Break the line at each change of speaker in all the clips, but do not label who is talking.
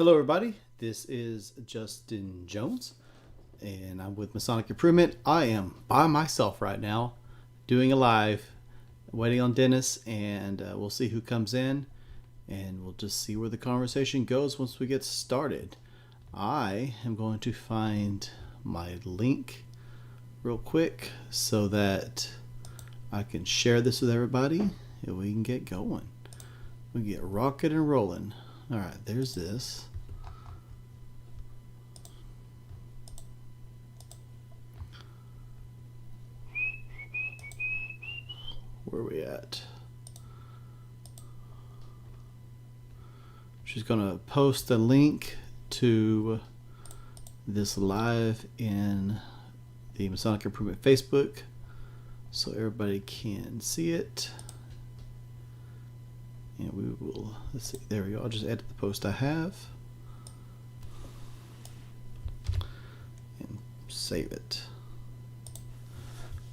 Hello everybody, this is Justin Jones and I'm with Masonic Improvement. I am by myself right now doing a live, waiting on Dennis, and we'll see who comes in and we'll just see where the conversation goes once we get started. I am going to find my link real quick so that I can share this with everybody and we can get going. We get rocking and rolling. All right, there's this. Where are we at? She's going to post the link to this live in the Masonic Improvement Facebook so everybody can see it. And we will, let's see, there we go. I'll just add to the post I have and save it.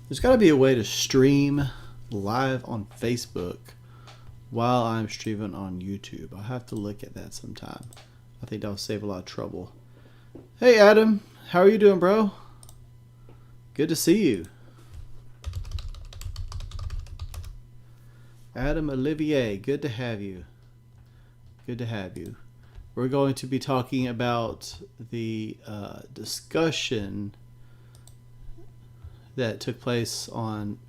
There's got to be a way to stream live on Facebook while I'm streaming on YouTube. I'll have to look at that sometime. I think that'll save a lot of trouble. Hey Adam, how are you doing, bro? Good to see you. Adam Olivier, good to have you. Good to have you. We're going to be talking about the discussion that took place on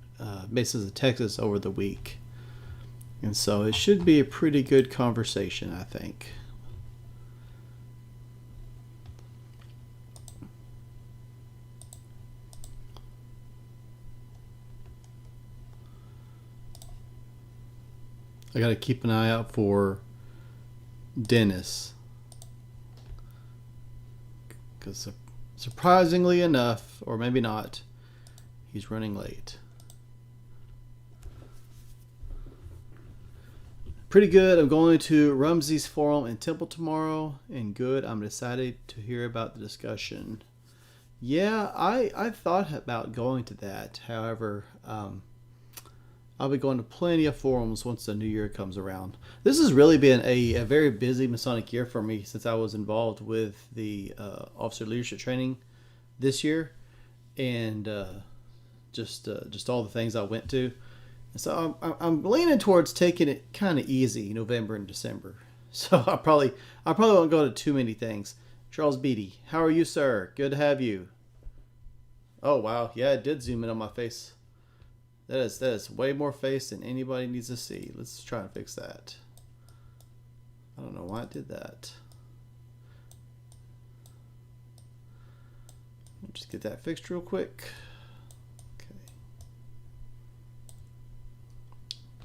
Masons of Texas over the week. And so it should be a pretty good conversation, I think. I got to keep an eye out for Dennis, because surprisingly enough, or maybe not, he's running late. Pretty good. I'm going to Rumsey's Forum in Temple tomorrow, and good. I'm excited to hear about the discussion. Yeah, I thought about going to that. However, I'll be going to plenty of forums once the new year comes around. This has really been a very busy Masonic year for me since I was involved with the officer leadership training this year, and just all the things I went to. And so I'm leaning towards taking it kind of easy November and December. So I probably won't go to too many things. Charles Beatty, how are you, sir? Good to have you. Oh wow, yeah, it did zoom in on my face. That is way more face than anybody needs to see. Let's try and fix that. I don't know why it did that. I'll just get that fixed real quick. Okay.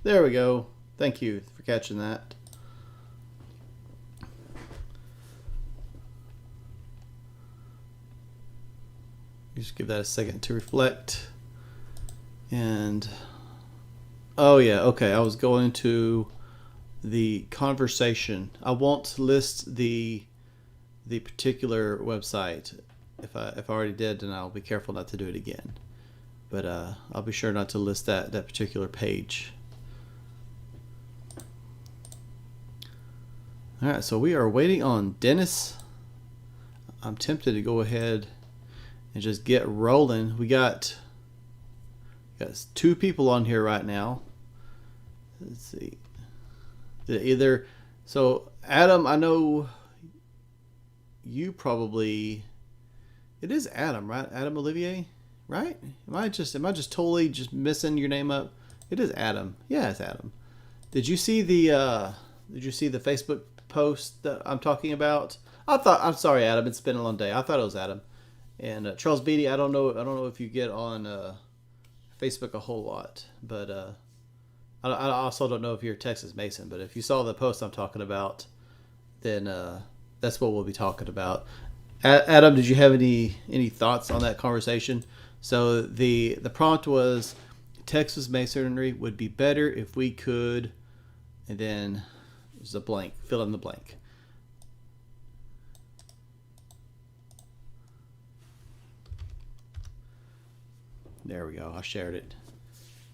There we go. Thank you for catching that. Just give that a second to reflect. And oh yeah, okay, I was going to the conversation. I won't list the particular website. If I already did, then I'll be careful not to do it again. But I'll be sure not to list that particular page. All right, so we are waiting on Dennis. I'm tempted to go ahead and just get rolling. We got two people on here right now. Let's see. So Adam, I know you probably. It is Adam, right? Adam Olivier, right? Am I just totally just missing your name up? It is Adam. Yeah, it's Adam. Did you see the Facebook post that I'm talking about? I'm sorry, Adam. It's been a long day. I thought it was Adam. And Charles Beatty, I don't know if you get on Facebook a whole lot, but I also don't know if you're a Texas Mason, but if you saw the post I'm talking about, then that's what we'll be talking about. Adam, did you have any thoughts on that conversation? So the prompt was, Texas Masonry would be better if we could, and then there's a blank, fill in the blank. There we go. I shared it.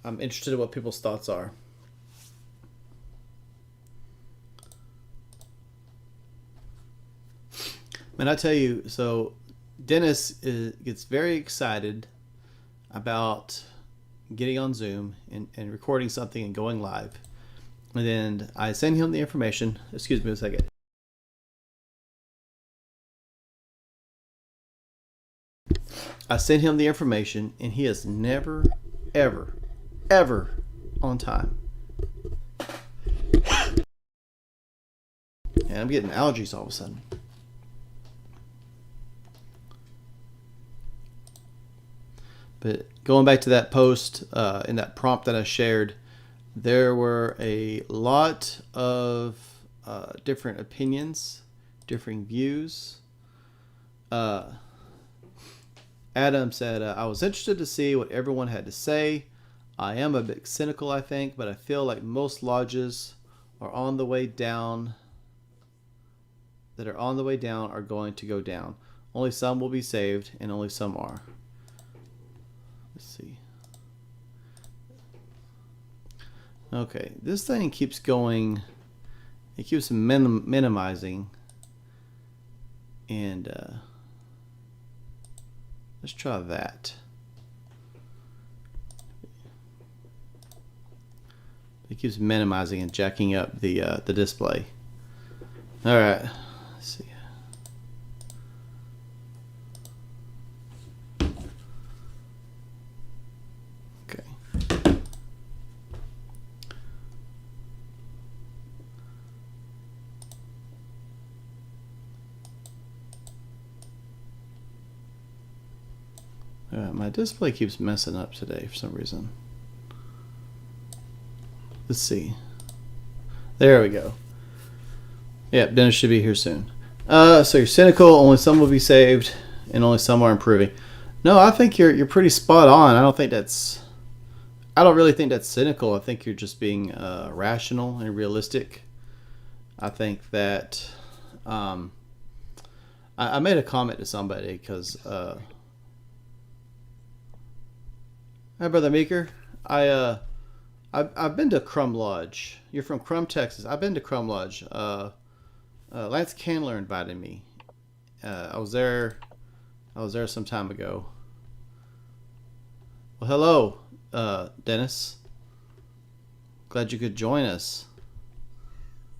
I'm interested in what people's thoughts are. And I tell you, so Dennis gets very excited about getting on Zoom and recording something and going live. And then I send him the information. Excuse me a second. I send him the information, and he is never, ever, ever on time. And I'm getting allergies all of a sudden. But going back to that post in that prompt that I shared, there were a lot of different opinions, differing views. Adam said, I was interested to see what everyone had to say. I am a bit cynical, I think, but I feel like most lodges are on the way down, are going to go down. Only some will be saved, and only some are. Let's see. Okay, this thing keeps going. It keeps minimizing. And let's try that. It keeps minimizing and jacking up the display. All right, let's see. Okay. My display keeps messing up today for some reason. Let's see. There we go. Yep, Dennis should be here soon. So you're cynical. Only some will be saved, and only some are improving. No, I think you're pretty spot on. I don't really think that's cynical. I think you're just being rational and realistic. I think that I made a comment to somebody because. Hi, Brother Meeker. I've been to Crum Lodge. You're from Crum, Texas. I've been to Crum Lodge. Lance Candler invited me. I was there some time ago. Well, hello, Dennis. Glad you could join us.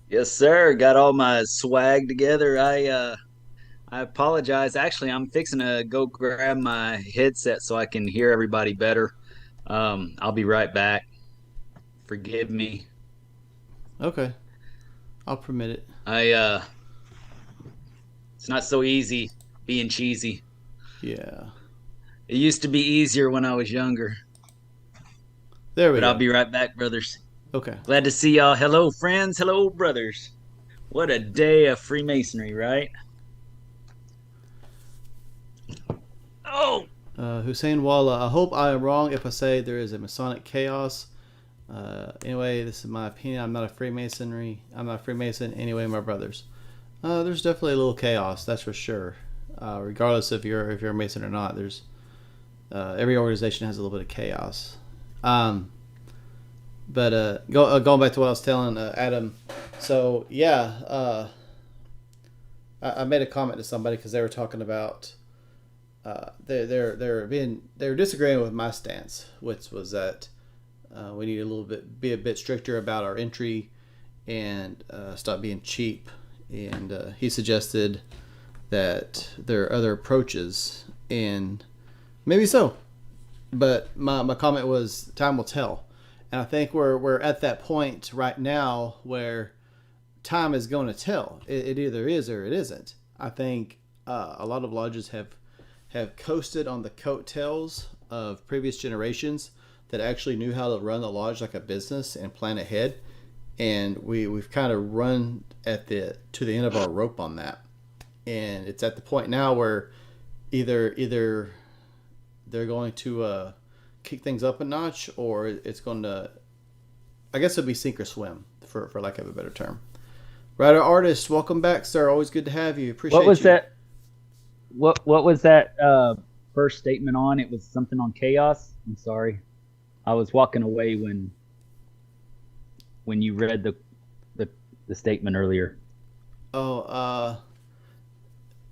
Yes, sir. Got all my swag together. I apologize. Actually, I'm fixing to go grab my headset so I can hear everybody better. I'll be right back. Forgive me.
Okay, I'll permit it.
I it's not so easy being cheesy.
Yeah.
It used to be easier when I was younger.
There we
But I'll
go.
be right back, brothers.
Okay.
Glad to see y'all. Hello, friends. Hello, brothers. What a day of Freemasonry, right? Oh,
Hussein Walla. I hope I am wrong if I say there is a Masonic chaos. Anyway, this is my opinion. I'm not a Freemason. Anyway, my brothers. There's definitely a little chaos, that's for sure. Regardless if you're a Mason or not, there's every organization has a little bit of chaos. But going back to what I was telling Adam, so yeah, I made a comment to somebody because they were talking about they're disagreeing with my stance, which was that we need be a bit stricter about our entry and stop being cheap. And he suggested that there are other approaches, and maybe so. But my comment was time will tell, and I think we're at that point right now where time is going to tell. It either is or it isn't. I think a lot of lodges have coasted on the coattails of previous generations that actually knew how to run the lodge like a business and plan ahead, and we've kind of run to the end of our rope on that, and it's at the point now where either they're going to kick things up a notch, or it's going to, I guess it'll be sink or swim, for lack of a better term. Writer Artist, welcome back, sir. Always good to have you. Appreciate
what was
you.
that? What was that first statement on? It was something on chaos. I'm sorry. I was walking away when you read the statement earlier.
Oh,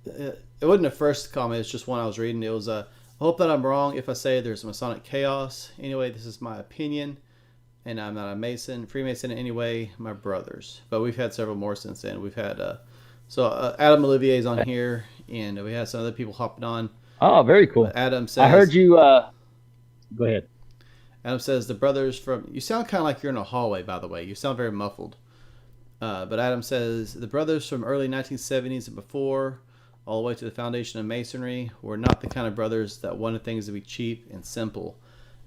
it wasn't the first comment. It's just one I was reading. It was I hope that I'm wrong if I say there's Masonic chaos. Anyway, this is my opinion, and I'm not a Mason, Freemason in any way. My brothers, but we've had several more since then. We've had Adam Olivier's on here, and we had some other people hopping on.
Oh, very cool.
Adam
I heard
says,
you. Go ahead.
Adam says the brothers from. You sound kind of like you're in a hallway, by the way. You sound very muffled. But Adam says the brothers from early 1970s and before, all the way to the foundation of Masonry, were not the kind of brothers that wanted things to be cheap and simple.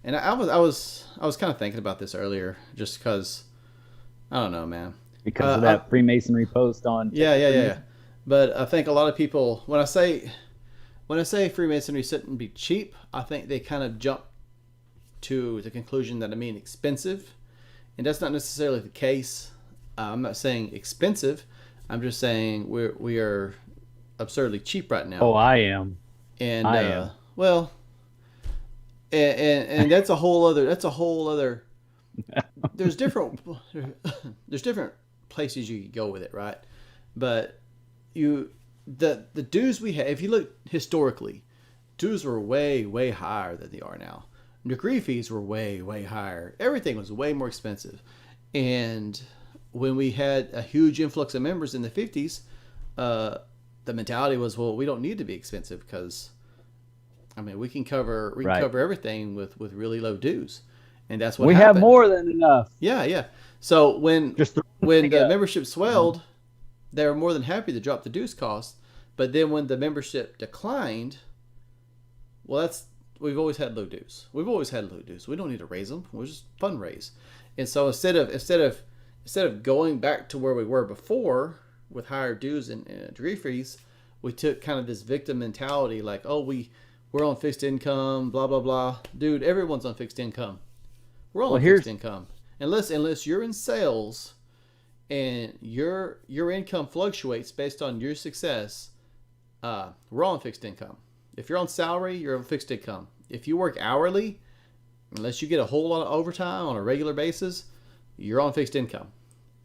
And I was kind of thinking about this earlier, just because I don't know, man.
Because of that Freemasonry post on.
Yeah. But I think a lot of people, when I say Freemasonry shouldn't be cheap, I think they kind of jump to the conclusion that I mean expensive, and that's not necessarily the case. I'm not saying expensive. I'm just saying we are absurdly cheap right now.
Oh, I am.
And
I am.
Well, and that's a whole other. There's different places you could go with it, right? But the dues we have, if you look historically, dues were way higher than they are now. Degree fees were way higher. Everything was way more expensive, and when we had a huge influx of members in the 50s, the mentality was, well, we don't need to be expensive because, I mean, we can cover everything with really low dues, and that's what
we
happened.
have more than enough.
Yeah. So when the
up.
membership swelled, they were more than happy to drop the dues cost. But then when the membership declined, well, we've always had low dues. We don't need to raise them. We'll just fundraise. And so instead of going back to where we were before with higher dues and degree fees, we took kind of this victim mentality, like, oh, we're on fixed income, blah blah blah. Dude, everyone's on fixed income. We're all on fixed income, unless you're in sales and your income fluctuates based on your success. We're all on fixed income. If you're on salary, you're on fixed income. If you work hourly, unless you get a whole lot of overtime on a regular basis, you're on fixed income.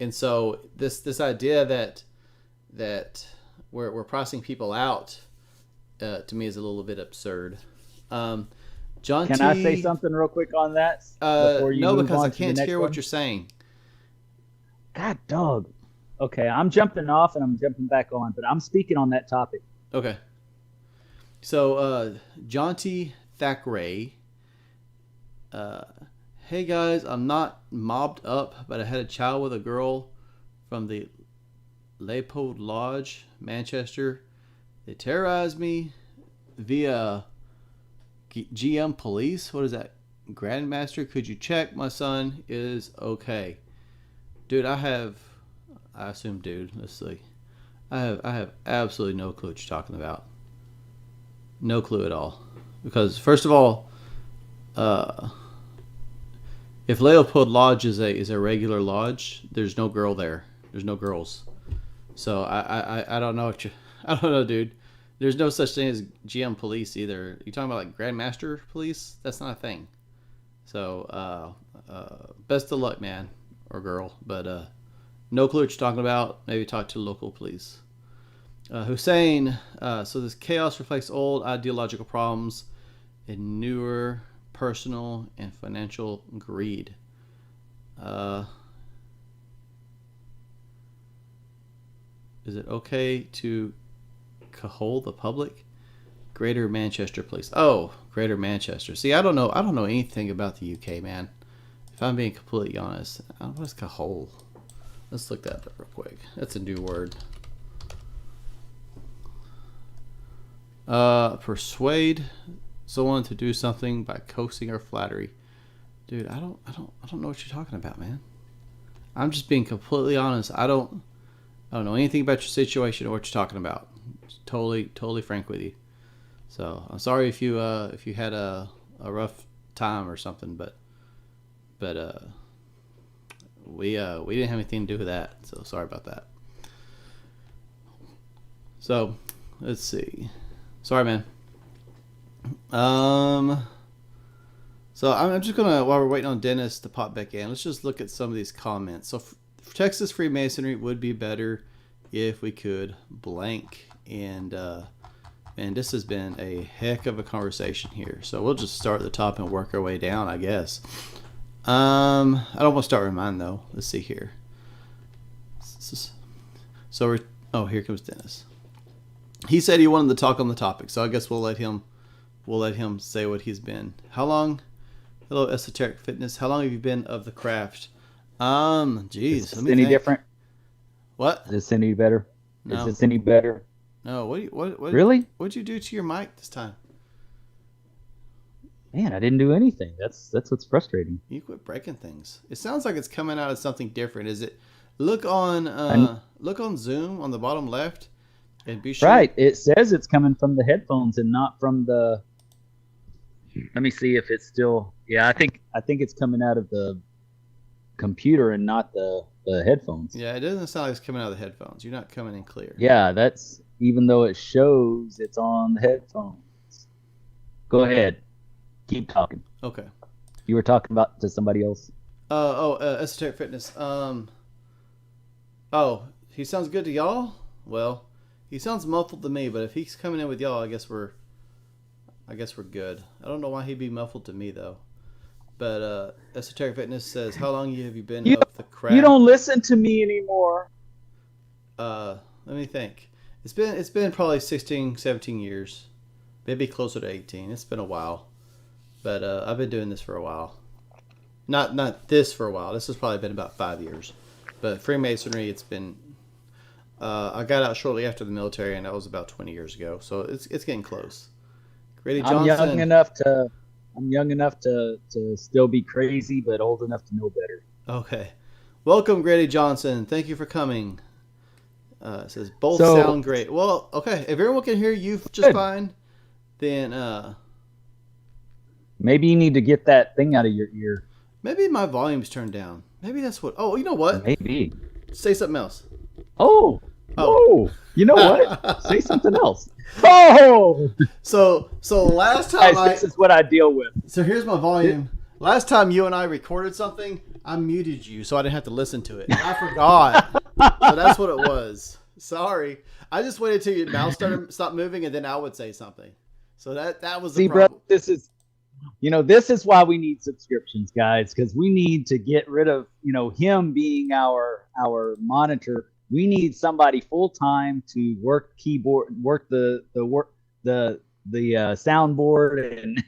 And so this idea that we're pricing people out, to me, is a little bit absurd. John
Can I say something real quick on that?
No, because I can't hear what you're saying.
God dog. Okay, I'm jumping off and I'm jumping back on, but I'm speaking on that topic.
Okay. So, John T. Thackeray. Hey guys, I'm not mobbed up, but I had a child with a girl from the Leopold Lodge, Manchester. They terrorized me via GM police. What is that? Grandmaster, could you check my son is okay? Dude, I assume dude, let's see. I have absolutely no clue what you're talking about. No clue at all. Because first of all, if Leopold Lodge is a regular lodge, there's no girl there. There's no girls. So I don't know I don't know, dude. There's no such thing as GM police either. You talking about like Grandmaster police? That's not a thing. So best of luck, man or girl. But no clue what you're talking about. Maybe talk to local police. Hussein, so this chaos reflects old ideological problems and newer personal and financial greed. Is it okay to cajole the public? Greater Manchester, please. Oh, Greater Manchester. See, I don't know anything about the UK, man. If I'm being completely honest, what is cajole? Let's look that up real quick. That's a new word. Persuade someone to do something by coaxing or flattery. Dude, I don't know what you're talking about, man. I'm just being completely honest. I don't know anything about your situation or what you're talking about. Just totally frank with you. So I'm sorry if you had a rough time or something, but we didn't have anything to do with that. So sorry about that. So let's see. Sorry, man. So I'm just gonna, while we're waiting on Dennis to pop back in, let's just look at some of these comments. So Texas Freemasonry would be better if we could blank. And this has been a heck of a conversation here. So we'll just start at the top and work our way down, I guess. I don't want to start with mine though. Let's see here. So here comes Dennis. He said he wanted to talk on the topic, so I guess we'll let him say what he's been. How long? Hello, Esoteric Fitness. How long have you been of the craft? Geez,
Is this any different?
What?
Is this any better?
No.
Is this any better?
No. What?
Really?
What'd you do to your mic this time?
Man, I didn't do anything. That's what's frustrating.
You quit breaking things. It sounds like it's coming out as something different. Is it? Look on Zoom on the bottom left, and be sure.
Right. It says it's coming from the headphones and not from the. Let me see if it's still. Yeah, I think it's coming out of the computer and not the headphones.
Yeah, it doesn't sound like it's coming out of the headphones. You're not coming in clear.
Yeah, that's even though it shows it's on the headphones. Go ahead. Keep talking.
Okay.
You were talking about to somebody else.
Esoteric Fitness. He sounds good to y'all? Well, he sounds muffled to me, but if he's coming in with y'all, I guess we're good. I don't know why he'd be muffled to me though. But Esoteric Fitness says, "How long have you been of the craft?"
You don't listen to me anymore.
Let me think. It's been probably 16, 17 years, maybe closer to 18. It's been a while, but I've been doing this for a while. Not this for a while. This has probably been about 5 years. But Freemasonry, it's been. I got out shortly after the military, and that was about 20 years ago. So it's getting close. Grady Johnson.
I'm young enough to still be crazy, but old enough to know better.
Okay. Welcome, Grady Johnson. Thank you for coming. It says both sound great. Well, okay. If everyone can hear you just fine, then
maybe you need to get that thing out of your ear.
Maybe my volume's turned down. Maybe that's what. Oh, you know what?
Maybe.
Say something else.
Oh. You know what? Say something else. Oh.
So last time
this is what I deal with.
So here's my volume. Last time you and I recorded something, I muted you so I didn't have to listen to it. I forgot. So that's what it was. Sorry. I just waited till your mouth stopped moving and then I would say something. So that was the problem.
Bro, this is why we need subscriptions, guys, because we need to get rid of, him being our monitor. We need somebody full time to work keyboard, work the soundboard, and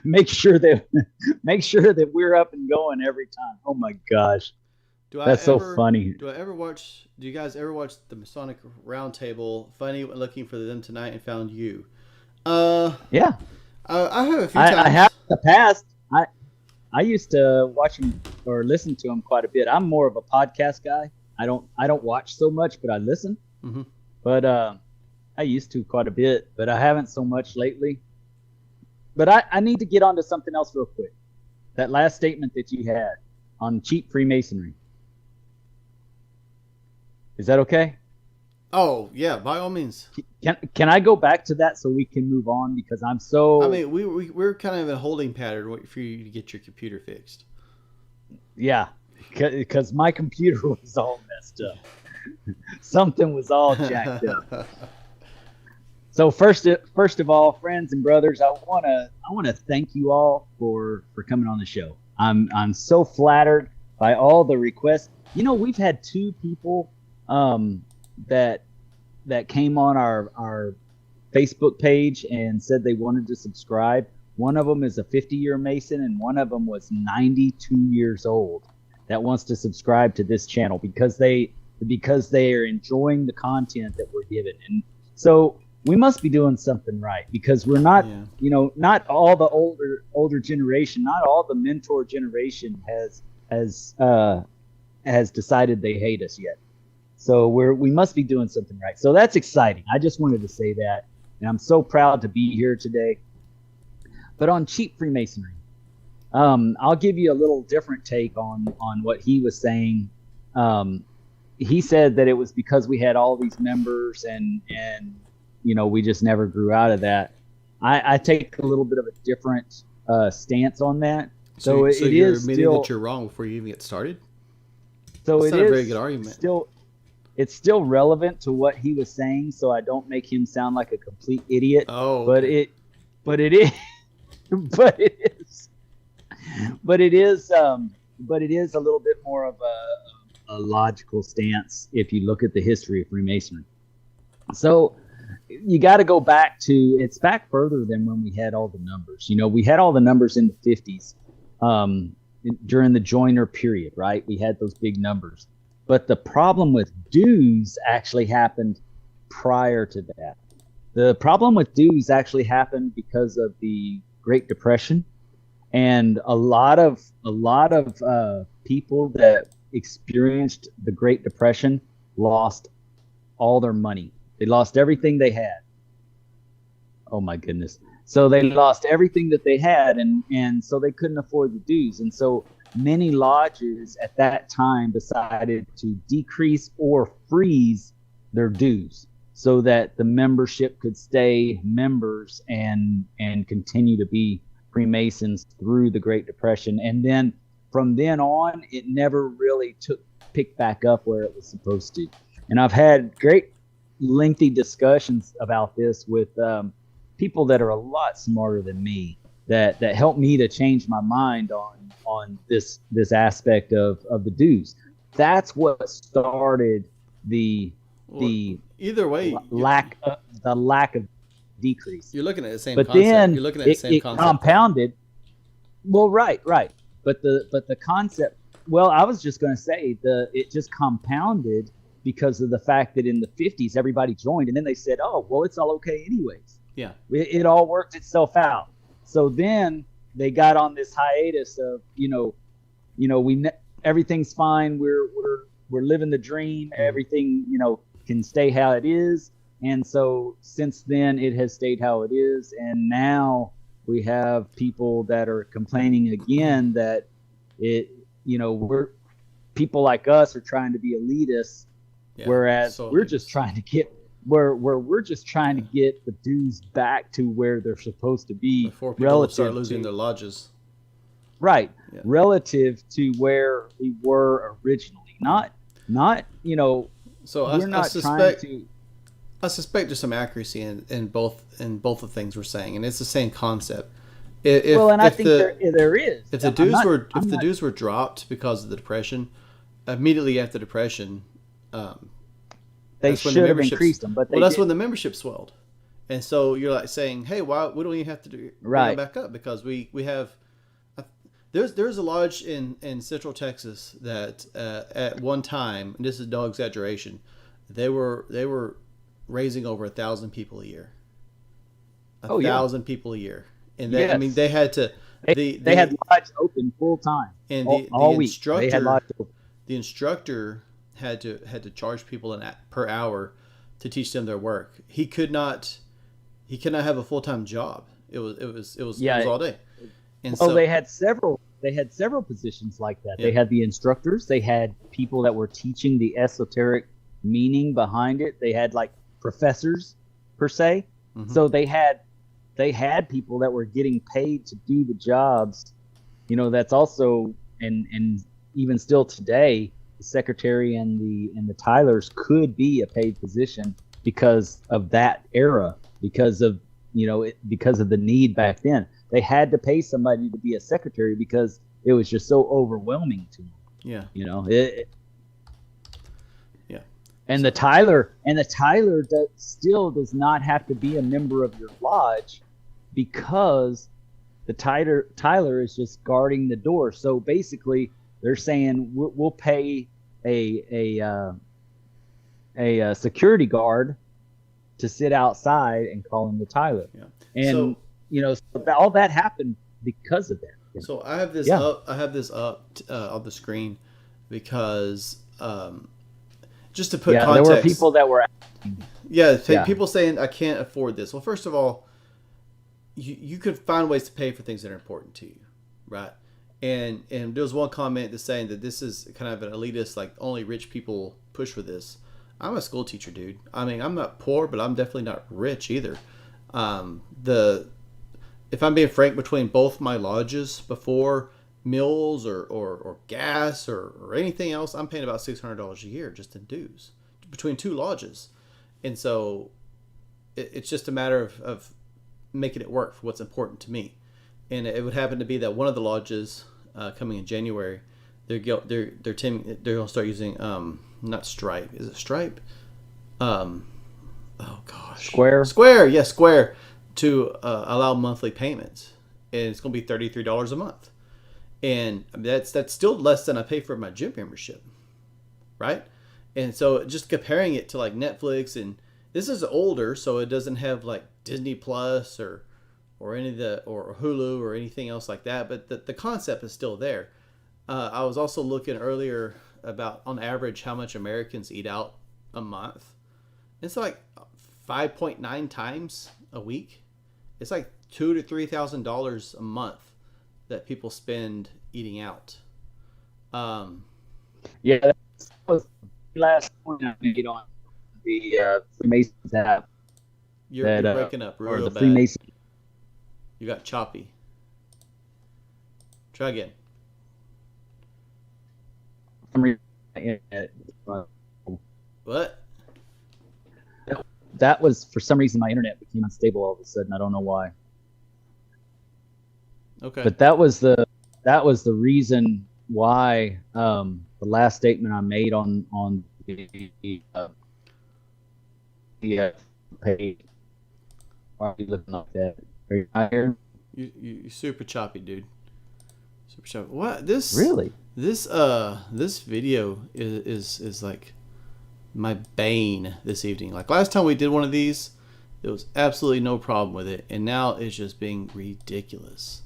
make sure that we're up and going every time. Oh my gosh, that's so funny.
Do you guys ever watch the Masonic Roundtable? Funny went looking for them tonight and found you.
Yeah.
I have a few times.
I have in the past. I used to watch him or listen to him quite a bit. I'm more of a podcast guy. I don't watch so much, but I listen.
Mm-hmm.
But I used to quite a bit, but I haven't so much lately. But I need to get onto something else real quick. That last statement that you had on cheap Freemasonry. Is that okay?
Oh yeah, by all means.
Can I go back to that so we can move on, because I'm so.
I mean, we're kind of in a holding pattern waiting for you to get your computer fixed.
Yeah, because my computer was all messed up. Something was all jacked up. So first of all, friends and brothers, I wanna thank you all for coming on the show. I'm so flattered by all the requests. We've had 2 people that came on our Facebook page and said they wanted to subscribe. One of them is a 50-year Mason, and one of them was 92 years old that wants to subscribe to this channel because they are enjoying the content that we're giving. And so we must be doing something right, because we're not, not all the older generation, not all the mentor generation has decided they hate us yet. So we must be doing something right. So that's exciting. I just wanted to say that, and I'm so proud to be here today. But on cheap Freemasonry, I'll give you a little different take on what he was saying. He said that it was because we had all these members and we just never grew out of that. I take a little bit of a different stance on that. So
you're admitting that you're wrong before you even get started?
So
That's not a very good argument.
it's still relevant to what he was saying, so I don't make him sound like a complete idiot.
Oh,
but
okay.
but it is, but it is, but it is, but it is a little bit more of a logical stance if you look at the history of Freemasonry. So you got to go back to, it's back further than when we had all the numbers. We had all the numbers in the 50s, during the Joiner period, right? We had those big numbers. But the problem with dues actually happened prior to that. The problem with dues actually happened because of the Great Depression, and a lot of people that experienced the Great Depression lost all their money. They lost everything they had. Oh my goodness. So they lost everything that they had, and so they couldn't afford the dues. And so many lodges at that time decided to decrease or freeze their dues so that the membership could stay members and continue to be Freemasons through the Great Depression. And then from then on, it never really picked back up where it was supposed to. And I've had great lengthy discussions about this with people that are a lot smarter than me, that helped me to change my mind on this aspect of the dues. That's what started the
either way
lack of decrease.
You're looking at the same
but
concept.
Then
you're looking at the same concept.
Compounded. Well, right. But the concept. Well, I was just going to say it just compounded because of the fact that in the 50s everybody joined, and then they said, "Oh, well, it's all okay anyways."
Yeah,
it all worked itself out. So then they got on this hiatus of everything's fine. We're living the dream. Everything can stay how it is. And so since then it has stayed how it is. And now we have people that are complaining again that we're people like us are trying to be elitists, whereas we're just trying to get we're just trying to get the dues back to where they're supposed to be
before people start losing their lodges.
Right. Yeah. Relative to where we were originally. Not
So I suspect there's some accuracy in both the things we're saying, and it's the same concept.
I think there is.
If the dues were dropped because of the Depression, immediately after the Depression,
they should have increased them, but
that's when the membership swelled, and so you're like saying, "Hey, why? We don't even have to bring them back up because we have." There's a lodge in Central Texas that at one time, and this is no exaggeration, they were raising over 1,000 people a year. 1,000 people a year, and they, I mean they had to. They
had lodge open full time,
and
all week. They had lodge open.
The instructor had to charge people per hour to teach them their work. He could not have a full-time job. It was all day. And so
they had several positions like that. Yeah. They had the instructors, they had people that were teaching the esoteric meaning behind it. They had like professors per se. Mm-hmm. So they had people that were getting paid to do the jobs. That's also and even still today, the secretary and the Tylers could be a paid position because of that era, because of the need back then. They had to pay somebody to be a secretary because it was just so overwhelming to them.
Yeah.
Yeah. And the Tyler still does not have to be a member of your lodge because the Tyler is just guarding the door. So basically, they're saying we'll pay a security guard to sit outside and call him the Tyler. Yeah. And so all that happened because of that.
So I have this up. I have this up on the screen because just to put context.
There were people that were.
People saying I can't afford this. Well, first of all, you could find ways to pay for things that are important to you, right? And there was one comment that's saying that this is kind of an elitist, like only rich people push for this. I'm a school teacher, dude. I mean, I'm not poor, but I'm definitely not rich either. If I'm being frank, between both my lodges before meals or gas or anything else, I'm paying about $600 a year just in dues between two lodges, and so it's just a matter of making it work for what's important to me. And it would happen to be that one of the lodges coming in January, they're gonna start using not Stripe. Is it Stripe? Oh gosh, Square, yes, Square, to allow monthly payments, and it's gonna be $33 a month, and I mean, that's still less than I pay for my gym membership, right? And so just comparing it to like Netflix, and this is older, so it doesn't have like Disney Plus or any of the or Hulu or anything else like that, but the concept is still there. I was also looking earlier about on average how much Americans eat out a month. It's like 5.9 times a week. It's like $2,000 to $3,000 a month that people spend eating out.
Yeah, that was the last point I made on the Freemasons app.
You're breaking up real
the
bad.
Freemason.
You got choppy. Try again. What?
That was, for some reason, my internet became unstable all of a sudden. I don't know why.
Okay.
But that was the reason why the last statement I made on the page. Why are you looking like that? Are you not here?
You super choppy, dude. Super choppy. What this?
Really?
This video is like my bane this evening. Like last time we did one of these, there was absolutely no problem with it, and now it's just being ridiculous.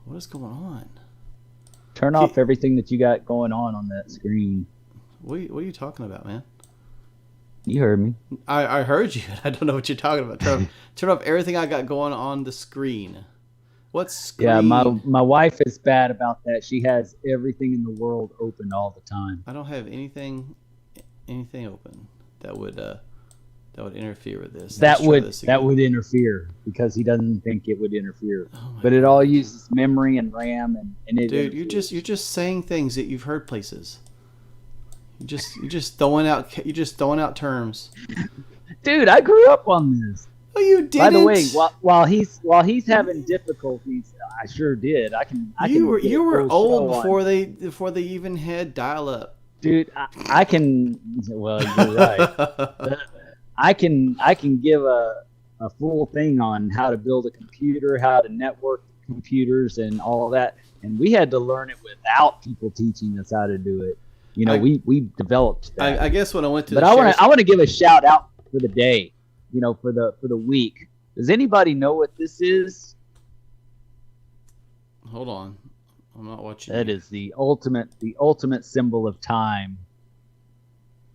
What is going on?
Turn off everything that you got going on that screen.
What are you talking about, man?
You heard me.
I heard you. I don't know what you're talking about. Turn off everything I got going on the screen. What screen?
Yeah, my wife is bad about that. She has everything in the world open all the time.
I don't have anything open that would interfere with this.
That would interfere because he doesn't think it would interfere.
Oh
but it all uses memory and RAM and it.
Dude, you're just saying things that you've heard places. You're just throwing out terms.
Dude, I grew up on this.
Oh, you didn't.
By the way, while he's having difficulties, I sure did.
You were old before they even had dial up.
Dude, I can. Well, you're right. I can give a full thing on how to build a computer, how to network computers, and all of that. And we had to learn it without people teaching us how to do it. You know, we developed that.
I guess when I went to,
but I want to give a shout out for the day. You know, for the week. Does anybody know what this is?
Hold on, I'm not watching.
That is the ultimate symbol of time.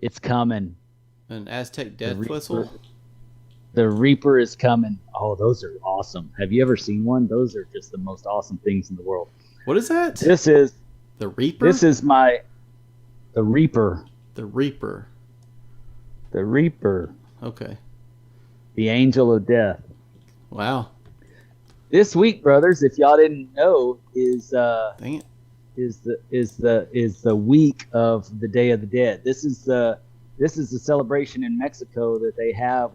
It's coming.
An Aztec death whistle.
The Reaper is coming. Oh, those are awesome. Have you ever seen one? Those are just the most awesome things in the world.
What is that?
This is
the Reaper.
This is the Reaper.
The Reaper.
The Reaper.
Okay.
The Angel of Death.
Wow.
This week, brothers, if y'all didn't know, is
Dang it.
is the week of the Day of the Dead. This is the celebration in Mexico that they have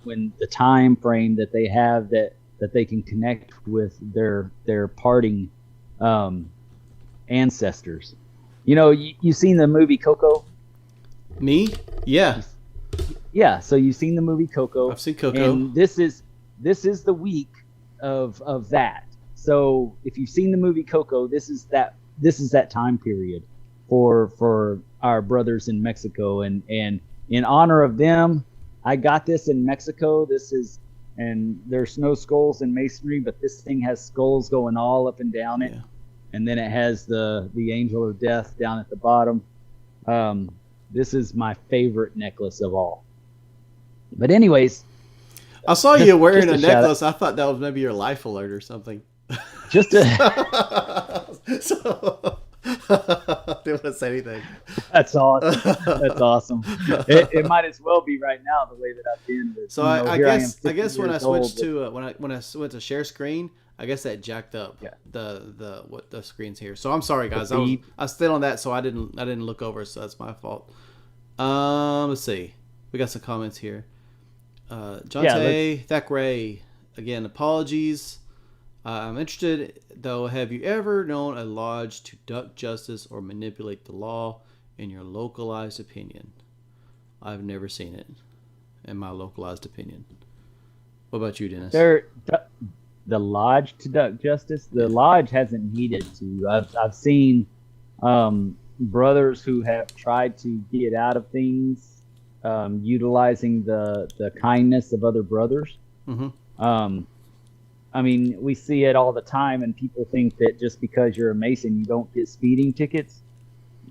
when the time frame that they have that they can connect with their parting ancestors. You know, you seen the movie Coco?
Me? Yeah.
Yeah, so you've seen the movie Coco.
I've seen Coco.
And this is the week of that. So if you've seen the movie Coco, this is that time period for our brothers in Mexico, and in honor of them, I got this in Mexico. And there's no skulls in masonry, but this thing has skulls going all up and down it.
Yeah.
And then it has the Angel of Death down at the bottom. This is my favorite necklace of all. But anyways,
I saw you wearing a necklace. I thought that was maybe your life alert or something.
Just
so, I didn't want to say anything.
That's awesome. That's awesome. It might as well be right now the way that I've been. But,
so I guess when I switched to when I went to share screen, I guess that jacked up the screens here. So I'm sorry guys. I stayed on that, so I didn't look over. So that's my fault. Let's see. We got some comments here.
Yeah,
Jonte Thackeray, again, apologies. I'm interested, though. Have you ever known a lodge to duck justice or manipulate the law in your localized opinion? I've never seen it in my localized opinion. What about you, Dennis?
The lodge to duck justice. The lodge hasn't needed to. I've seen brothers who have tried to get out of things, utilizing the kindness of other brothers.
Mm-hmm.
I mean, we see it all the time, and people think that just because you're a Mason, you don't get speeding tickets.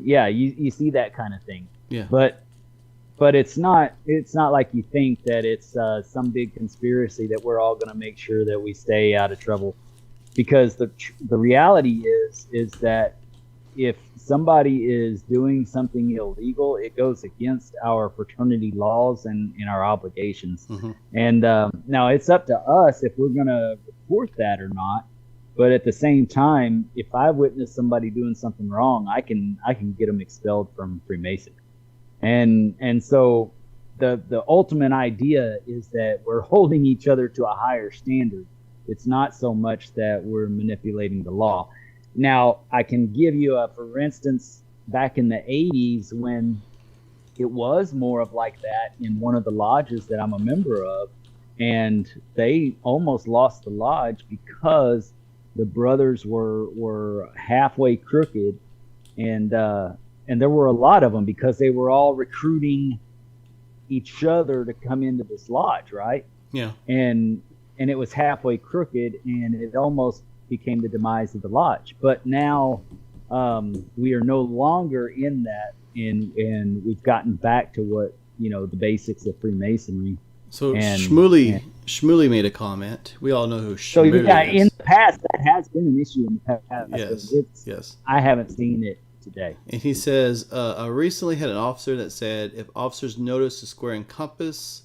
Yeah, you see that kind of thing.
Yeah.
But it's not like you think that it's some big conspiracy that we're all going to make sure that we stay out of trouble, because the reality is that if somebody is doing something illegal, it goes against our fraternity laws and our obligations.
Mm-hmm.
And now it's up to us if we're going to report that or not. But at the same time, if I witness somebody doing something wrong, I can get them expelled from Freemason. And so the ultimate idea is that we're holding each other to a higher standard. It's not so much that we're manipulating the law. Now, I can give you for instance, back in the 80s when it was more of like that in one of the lodges that I'm a member of, and they almost lost the lodge because the brothers were halfway crooked, and there were a lot of them because they were all recruiting each other to come into this lodge, right?
Yeah.
And it was halfway crooked, and it almost became the demise of the lodge. But now we are no longer in that, and we've gotten back to what, the basics of Freemasonry.
So Shmuley made a comment. We all know who Shmuley is.
In the past, that has been an issue in the past.
Yes.
I haven't seen it today.
And he says, I recently had an officer that said if officers noticed a square and compass,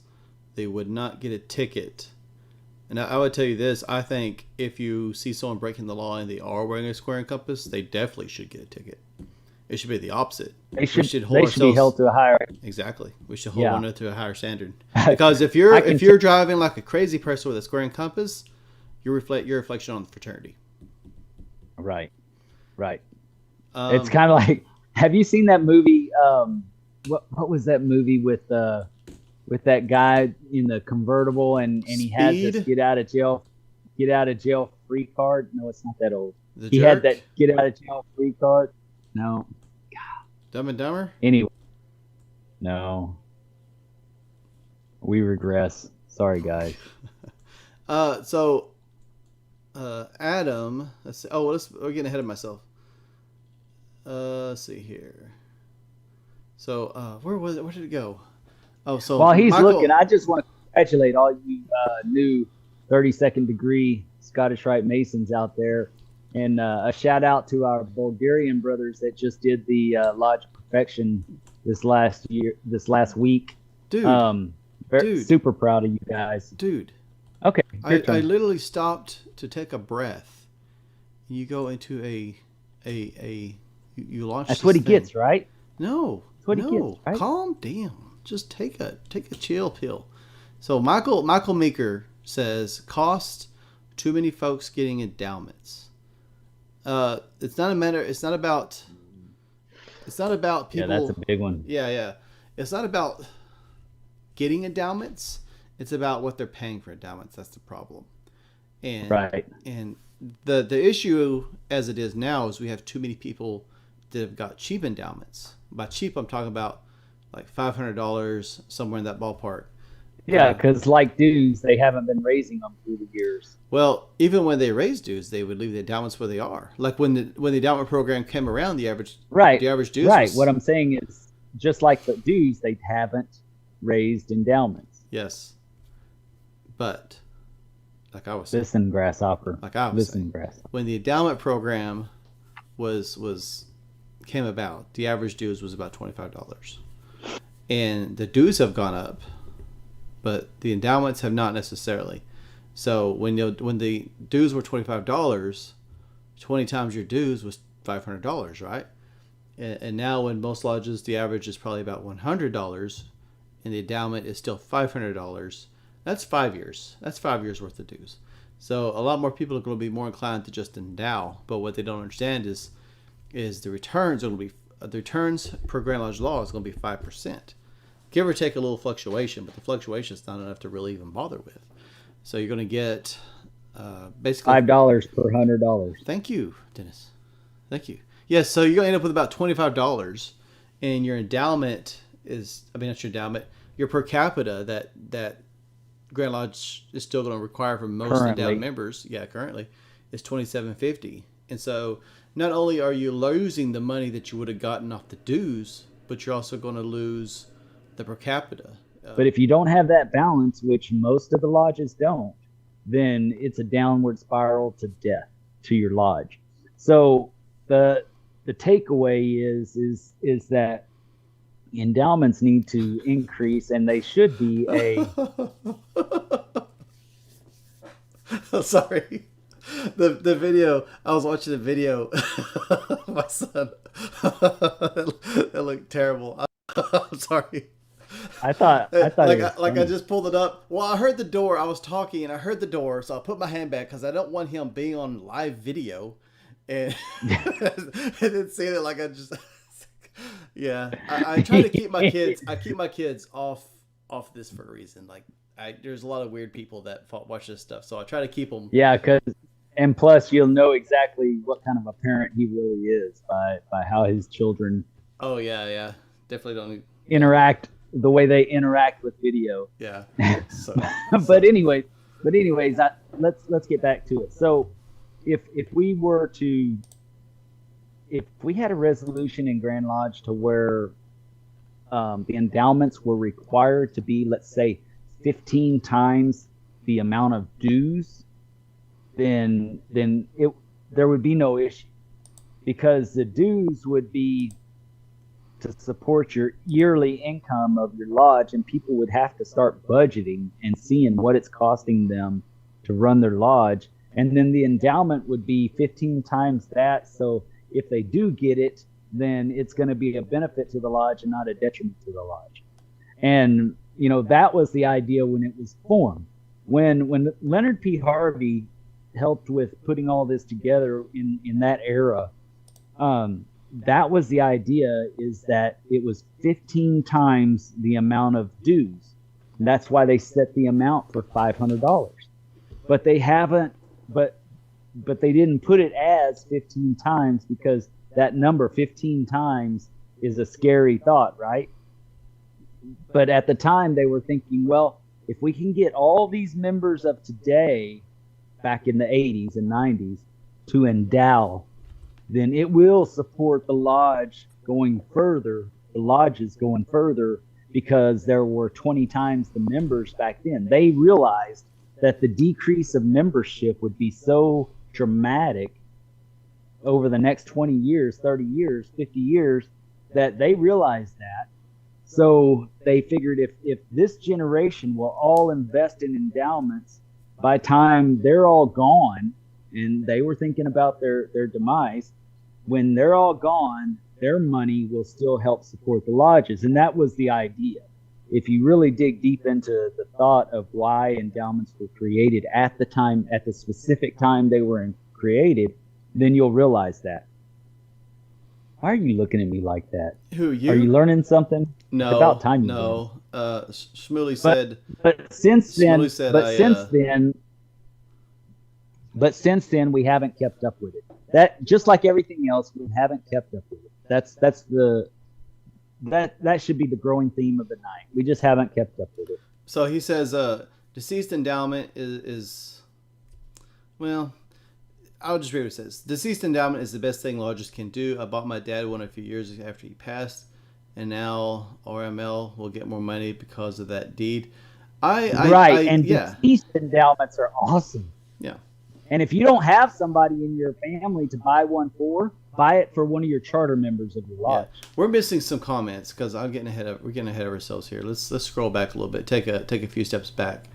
they would not get a ticket. And I would tell you this, I think if you see someone breaking the law and they are wearing a square and compass, they definitely should get a ticket. It should be the opposite.
They should be held to a higher.
Exactly. We should hold one to a higher standard. Because if you're driving like a crazy person with a square and compass, you reflect your reflection on the fraternity.
Right. It's kind of like, have you seen that movie? What was that movie with that guy in the convertible and he had this get out of jail free card? No, it's not that old. He had that get out of jail free card. No.
Dumb and Dumber?
Anyway. No. We regress. Sorry, guys.
Adam, let's see. We're getting ahead of myself. Let's see here. So, where was it? Where did it go? Oh, so
while he's
Michael,
looking, I just want to congratulate all you new 32nd degree Scottish Rite Masons out there. And a shout out to our Bulgarian brothers that just did the Lodge of Perfection this last week.
Dude,
super proud of you guys.
Dude.
Okay.
I literally stopped to take a breath. You go into you launch.
That's what he gets, right?
No.
That's what he gets, right?
Calm down. Just take a chill pill. So Michael Meeker says cost, too many folks getting endowments. It's not about people.
Yeah, that's a big one.
Yeah. It's not about getting endowments. It's about what they're paying for endowments. That's the problem. And
right.
And the issue as it is now is we have too many people that have got cheap endowments. By cheap, I'm talking about like $500, somewhere in that ballpark.
Yeah, because like dues, they haven't been raising them through the years.
Well, even when they raise dues, they would leave the endowments where they are. Like when the endowment program came around, the average dues.
Right. What I'm saying is, just like the dues, they haven't raised endowments.
Yes. But, like I was saying.
Listen, grasshopper.
Like I was saying. When the endowment program came about, the average dues was about $25. And the dues have gone up, but the endowments have not necessarily. So when the dues were $25, 20 times your dues was $500, right? And now in most lodges, the average is probably about $100, and the endowment is still $500. That's 5 years. That's 5 years worth of dues. So a lot more people are going to be more inclined to just endow. But what they don't understand is the returns are going to be the returns per Grand Lodge law is going to be 5%, give or take a little fluctuation. But the fluctuation is not enough to really even bother with. So you're going to get basically
$5 per $100.
Thank you, Dennis. Thank you. Yes, so you're going to end up with about $25, and your endowment is, I mean, not your endowment, your per capita that Grand Lodge is still going to require from most endowed members, currently, is $27.50. And so not only are you losing the money that you would have gotten off the dues, but you're also going to lose the per capita.
But if you don't have that balance, which most of the lodges don't, then it's a downward spiral to death to your lodge. So the takeaway is that endowments need to increase, and they should be a
sorry, the video, I was watching the video of my son. It looked terrible. I'm sorry.
I thought
I just pulled it up. Well, I heard the door. I was talking and I heard the door, so I put my hand back because I don't want him being on live video and then seeing it like I just I try to keep my kids. I keep my kids off this for a reason. Like there's a lot of weird people that watch this stuff, so I try to keep them.
Yeah, and plus you'll know exactly what kind of a parent he really is by how his children.
Oh yeah, definitely don't
interact the way they interact with video.
Yeah.
But anyways, let's get back to it. So if we had a resolution in Grand Lodge to where the endowments were required to be, let's say, 15 times the amount of dues, then there would be no issue, because the dues would be to support your yearly income of your lodge, and people would have to start budgeting and seeing what it's costing them to run their lodge. And then the endowment would be 15 times that. So if they do get it, then it's going to be a benefit to the lodge and not a detriment to the lodge. And, that was the idea when it was formed. When Leonard P. Harvey helped with putting all this together in that era, that was the idea, is that it was 15 times the amount of dues. And that's why they set the amount for $500. But they haven't, but they didn't put it as 15 times, because that number 15 times is a scary thought, right? But at the time they were thinking, well, if we can get all these members of today back in the 80s and 90s to endow, then it will support the lodges going further, because there were 20 times the members back then. They realized that the decrease of membership would be so dramatic over the next 20 years, 30 years, 50 years, that they realized that. So they figured if this generation will all invest in endowments, by time they're all gone, and they were thinking about their demise, when they're all gone, their money will still help support the lodges. And that was the idea. If you really dig deep into the thought of why endowments were created at the specific time they were created, then you'll realize that. Why are you looking at me like that?
Who, you?
Are you learning something?
No.
It's about time you
no. Shmuley said.
But since then, we haven't kept up with it. That, just like everything else, we haven't kept up with it. That should be the growing theme of the night. We just haven't kept up with it.
So he says, deceased endowment is well, I'll just read what it says. Deceased endowment is the best thing lodges can do. I bought my dad one a few years after he passed, and now RML will get more money because of that deed.
Deceased endowments are awesome.
Yeah.
And if you don't have somebody in your family to buy one for, buy it for one of your charter members of your lodge.
Yeah. We're missing some comments because we're getting ahead of ourselves here. Let's scroll back a little bit. Take a few steps back.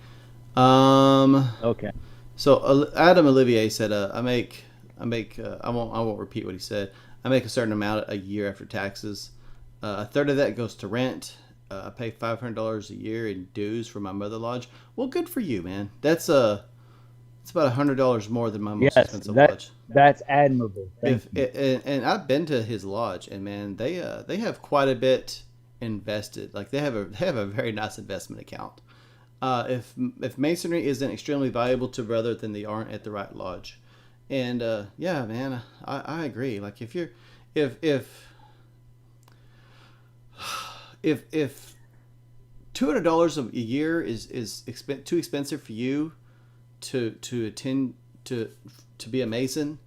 Okay.
So Adam Olivier said, I won't repeat what he said. I make a certain amount a year after taxes. A third of that goes to rent. I pay $500 a year in dues for my mother lodge. Well, good for you, man. It's about $100 more than my most expensive lodge.
That's admirable.
And I've been to his lodge, and man, they have quite a bit invested. Like they have a very nice investment account. If masonry isn't extremely valuable to brother, then they aren't at the right lodge. And yeah, man, I agree. Like if $200 a year is too expensive for you to attend to be a Mason,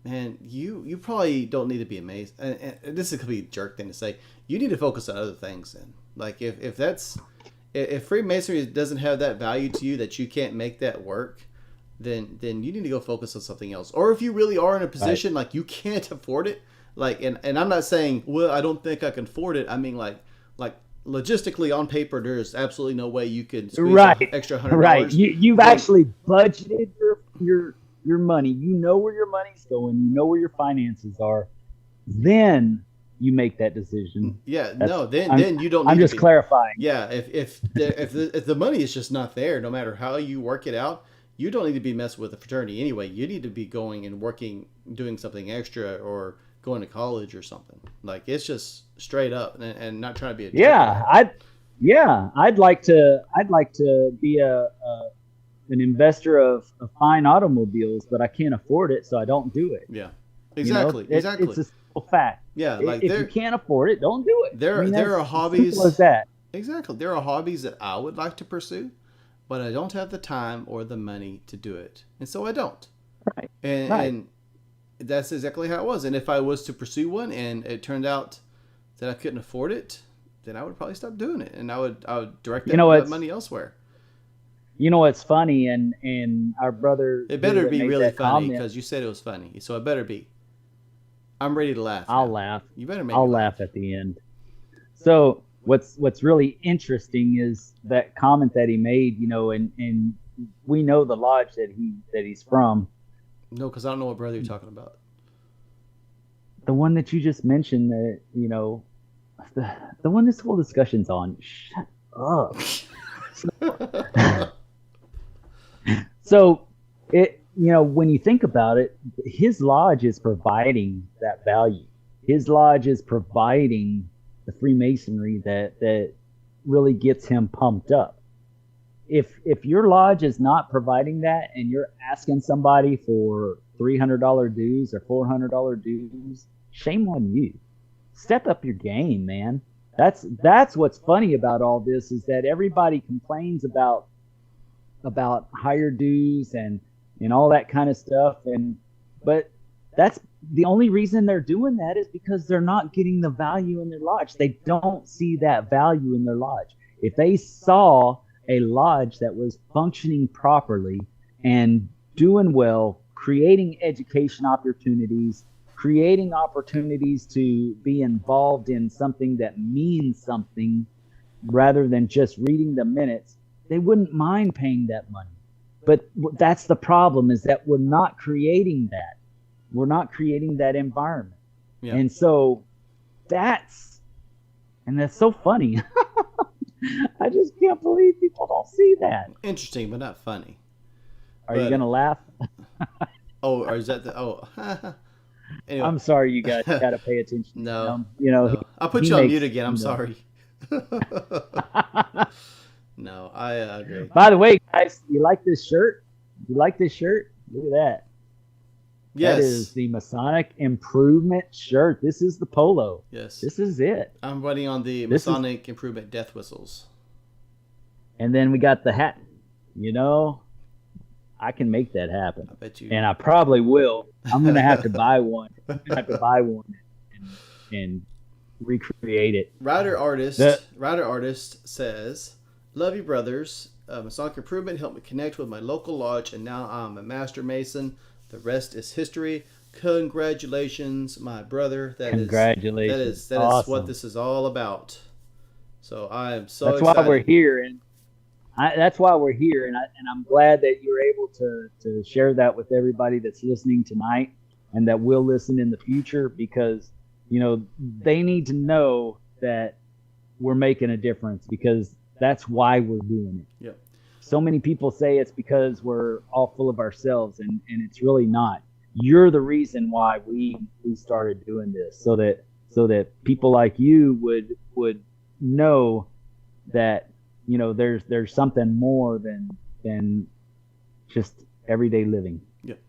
man, you probably don't need to be a Mason. And this could be a jerk thing to say. You need to focus on other things then. Like if Freemasonry doesn't have that value to you that you can't make that work, then you need to go focus on something else. Or if you really are in a position like you can't afford it, like and I'm not saying, well, I don't think I can afford it. I mean like logistically on paper, there's absolutely no way you could squeeze an extra $100.
Right. You've actually budgeted your money. You know where your money's going. You know where your finances are. Then you make that decision.
Yeah. Then you don't.
I'm just clarifying.
Yeah. If the money is just not there, no matter how you work it out, you don't need to be messing with the fraternity anyway. You need to be going and working, doing something extra, or going to college or something. Like it's just straight up and not trying to be a
I'd like to be an investor of fine automobiles, but I can't afford it, so I don't do it.
Yeah, exactly. Exactly.
It's a simple fact.
Yeah, like
if you can't afford it, don't do it.
There are hobbies.
Simple as that.
Exactly. There are hobbies that I would like to pursue, but I don't have the time or the money to do it, and so I don't.
Right.
And that's exactly how it was. And if I was to pursue one and it turned out that I couldn't afford it, then I would probably stop doing it, and I would direct that money elsewhere.
You know what's funny, and our brother.
It better be really funny because you said it was funny, so it better be. I'm ready to laugh.
I'll laugh.
You better make.
I'll laugh at the end. So what's really interesting is that comment that he made. You know, and we know the lodge that he's from.
No, because I don't know what brother you're talking about.
The one that you just mentioned, that the one this whole discussion's on. Shut up. So when you think about it, his lodge is providing that value. His lodge is providing the Freemasonry that really gets him pumped up. If your lodge is not providing that, and you're asking somebody for $300 dues or $400 dues, shame on you. Step up your game, man. That's what's funny about all this, is that everybody complains about higher dues and all that kind of stuff, but that's the only reason they're doing that is because they're not getting the value in their lodge. They don't see that value in their lodge. If they saw a lodge that was functioning properly and doing well, creating education opportunities, creating opportunities to be involved in something that means something rather than just reading the minutes, they wouldn't mind paying that money. But that's the problem, is that we're not creating that. We're not creating that environment. Yeah. And so that's so funny. I just can't believe people don't see that.
Interesting, but not funny.
Are you going to laugh?
Oh, or is that anyway.
I'm sorry, you guys got to pay attention.
No.
No.
I'll put you on mute again. I'm sorry. No, I agree.
By the way, guys, you like this shirt? Look at that.
Yes.
That is the Masonic Improvement shirt. This is the polo.
Yes.
This is it.
I'm running on the Masonic Improvement death whistles.
And then we got the hat. I can make that happen.
I bet you.
And I probably will. I'm going to have to buy one. And recreate it.
Writer artist says, "Love you, brothers. Masonic Improvement helped me connect with my local lodge, and now I'm a Master Mason. The rest is history. Congratulations, my brother.
Congratulations.
That is what this is all about. So I am so excited.
That's why we're here, and I'm glad that you're able to share that with everybody that's listening tonight. and that will listen in the future, because they need to know that we're making a difference, because that's why we're doing it.
Yep.
So many people say it's because we're all full of ourselves, and it's really not. You're the reason why we started doing this, so that people like you would know that there's something more than just everyday living.
Yep.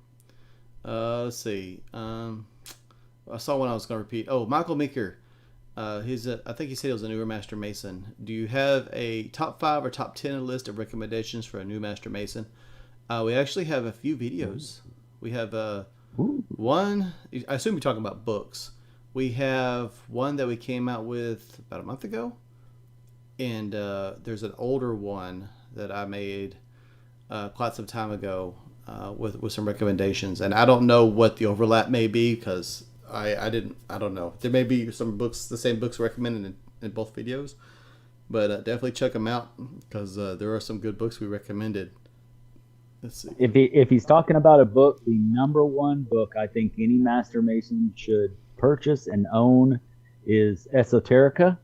Let's see. I saw one I was going to repeat. Oh, Michael Meeker. I think he said he was a newer Master Mason. Do you have a top 5 or top 10 list of recommendations for a new Master Mason? We actually have a few videos. We have one. I assume you're talking about books. We have one that we came out with about a month ago, and there's an older one that I made quite some time ago with some recommendations. And I don't know what the overlap may be, because I don't know. There may be some books, the same books recommended in both videos, but definitely check them out, because there are some good books we recommended. Let's see.
If he's talking about a book, the number one book I think any Master Mason should purchase and own is Esoterica.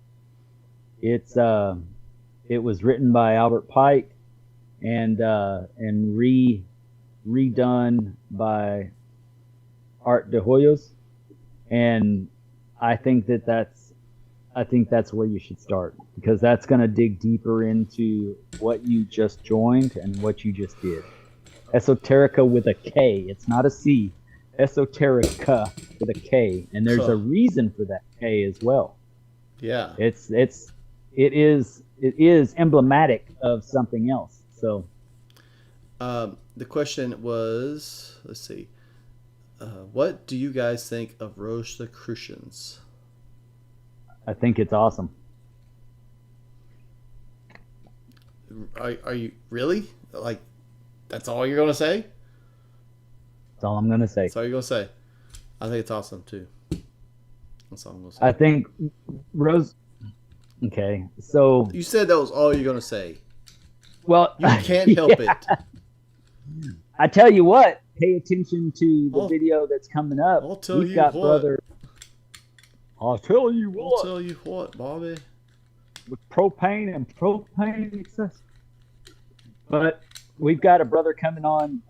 It was written by Albert Pike and redone by Art de Hoyos. And I think that's where you should start, because that's going to dig deeper into what you just joined and what you just did. Esoterica with a K. It's not a C. Esoterica with a K, and there's a reason for that K as well.
Yeah.
It is emblematic of something else. So
the question was, let's see. What do you guys think of Rosicrucians?
I think it's awesome.
Are you really? Like, that's all you're going to say?
That's all I'm going to say.
That's all you're going to say. I think it's awesome, too. That's all I'm going to say.
I think Okay, so...
You said that was all you're going to say.
Well...
You can't help it.
I tell you what, pay attention to the video that's coming up.
I'll tell you
got
what.
I'll tell you what.
I'll tell you what, Bobby.
With propane and propane access. But we've got a brother coming on.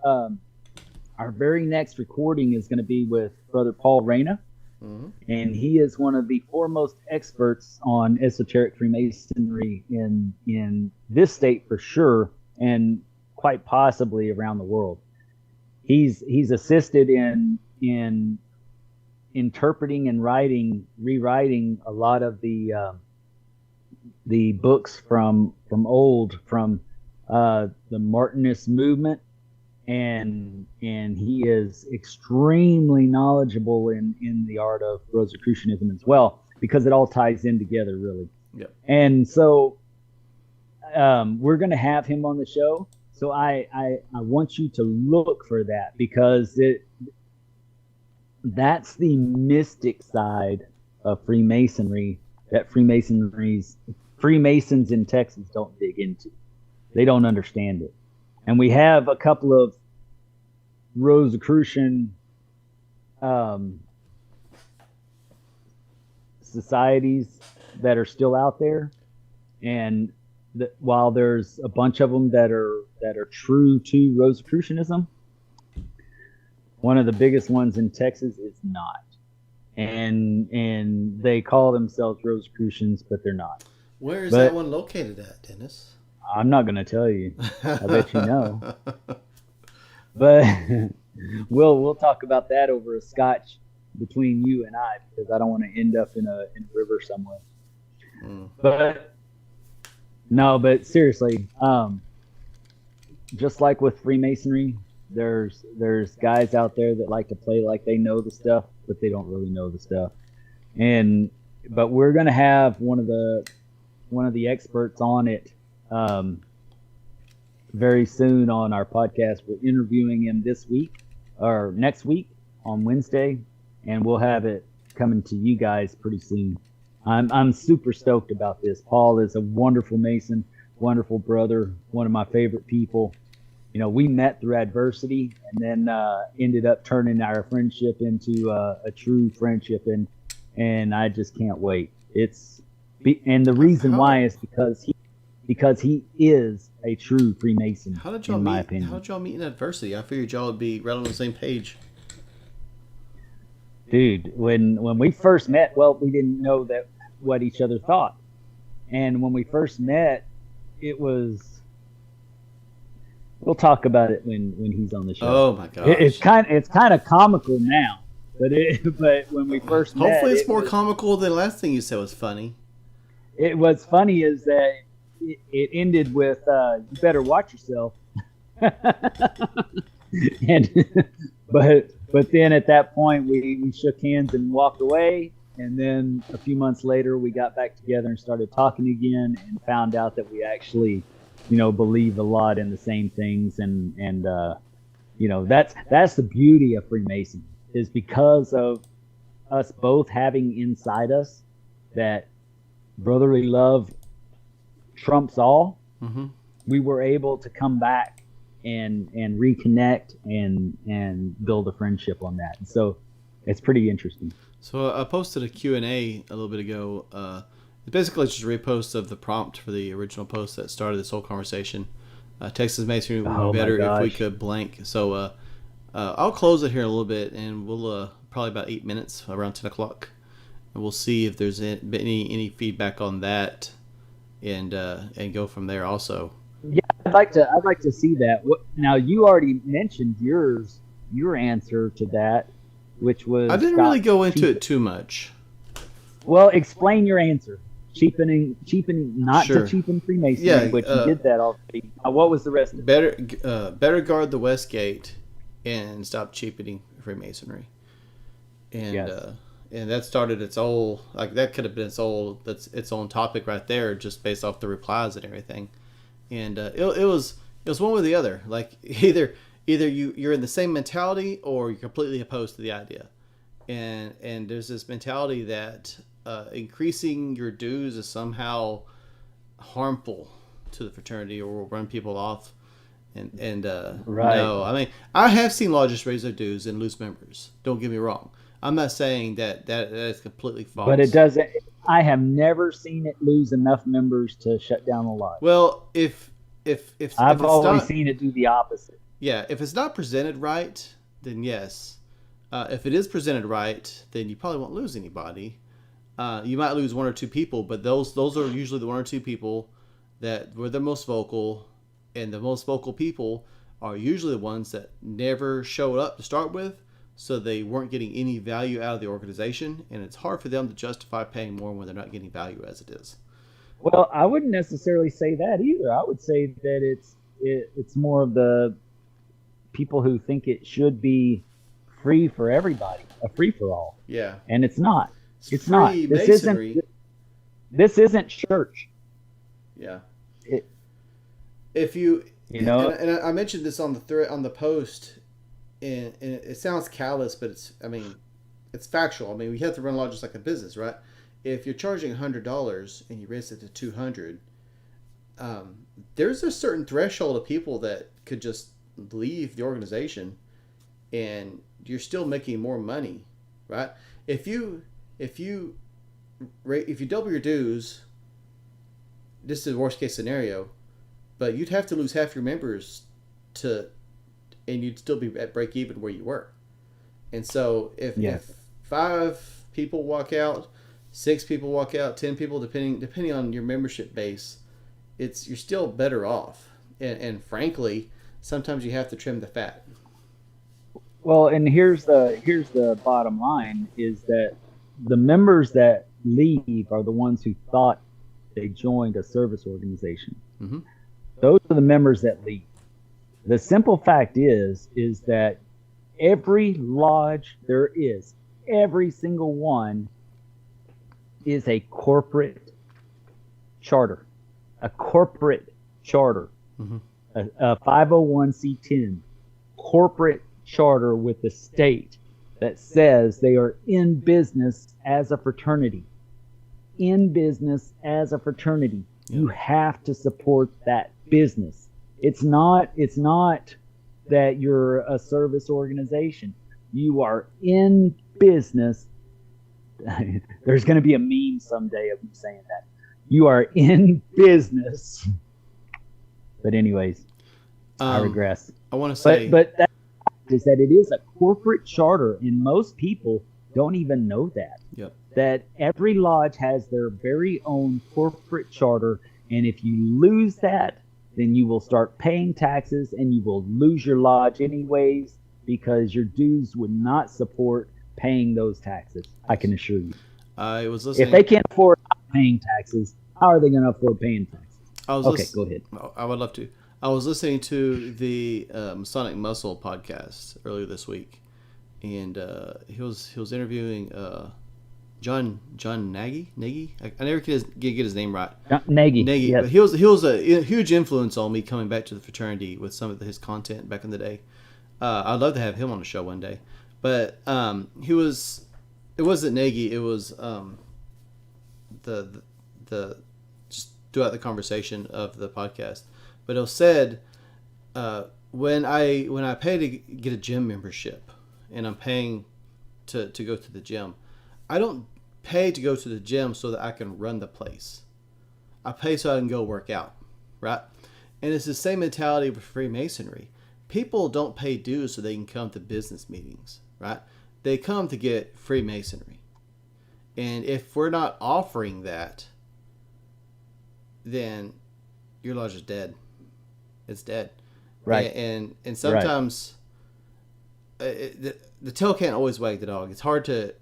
Our very next recording is going to be with Brother Paul Reyna. Mm-hmm. And he is one of the foremost experts on esoteric Freemasonry in this state for sure, and quite possibly around the world. He's assisted in interpreting and rewriting a lot of the books from the Martinist movement, and he is extremely knowledgeable in the art of Rosicrucianism as well, because it all ties in together really.
Yep.
And so we're going to have him on the show. So I want you to look for that, because that's the mystic side of Freemasonry that Freemasons in Texas don't dig into. They don't understand it. And we have a couple of Rosicrucian societies that are still out there, and while there's a bunch of them that are true to Rosicrucianism, one of the biggest ones in Texas is not, and they call themselves Rosicrucians, but they're not.
Where is that one located at, Dennis?
I'm not going to tell you. I bet you know. But we'll talk about that over a scotch between you and I, because I don't want to end up in a river somewhere. Mm. But seriously, just like with Freemasonry, there's guys out there that like to play like they know the stuff, but they don't really know the stuff. But we're gonna have one of the experts on it very soon on our podcast. We're interviewing him this week or next week on Wednesday, and we'll have it coming to you guys pretty soon. I'm super stoked about this. Paul is a wonderful Mason, wonderful brother, one of my favorite people, we met through adversity, and then ended up turning our friendship into a true friendship, and I just can't wait. And the reason why is because he is a true Freemason.
How did y'all
in
meet?
my opinion.
How did y'all meet in adversity? I figured y'all would be right on the same page.
Dude, when we first met, well, we didn't know what each other thought, and when we first met, it was. We'll talk about it when he's on the show.
Oh my gosh!
It's kind of comical now, but when we first met,
hopefully it's more comical than the last thing you said was funny.
What's funny is that it ended with "You better watch yourself," and but then at that point we shook hands and walked away, and then a few months later we got back together and started talking again, and found out that we actually believe a lot in the same things, and that's the beauty of Freemasonry, is because of us both having inside us that brotherly love trumps all.
Mm-hmm.
We were able to come back and reconnect and build a friendship on that, and so it's pretty interesting.
So I posted a Q&A a little bit ago. It's basically just a repost of the prompt for the original post that started this whole conversation. Texas Masonry would be better if we could blank. So I'll close it here in a little bit, and we'll probably about 8 minutes, around 10 o'clock. And we'll see if there's any feedback on that, and go from there also.
Yeah, I'd like to see that. Now, you already mentioned your answer to that, which was...
I didn't really go into it too much.
Well, explain your answer. Cheapening, not
Sure.
to cheapen Freemasonry, but you did that already. What was the rest of it?
Better guard the West Gate and stop cheapening Freemasonry. And
Yes.
And that started its own, like, that could have been its own topic right there, just based off the replies and everything. And it was one or the other. Like, either you're in the same mentality or you're completely opposed to the idea. And there's this mentality that increasing your dues is somehow harmful to the fraternity or will run people off. And
Right.
No, I mean, I have seen lodges raise their dues and lose members. Don't get me wrong. I'm not saying that is completely false.
But it doesn't. I have never seen it lose enough members to shut down a lodge.
Well, if
I've
it's
always
not,
seen it do the opposite.
yeah, if it's not presented right, then yes. If it is presented right, then you probably won't lose anybody. You might lose one or two people, but those are usually the one or two people that were the most vocal, and the most vocal people are usually the ones that never showed up to start with, so they weren't getting any value out of the organization, and it's hard for them to justify paying more when they're not getting value as it is.
Well, I wouldn't necessarily say that either. I would say that it's more of the people who think it should be free for everybody, a free for all.
Yeah,
And it's not. It's not.
Freemasonry.
This isn't church.
Yeah.
It-
If you
You know?
and I mentioned this on the thread on the post, and it sounds callous, but it's factual. I mean, we have to run lodges like a business, right? If you're charging $100 and you raise it to $200, there's a certain threshold of people that could just leave the organization, and you're still making more money, right? If you double your dues, this is the worst case scenario, but you'd have to lose half your members and you'd still be at break even where you were. And so if 5 people walk out, 6 people walk out, 10 people, depending on your membership base, you're still better off. And frankly, sometimes you have to trim the fat.
Well, and here's the bottom line, is that the members that leave are the ones who thought they joined a service organization.
Mm-hmm.
Those are the members that leave. The simple fact is that every lodge there is, every single one, is a corporate charter. A corporate charter.
Mm-hmm.
A 501c10 corporate charter with the state that says they are in business as a fraternity. In business as a fraternity.
Yeah.
You have to support that business. It's not that you're a service organization. You are in business. There's going to be a meme someday of me saying that. You are in business. But anyways, I regress.
I want to say,
but that is that it is a corporate charter, and most people don't even know that.
Yep.
That every lodge has their very own corporate charter, and if you lose that, then you will start paying taxes, and you will lose your lodge anyways, because your dues would not support paying those taxes. I can assure you.
I was listening.
If they can't afford paying taxes, how are they going to afford paying taxes? Go ahead.
I would love to. I was listening to the Masonic Muscle podcast earlier this week, and he was interviewing John Nagy. I never get his name right.
Nagy.
Yes. But he was a huge influence on me coming back to the fraternity with some of his content back in the day. I'd love to have him on the show one day. But it wasn't Nagy. It was the just throughout the conversation of the podcast. But it was said when I pay to get a gym membership, and I'm paying to go to the gym, I don't pay to go to the gym so that I can run the place. I pay so I can go work out, right? And it's the same mentality with Freemasonry. People don't pay dues so they can come to business meetings, right? They come to get Freemasonry. And if we're not offering that, then your lodge is dead. It's dead.
Right.
And sometimes the tail can't always wag the dog. It's hard to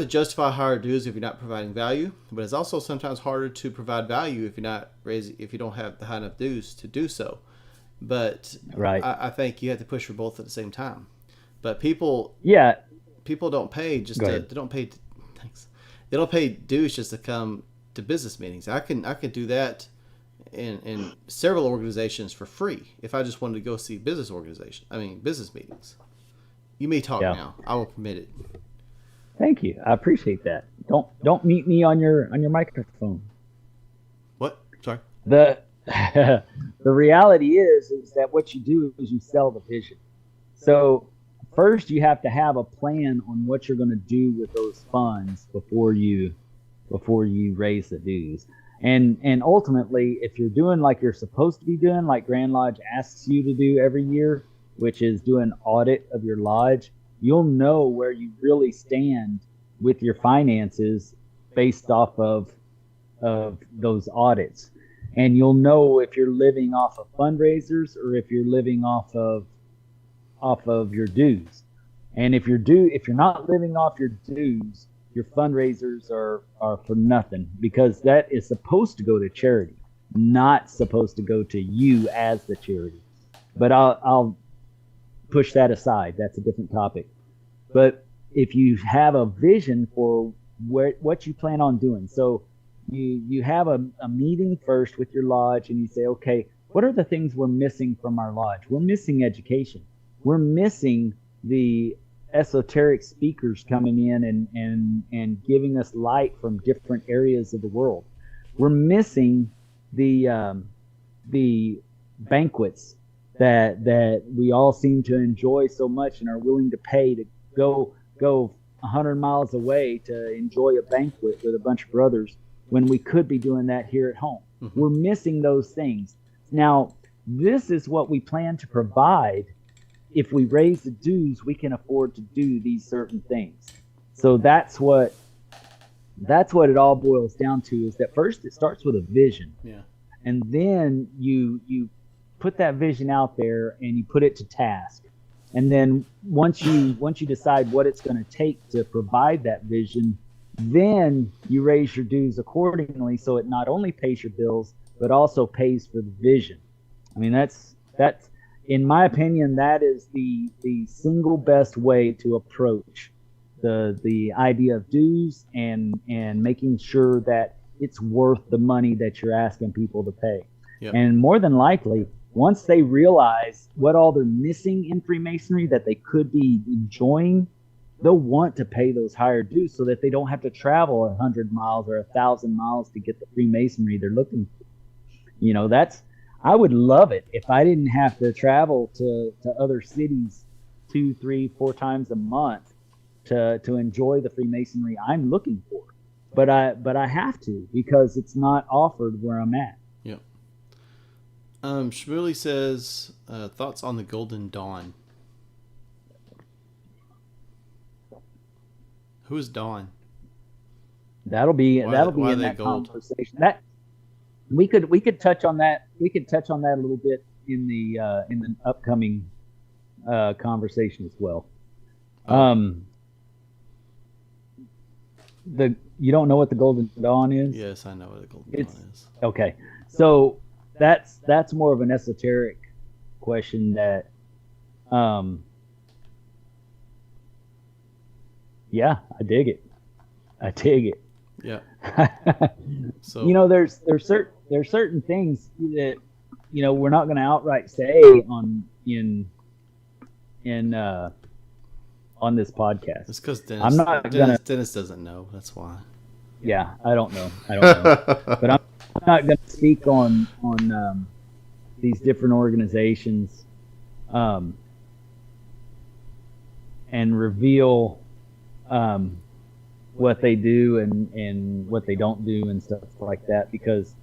justify higher dues if you're not providing value, but it's also sometimes harder to provide value if you don't have the high enough dues to do so. But
right.
I think you have to push for both at the same time. But people don't pay they don't pay dues just to come to business meetings. I can do that in several organizations for free if I just wanted to go see business meetings. You may talk now. I will permit it.
Thank you. I appreciate that. Don't mute me on your microphone.
What? Sorry.
The reality is that what you do is you sell the vision. So first you have to have a plan on what you're going to do with those funds before you raise the dues. And ultimately, if you're doing like you're supposed to be doing, like Grand Lodge asks you to do every year, which is do an audit of your lodge, you'll know where you really stand with your finances based off of those audits. And you'll know if you're living off of fundraisers or if you're living off of your dues. And if you're not living off your dues, your fundraisers are for nothing, because that is supposed to go to charity, not supposed to go to you as the charity. But I'll push that aside. That's a different topic. But if you have a vision for what you plan on doing, so you have a meeting first with your lodge, and you say, okay, what are the things we're missing from our lodge? We're missing education. We're missing the esoteric speakers coming in and giving us light from different areas of the world. We're missing the banquets that we all seem to enjoy so much and are willing to pay to go 100 miles away to enjoy a banquet with a bunch of brothers when we could be doing that here at home. Mm-hmm. We're missing those things. Now, this is what we plan to provide. If we raise the dues, we can afford to do these certain things. So that's what it all boils down to, is that first it starts with a vision.
Yeah.
And then you put that vision out there and you put it to task. And then once you decide what it's going to take to provide that vision, then you raise your dues accordingly, so it not only pays your bills but also pays for the vision. I mean, that's in my opinion, that is the single best way to approach the idea of dues and making sure that it's worth the money that you're asking people to pay.
Yep.
And more than likely, once they realize what all they're missing in Freemasonry that they could be enjoying, they'll want to pay those higher dues so that they don't have to travel 100 miles or 1,000 miles to get the Freemasonry they're looking for. I would love it if I didn't have to travel to other cities 2, 3, 4 times a month to enjoy the Freemasonry I'm looking for. But I have to, because it's not offered where I'm at.
Yep. Shmuley says, thoughts on the Golden Dawn. Who is Dawn?
That'll be
Why
in that
gold?
conversation. That we could touch on that. We could touch on that a little bit in the upcoming conversation as well. You don't know what the Golden Dawn is?
Yes, I know what the Golden Dawn is.
Okay, so that's more of an esoteric question that, yeah, I dig it.
Yeah. So
there's certain things that we're not going to outright say on this podcast.
it's because Dennis doesn't know. That's why.
Yeah, I don't know, but I'm not going to speak on these different organizations, and reveal what they do and what they don't do and stuff like that, because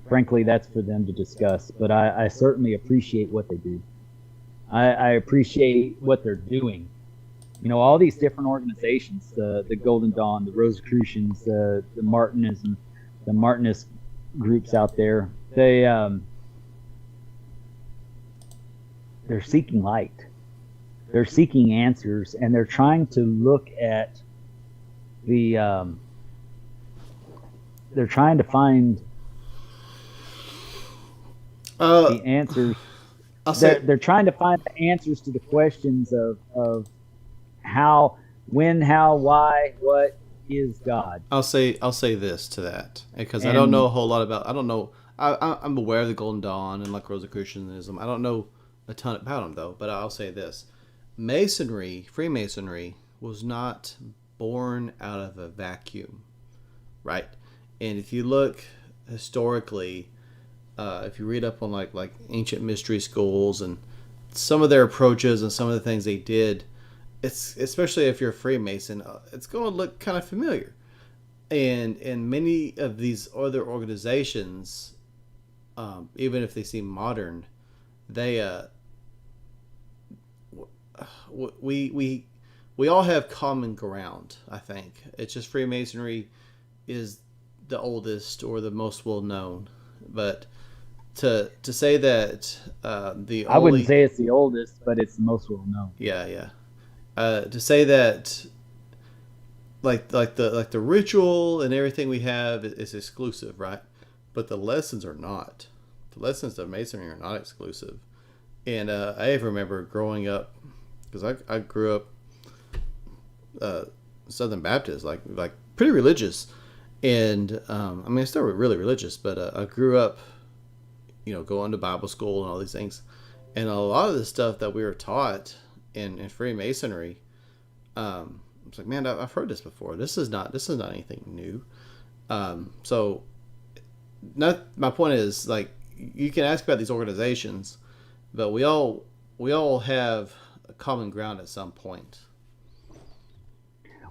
frankly, that's for them to discuss. But I certainly appreciate what they do. I appreciate what they're doing. All these different organizations, the Golden Dawn, the Rosicrucians, the Martinism, the Martinist groups out there, they're seeking light. They're seeking answers, and they're trying to look at they're trying to find the answers. They're trying to find the answers to the questions of how, when, how, why, what is God.
I'll say this to that, because I don't know a whole lot about. I don't know. I'm aware of the Golden Dawn and like Rosicrucianism. I don't know a ton about them though. But I'll say this: Freemasonry was not born out of a vacuum, right? And if you look historically, if you read up on like ancient mystery schools and some of their approaches and some of the things they did, it's, especially if you're a Freemason, it's going to look kind of familiar. And many of these other organizations, even if they seem modern, they we all have common ground. I think it's just Freemasonry is the oldest or the most well known, but to say that I
wouldn't say it's the oldest, but it's the most well known.
Yeah. To say that like the ritual and everything we have is exclusive, right? But the lessons are not. The lessons of Masonry are not exclusive. And I remember growing up, because I grew up Southern Baptist, like pretty religious, and I'm still really religious, but I grew up, going to Bible school and all these things, and a lot of the stuff that we were taught in Freemasonry, it's like, man, I've heard this before. This is not anything new. So, my point is, like, you can ask about these organizations, but we all have a common ground at some point.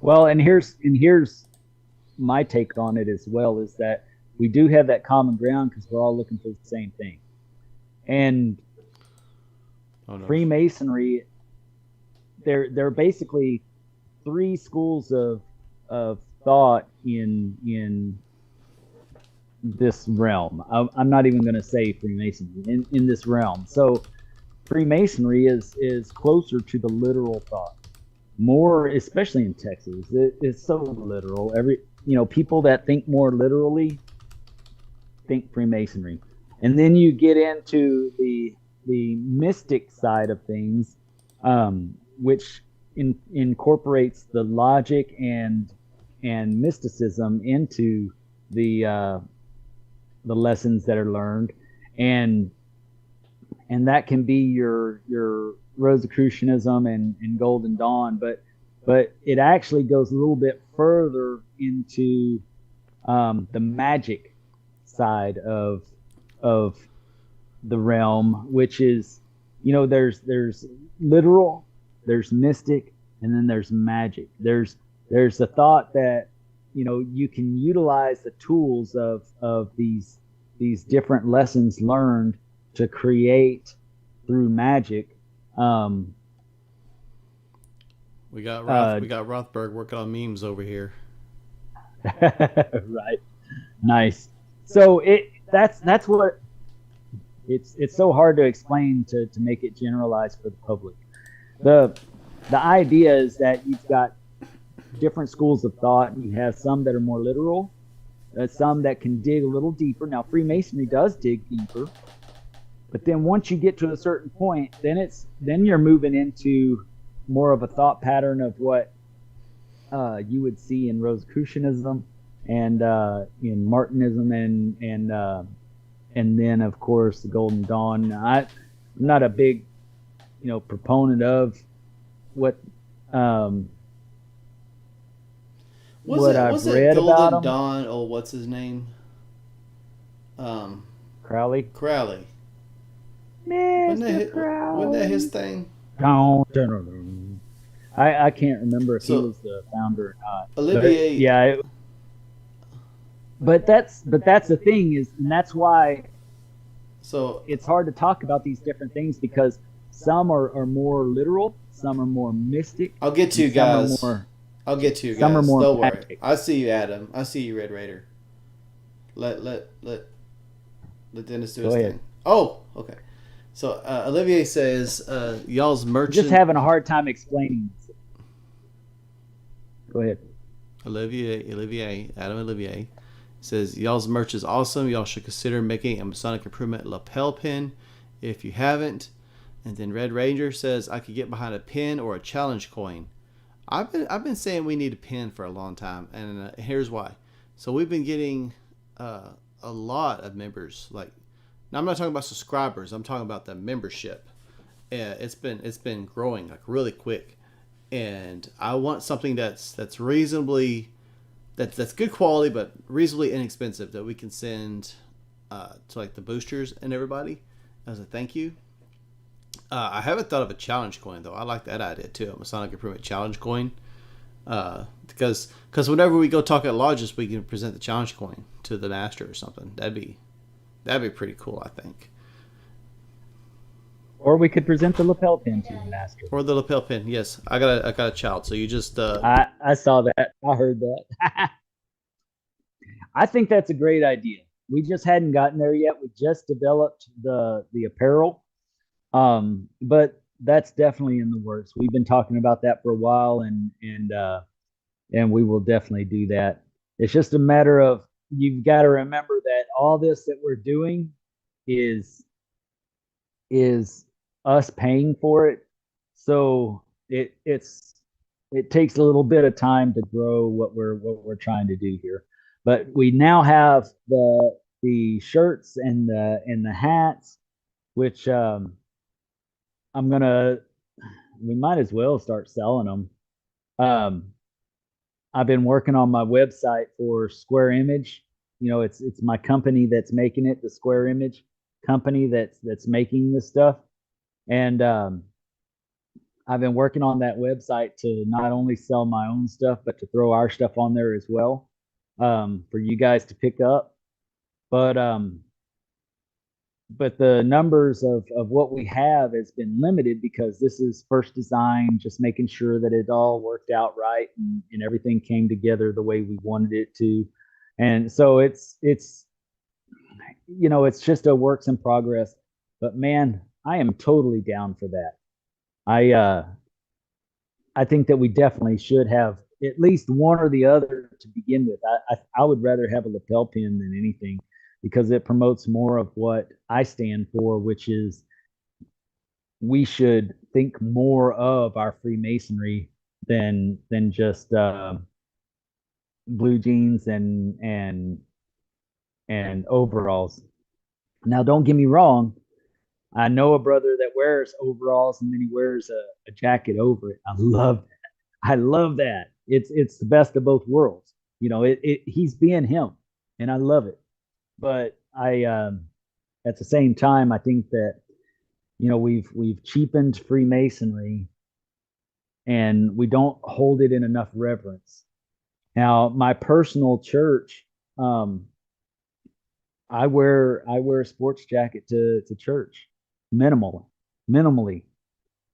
Well, and here's my take on it as well, is that we do have that common ground because we're all looking for the same thing. And Freemasonry, there are basically three schools of thought in this realm. I'm not even going to say Freemasonry, in this realm. So Freemasonry is closer to the literal thought, more, especially in Texas. It's so literal. People that think more literally think Freemasonry. And then you get into the mystic side of things, which incorporates the logic and mysticism into the lessons that are learned, and that can be your Rosicrucianism and Golden Dawn, but it actually goes a little bit further into the magic side of the realm, which is, there's literal, there's mystic, and then there's magic. There's the thought that you can utilize the tools of these different lessons learned to create through magic.
We got Rothberg working on memes over here.
Right. Nice. So that's what it's so hard to explain to make it generalized for the public. The the idea is that you've got different schools of thought, and you have some that are more literal, some that can dig a little deeper. Now, Freemasonry does dig deeper, but then once you get to a certain point, then you're moving into more of a thought pattern of what you would see in Rosicrucianism and in Martinism and then of course the Golden Dawn. I'm not a big proponent of what
Was
I've
it
read about
Golden
them.
Dawn? Oh, what's his name?
Crowley.
Crowley.
Mr.
Wasn't that his
Crowley.
thing?
I can't remember if he
So
was the founder or not.
Olivier.
But yeah, but that's the thing is, and that's why
So
it's hard to talk about these different things because some are more literal, some are more mystic,
I'll get to you
and some are
guys.
more
I'll get to you
some are
guys.
more
Don't worry.
magic.
I see you, Adam. I see you, Red Raider. Let Dennis do
Go
his
ahead.
thing. Oh, okay. So Olivier says, y'all's
I'm
merchant.
just having a hard time explaining this. Go ahead.
Adam Olivier says, y'all's merch is awesome. Y'all should consider making a Masonic Improvement lapel pin if you haven't. And then Red Ranger says, I could get behind a pin or a challenge coin. I've been saying we need a pin for a long time, and here's why. So we've been getting a lot of members. Like, now I'm not talking about subscribers. I'm talking about the membership. It's been growing like really quick, and I want something that's reasonably that's good quality but reasonably inexpensive that we can send to like the boosters and everybody as a thank you. I haven't thought of a challenge coin though. I like that idea too, a Masonic Improvement challenge coin. Because whenever we go talk at lodges, we can present the challenge coin to the master or something. That'd be pretty cool, I think.
Or we could present the lapel pin to the master.
Or the lapel pin. Yes, I got a child. So you just
I saw that. I heard that. I think that's a great idea. We just hadn't gotten there yet. We just developed the apparel. But that's definitely in the works. We've been talking about that for a while, and we will definitely do that. It's just a matter of you've got to remember that all this that we're doing is us paying for it. So it takes a little bit of time to grow what we're trying to do here. But we now have the shirts and the hats, which we might as well start selling them. I've been working on my website for Square Image. It's my company that's making it, the Square Image company that's making this stuff. And I've been working on that website to not only sell my own stuff, but to throw our stuff on there as well, for you guys to pick up. But the numbers of what we have has been limited because this is first design, just making sure that it all worked out right and everything came together the way we wanted it to. And so it's just a works in progress. But man, I am totally down for that. I think that we definitely should have at least one or the other to begin with. I would rather have a lapel pin than anything because it promotes more of what I stand for, which is we should think more of our Freemasonry than just blue jeans and overalls. Now, don't get me wrong. I know a brother that wears overalls and then he wears a jacket over it. I love that. It's the best of both worlds. he's being him, and I love it. But at the same time, I think that we've cheapened Freemasonry, and we don't hold it in enough reverence. Now, my personal church, I wear a sports jacket to church, minimally.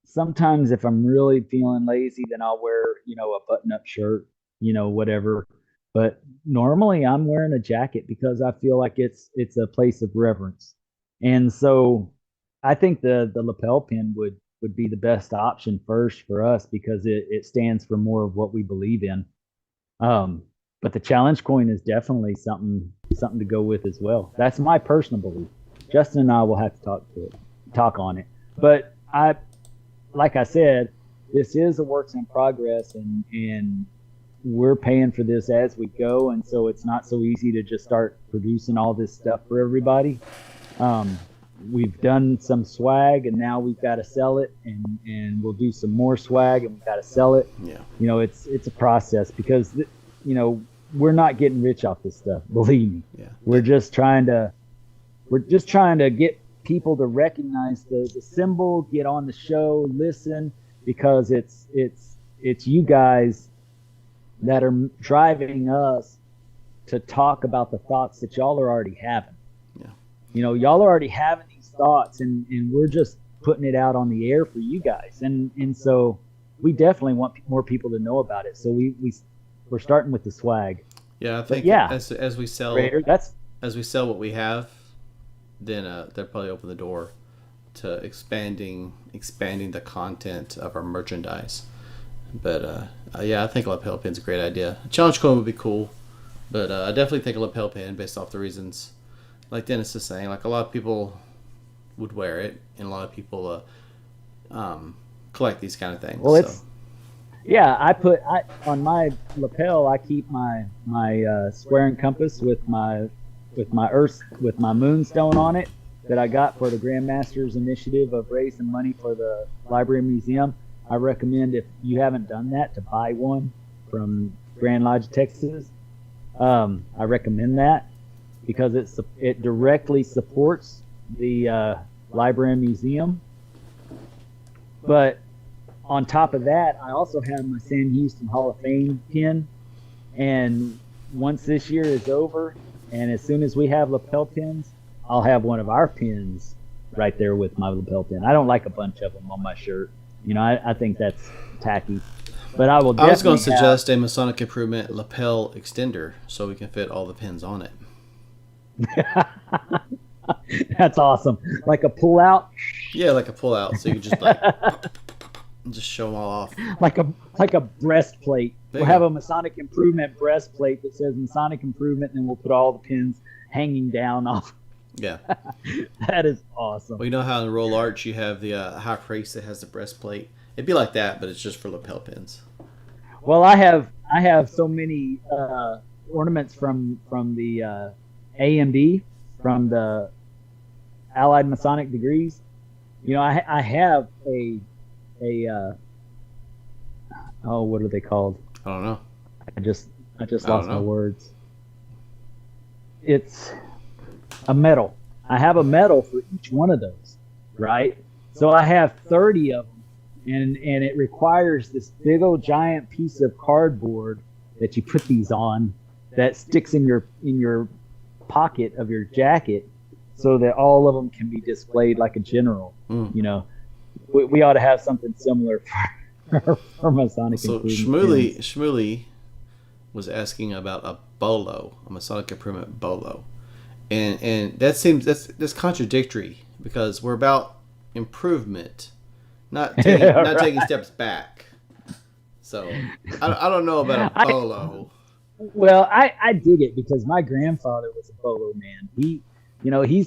Sometimes if I'm really feeling lazy, then I'll wear a button-up shirt, whatever. But normally I'm wearing a jacket because I feel like it's a place of reverence. And so I think the lapel pin would be the best option first for us because it stands for more of what we believe in. Um, but the challenge coin is definitely something to go with as well. That's my personal belief. Justin and I will have to talk on it. But like I said, this is a works in progress, and we're paying for this as we go, and so it's not so easy to just start producing all this stuff for everybody. We've done some swag, and now we've got to sell it, and we'll do some more swag, and we've got to sell it.
Yeah.
It's a process because we're not getting rich off this stuff. Believe me.
Yeah.
We're just trying to get people to recognize the symbol, get on the show, listen, because it's you guys that are driving us to talk about the thoughts that y'all are already having.
Yeah.
Y'all are already having these thoughts, and we're just putting it out on the air for you guys. And so we definitely want more people to know about it. So we're starting with the swag.
Yeah, I think as we sell
Raider,
as we sell what we have, then they'll probably open the door to expanding the content of our merchandise. But I think a lapel pin's a great idea. A challenge coin would be cool, but I definitely think a lapel pin based off the reasons, like Dennis is saying, like a lot of people would wear it, and a lot of people collect these kind of things.
Well,
so.
I on my lapel, I keep my square and compass with my moonstone on it that I got for the Grandmasters initiative of raising money for the library and museum. I recommend, if you haven't done that, to buy one from Grand Lodge, Texas. I recommend that because it directly supports the library and museum. But on top of that, I also have my Sam Houston Hall of Fame pin. And once this year is over, and as soon as we have lapel pins, I'll have one of our pins right there with my lapel pin. I don't like a bunch of them on my shirt. I think that's tacky. But I will definitely
I was going to suggest a Masonic Improvement lapel extender so we can fit all the pins on it.
That's awesome. Like a pull out?
Yeah, like a pull out. So you can just just show them all off.
Like a breastplate. We'll have a Masonic Improvement breastplate that says Masonic Improvement, and then we'll put all the pins hanging down off.
Yeah.
That is awesome.
Well, you know how in Roll Arch you have the high priest that has the breastplate? It'd be like that, but it's just for lapel pins.
Well, I have so many ornaments from the AMD, from the Allied Masonic degrees. I have a what are they called?
I don't know.
I just lost my words. It's a medal. I have a medal for each one of those, right? So I have 30 of them, and it requires this big old giant piece of cardboard that you put these on that sticks in your pocket of your jacket, so that all of them can be displayed like a general. We ought to have something similar for Masonic Improvement.
Shmuley was asking about a bolo, a Masonic Improvement bolo. And that's contradictory because we're about improvement, not taking steps back. So I don't know about a bolo.
Well, I dig it because my grandfather was a bolo man. He's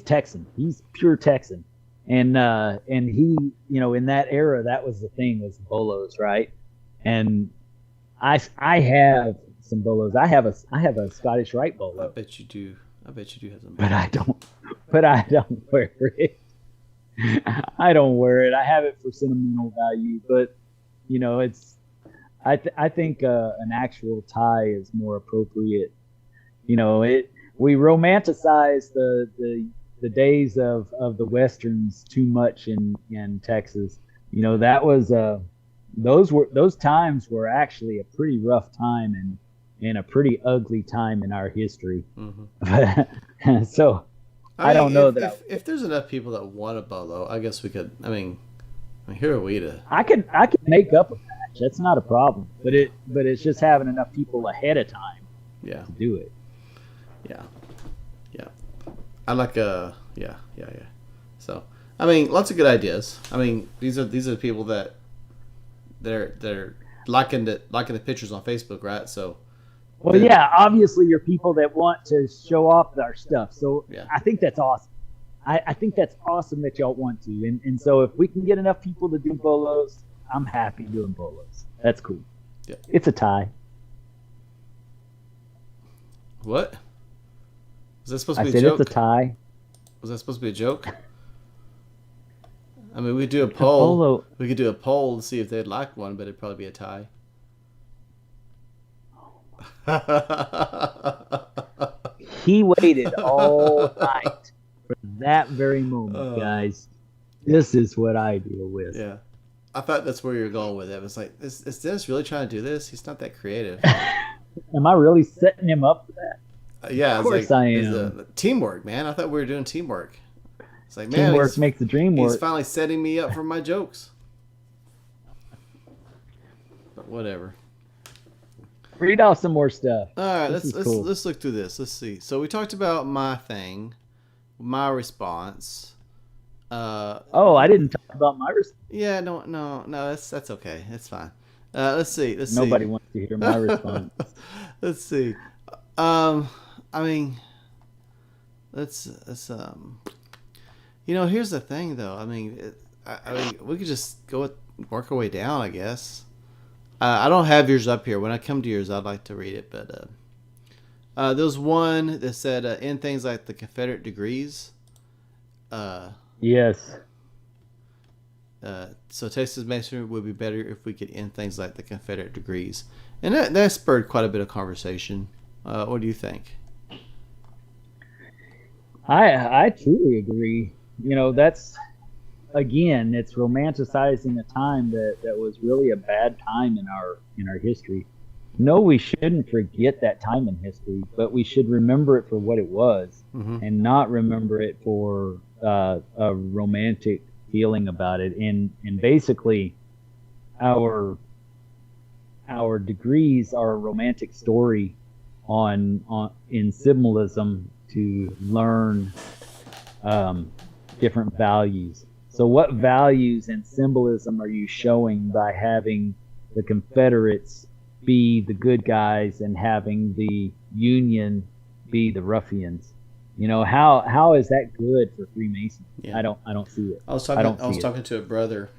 Texan. He's pure Texan, and he in that era that was the thing, was bolos, right? And I have some bolos. I have a Scottish Rite bolo.
I bet you do have some.
But I don't wear it. I don't wear it. I have it for sentimental value, but I think an actual tie is more appropriate. You know, it we romanticize the days of the westerns too much in Texas. You know, that was those times were actually a pretty rough time and a pretty ugly time in our history. So
I
I
mean,
don't know
if,
that
if there's enough people that want a bolo, I guess we could. I mean, who are we to?
I could make up a match. That's not a problem. But it's just having enough people ahead of time
Yeah,
to do it.
yeah, yeah. I like yeah. So, I mean, lots of good ideas. I mean, these are the people that they're liking the pictures on Facebook, right? So,
Well, yeah, obviously you're people that want to show off our stuff. So
yeah,
I think that's awesome. I think that's awesome that y'all want to. And so if we can get enough people to do bolos, I'm happy doing bolos. That's cool.
yeah.
It's a tie.
What? Was that supposed to
I
be a
said
joke?
it's a tie.
Was that supposed to be a joke? I mean, we do a
The
poll.
bolo.
We could do a poll and see if they'd like one, but it'd probably be a tie.
He waited all night for that very moment, guys. This is what I deal with.
Yeah. I thought that's where you were going with it. It was like, is Dennis really trying to do this? He's not that creative.
Am I really setting him up for that?
Yeah,
Of course I am.
Teamwork, man. I thought we were doing teamwork. It's like, man,
Teamwork makes the dream
he's
work.
finally setting me up for my jokes. But whatever.
Read off some more stuff.
All right,
This is
let's
cool.
let's look through this. Let's see. So we talked about my thing, my response.
Oh, I didn't talk about my response.
Yeah, no. That's okay. It's fine. Let's see.
Nobody wants to hear my response.
Let's see. I mean, let's here's the thing, though. I mean, I mean, we could just work our way down, I guess. I don't have yours up here. When I come to yours, I'd like to read it, but there was one that said end things like the Confederate degrees.
Yes.
So Texas Masonry would be better if we could end things like the Confederate degrees, and that spurred quite a bit of conversation. What do you think?
I truly agree. You know, that's again, it's romanticizing a time that was really a bad time in our history. No, we shouldn't forget that time in history, but we should remember it for what it was, and not remember it for a romantic feeling about it. And basically, our degrees are a romantic story on in symbolism to learn different values. So what values and symbolism are you showing by having the Confederates be the good guys and having the Union be the ruffians? You know, how is that good for Freemasonry?
Yeah.
I don't see it.
I was
I don't see
talking to a brother,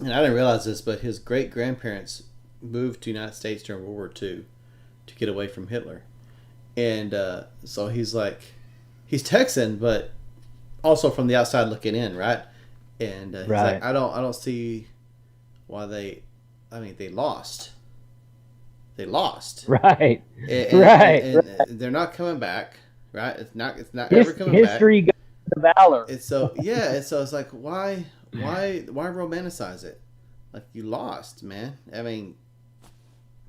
and I didn't realize this, but his great grandparents moved to the United States during World War II to get away from Hitler, and so he's Texan, but also from the outside looking in, right? And he's
Right.
like, I don't see why they lost. They lost.
Right.
And they're not coming back. Right. It's not ever coming back.
History goes to valor.
And so it's like why romanticize it? Like, you lost, man. I mean,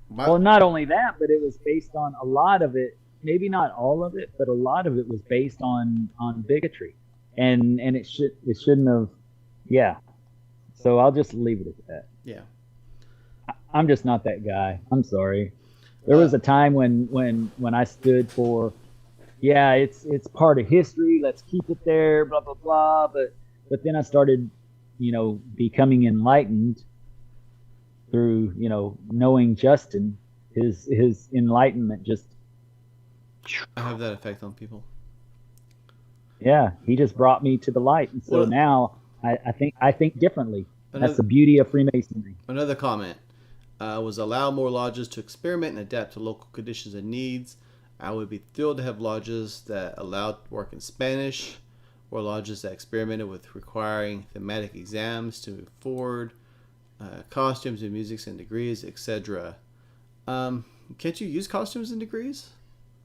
Well, not only that, but it was based on a lot of it. Maybe not all of it, but a lot of it was based on bigotry, and it shouldn't have. Yeah. So I'll just leave it at that.
yeah.
I'm just not that guy. I'm sorry. There was a time when I stood for, yeah, it's part of history. Let's keep it there. Blah blah blah. But then I started, becoming enlightened through knowing Justin. His enlightenment just.
I have that effect on people.
Yeah, he just brought me to the light, and so
Well,
now I think differently. That's the beauty of Freemasonry.
Another comment was allow more lodges to experiment and adapt to local conditions and needs. I would be thrilled to have lodges that allowed work in Spanish, or lodges that experimented with requiring thematic exams to move forward. costumes and musics and degrees, etc. Can't you use costumes and degrees?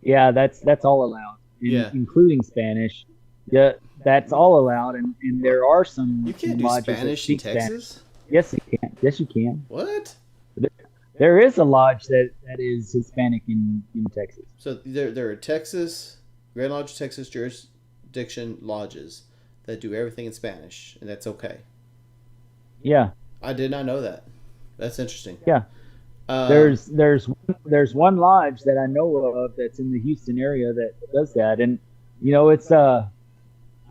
Yeah, that's all allowed,
Yeah.
including Spanish. Yeah, that's all allowed, and there are
You
some
can't do
lodges that
Spanish in
speak Spanish.
Texas?
Yes, you can. Yes, you can.
What?
There is a lodge that is Hispanic in Texas.
So there are Texas, Grand Lodge, Texas jurisdiction lodges that do everything in Spanish, and that's okay.
Yeah,
I did not know that. That's interesting.
yeah. There's one lodge that I know of that's in the Houston area that does that, and it's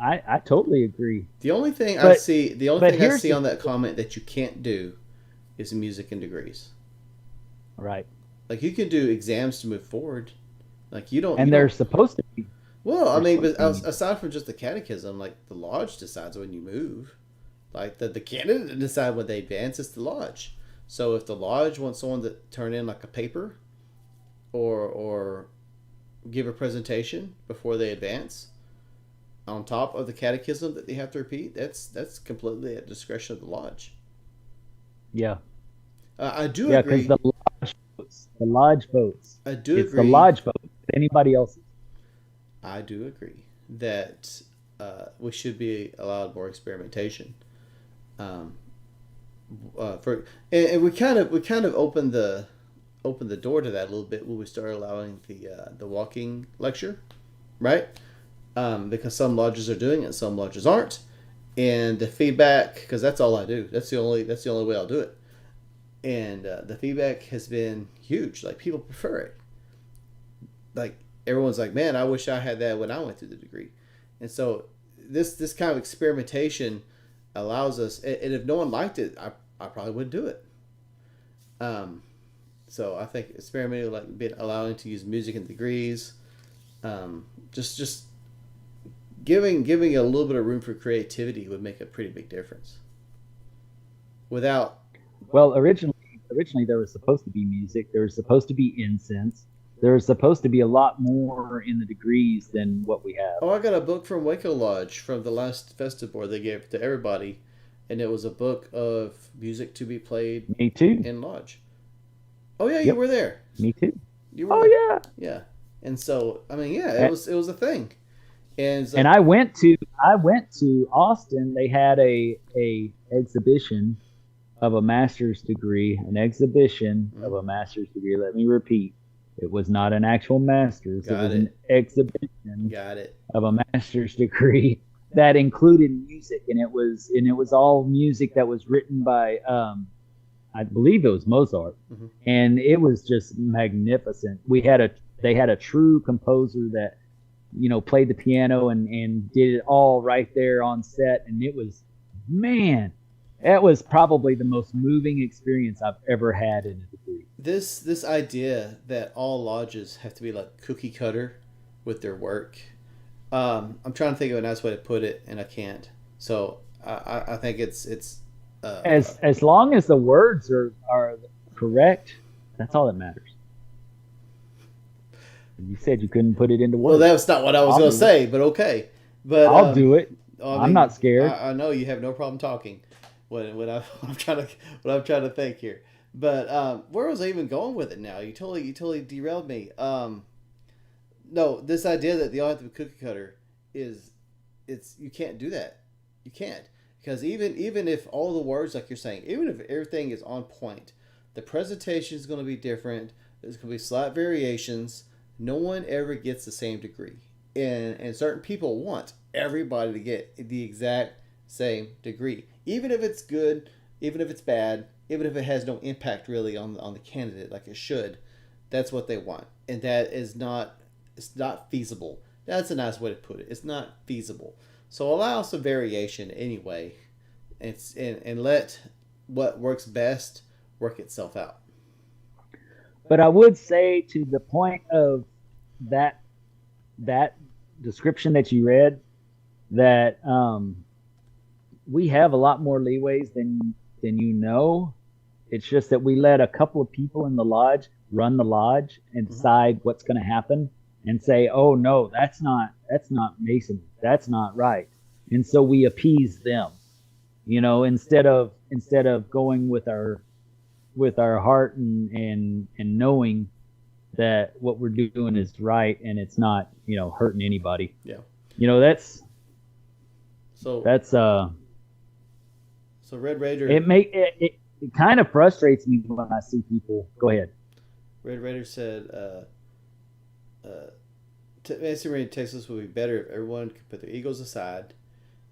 I totally agree.
The only thing
But
I see
here's
on that comment that you can't do is music and degrees.
right,
Like you can do exams to move forward. Like you don't.
and
you
they're
don't,
supposed to be.
well, I
They're
mean, but
supposed to be.
aside from just the catechism, like the lodge decides when you move. Like the candidate didn't decide when they advance. It's the lodge. So if the lodge wants someone to turn in like a paper, or give a presentation before they advance, on top of the catechism that they have to repeat, that's completely at discretion of the lodge.
Yeah,
I do
yeah,
agree.
because the lodge votes. The lodge votes.
I do
It's
agree.
the lodge vote. Anybody else's.
I do agree that we should be allowed more experimentation. Um, and we kind of opened the door to that a little bit when we started allowing the walking lecture, right? Because some lodges are doing it, some lodges aren't, and the feedback, because that's all I do. That's the only way I'll do it, and the feedback has been huge. Like people prefer it. Like everyone's like, man, I wish I had that when I went through the degree, and so this kind of experimentation allows us. And if no one liked it, I probably wouldn't do it. So I think experimenting, like allowing to use music and degrees, just giving a little bit of room for creativity would make a pretty big difference. Without,
Well, originally there was supposed to be music. There was supposed to be incense. There was supposed to be a lot more in the degrees than what we have.
I got a book from Waco Lodge from the last festive board they gave to everybody, and it was a book of music to be played
Me too.
in lodge. Oh yeah, you
Yep.
were there.
Me too.
You were
Oh
there.
yeah.
Yeah. And so I mean, yeah, it was a thing. And it's like,
And I went to Austin. They had a exhibition of a master's degree. An exhibition of a master's degree. Let me repeat. It was not an actual master's. It was an exhibition
got it.
of a master's degree that included music, and it was all music that was written by I believe it was Mozart, and it was just magnificent. They had a true composer that played the piano and did it all right there on set, and it was, man, that was probably the most moving experience I've ever had in a degree.
This idea that all lodges have to be like cookie cutter with their work. I'm trying to think of a nice way to put it, and I can't. So I think it's
as long as the words are correct, that's all that matters. You said you couldn't put it into words.
Well, that's not what I was going to say, but okay. But
I'll do it.
I mean,
I'm not scared.
I know you have no problem talking when I'm trying to think here. But where was I even going with it now? You totally derailed me. No, this idea that they all have to be cookie cutter you can't do that. You can't, because even if all the words, like you're saying, even if everything is on point, the presentation is going to be different. There's going to be slight variations. No one ever gets the same degree, and certain people want everybody to get the exact same degree, even if it's good, even if it's bad, even if it has no impact really on the candidate like it should. That's what they want, and that is not. It's not feasible. That's a nice way to put it. It's not feasible. So allow some variation anyway, and let what works best work itself out.
But I would say, to the point of that description that you read, that we have a lot more leeways than you know. It's just that we let a couple of people in the lodge run the lodge and decide what's going to happen, and say, oh no, that's not Masonry, that's not right, and so we appease them. instead of going with our heart and knowing that what we're doing is right and it's not hurting anybody.
Yeah.
That's
so Red Raider.
It kind of frustrates me when I see people. Go ahead.
Red Raider said, Masonry in Texas would be better if everyone could put their egos aside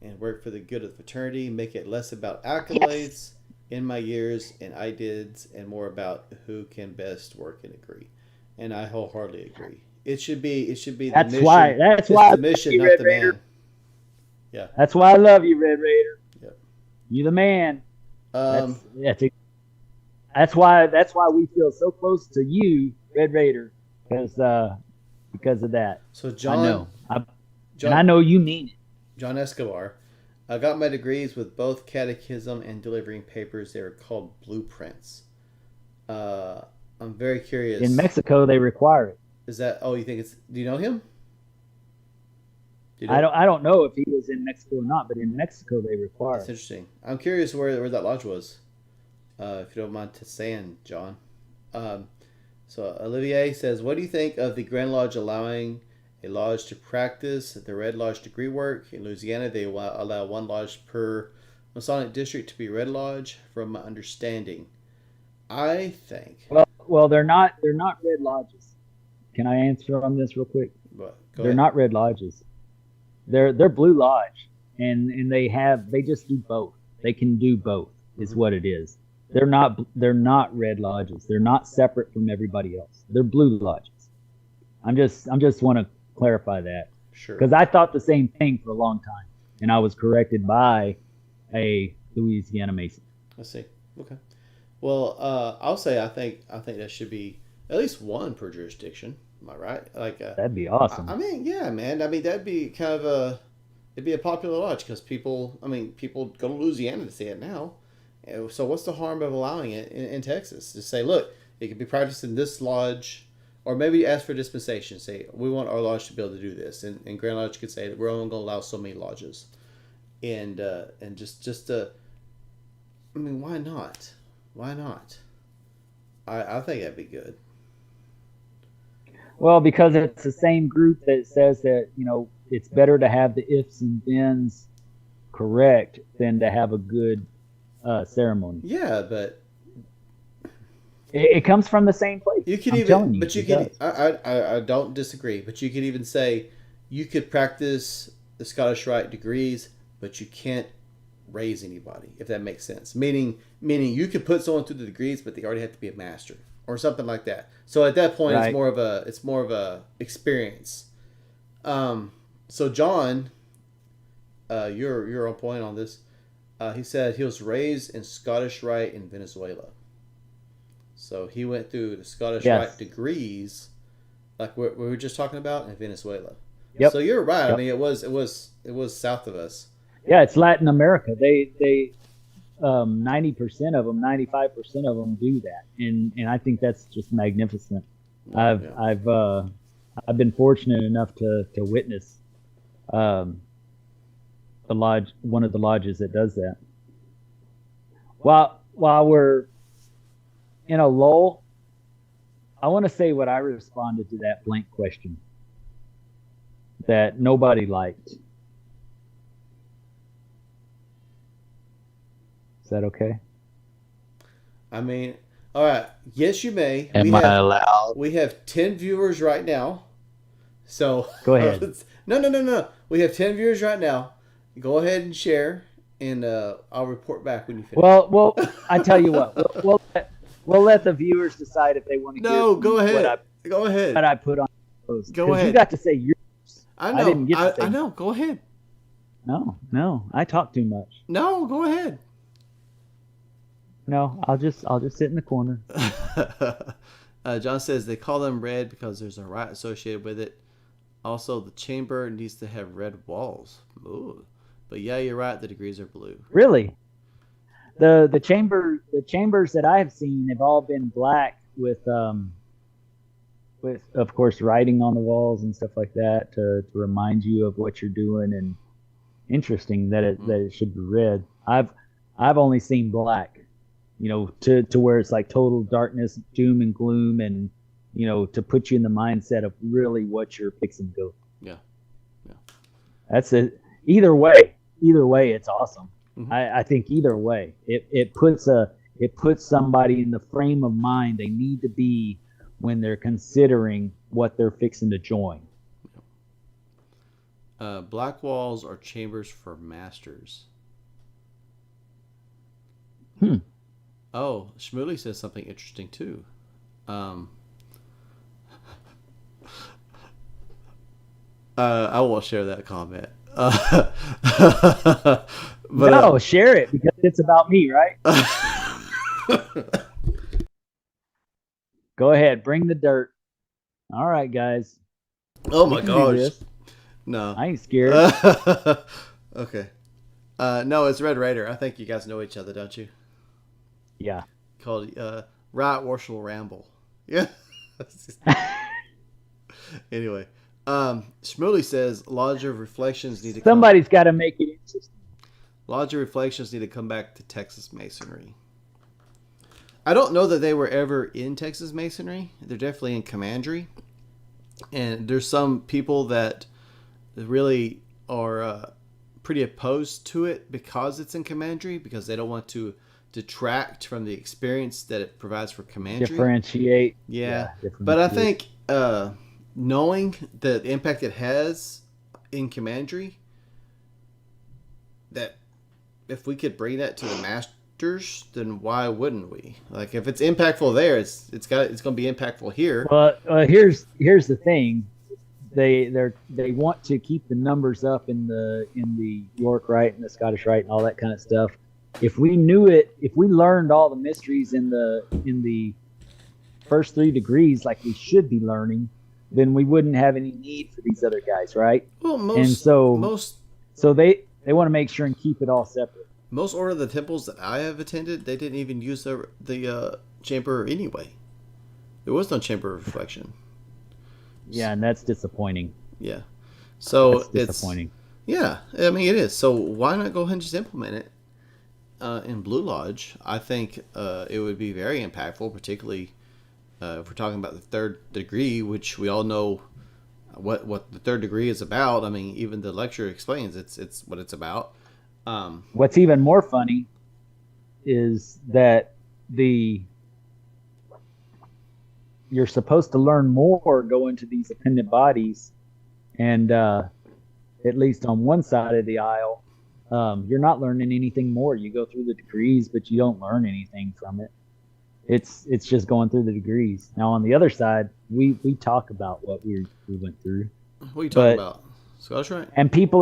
and work for the good of the fraternity, make it less about accolades in my years and I dids and more about who can best work and agree. And I wholeheartedly agree. It should be
That's
the mission.
That's why
the mission, not the
Raider.
man. Yeah.
That's why I love you, Red Raider.
Yep.
You the man. That's why we feel so close to you, Red Raider, because of that.
So John,
I know. And I know you mean it.
John Escobar. I got my degrees with both catechism and delivering papers. They were called blueprints. I'm very curious.
In Mexico, they require it.
Is that? Oh, you think it's? Do you know him?
I don't know if he was in Mexico or not, but in Mexico they require.
That's interesting. I'm curious where that lodge was. If you don't mind saying, John. So Olivier says, what do you think of the Grand Lodge allowing a lodge to practice the Red Lodge degree work? In Louisiana, they allow one lodge per Masonic district to be Red Lodge, from my understanding. I think.
Well, they're not Red Lodges. Can I answer on this real quick? They're not Red Lodges. They're Blue Lodge, and they just do both. They can do both. Is what it is. They're not Red Lodges. They're not separate from everybody else. They're Blue Lodges. I'm just want to clarify that.
Sure.
Because I thought the same thing for a long time, and I was corrected by a Louisiana Mason.
I see. Okay. Well, I'll say I think that should be at least one per jurisdiction. Am I right?
That'd be awesome.
I mean, yeah, man. I mean, that'd be kind of it'd be a popular lodge because people go to Louisiana to see it now. So what's the harm of allowing it in Texas? Just say, look, it could be practiced in this lodge, or maybe ask for dispensation. Say, we want our lodge to be able to do this, and Grand Lodge could say that we're only going to allow so many lodges, and just I mean, why not? Why not? I think that'd be good.
Well, because it's the same group that says that it's better to have the ifs and thens correct than to have a good ceremony.
Yeah, but
it comes from the same place.
You could I don't disagree, but you could even say you could practice the Scottish Rite degrees, but you can't raise anybody, if that makes sense. Meaning you could put someone through the degrees, but they already have to be a master or something like that. So at that point,
right.
it's more of a experience. So John, you're on point on this. He said he was raised in Scottish Rite in Venezuela. So he went through the Scottish Rite degrees, like we were just talking about, in Venezuela.
Yep.
So you're right.
Yep.
I mean, it was south of us.
Yeah, it's Latin America. They 90% of them, 95% of them do that, and I think that's just magnificent. I've been fortunate enough to witness the lodge, one of the lodges that does that. While we're in a lull, I want to say what I responded to that blank question that nobody liked. Is that okay?
I mean, all right. Yes, you may.
Am I allowed?
We have 10 viewers right now. So
go ahead.
No. We have 10 viewers right now. Go ahead and share, and I'll report back when you finish.
Well, I tell you what. We'll let the viewers decide if they want to.
No, go ahead. Go ahead.
What I put on post.
Go ahead.
You got to say yours.
I know.
I didn't get to say
I know. Go ahead.
No. I talk too much.
No, go ahead.
No, I'll just sit in the corner.
John says they call them red because there's a rite associated with it. Also, the chamber needs to have red walls. Ooh. But yeah, you're right. The degrees are blue.
Really? The chambers that I have seen have all been black with of course writing on the walls and stuff like that to remind you of what you're doing, and interesting that it should be red. I've only seen black, to where it's like total darkness, doom and gloom, and to put you in the mindset of really what you're fixing to go.
Yeah. Yeah.
That's it. Either way, it's awesome.
Mhm.
I think either way, it puts somebody in the frame of mind they need to be when they're considering what they're fixing to join.
Black walls are chambers for masters. Oh, Shmuley says something interesting too. I won't share that comment. But
no, share it because it's about me, right? Go ahead, bring the dirt. All right, guys.
Oh my gosh. No.
I ain't scared.
Okay. No, it's Red Raider. I think you guys know each other, don't you?
Yeah.
Called Right Worshipful Ramble. Yeah. Anyway. Shmuley says Lodge of Reflections need to
Somebody's got to make it interesting.
Lodge of Reflections need to come back to Texas Masonry. I don't know that they were ever in Texas Masonry. They're definitely in Commandery. And there's some people that really are pretty opposed to it because it's in Commandery, because they don't want to detract from the experience that it provides for Commandery.
Differentiate.
Yeah. But I think knowing the impact it has in Commandery, that if we could bring that to the Masters, then why wouldn't we? Like, if it's impactful there, it's going to be impactful here.
Well, here's the thing. They want to keep the numbers up in the York Rite and the Scottish Rite and all that kind of stuff. If we knew it, if we learned all the mysteries in the first 3 degrees like we should be learning, then we wouldn't have any need for these other guys, right?
Well,
so they want to make sure and keep it all separate.
Most Order of the Temples that I have attended, they didn't even use the chamber anyway. There was no chamber of reflection.
Yeah, and that's disappointing.
Yeah. So
that's disappointing.
Yeah, I mean, it is. So why not go ahead and just implement it in Blue Lodge? I think it would be very impactful, particularly if we're talking about the third degree, which we all know what the third degree is about. I mean, even the lecture explains it's what it's about.
What's even more funny is that you're supposed to learn more going to these appendant bodies, and at least on one side of the aisle, you're not learning anything more. You go through the degrees, but you don't learn anything from it. It's just going through the degrees. Now on the other side, we talk about what we went through.
What are you talking about? Scottish Rite?
And people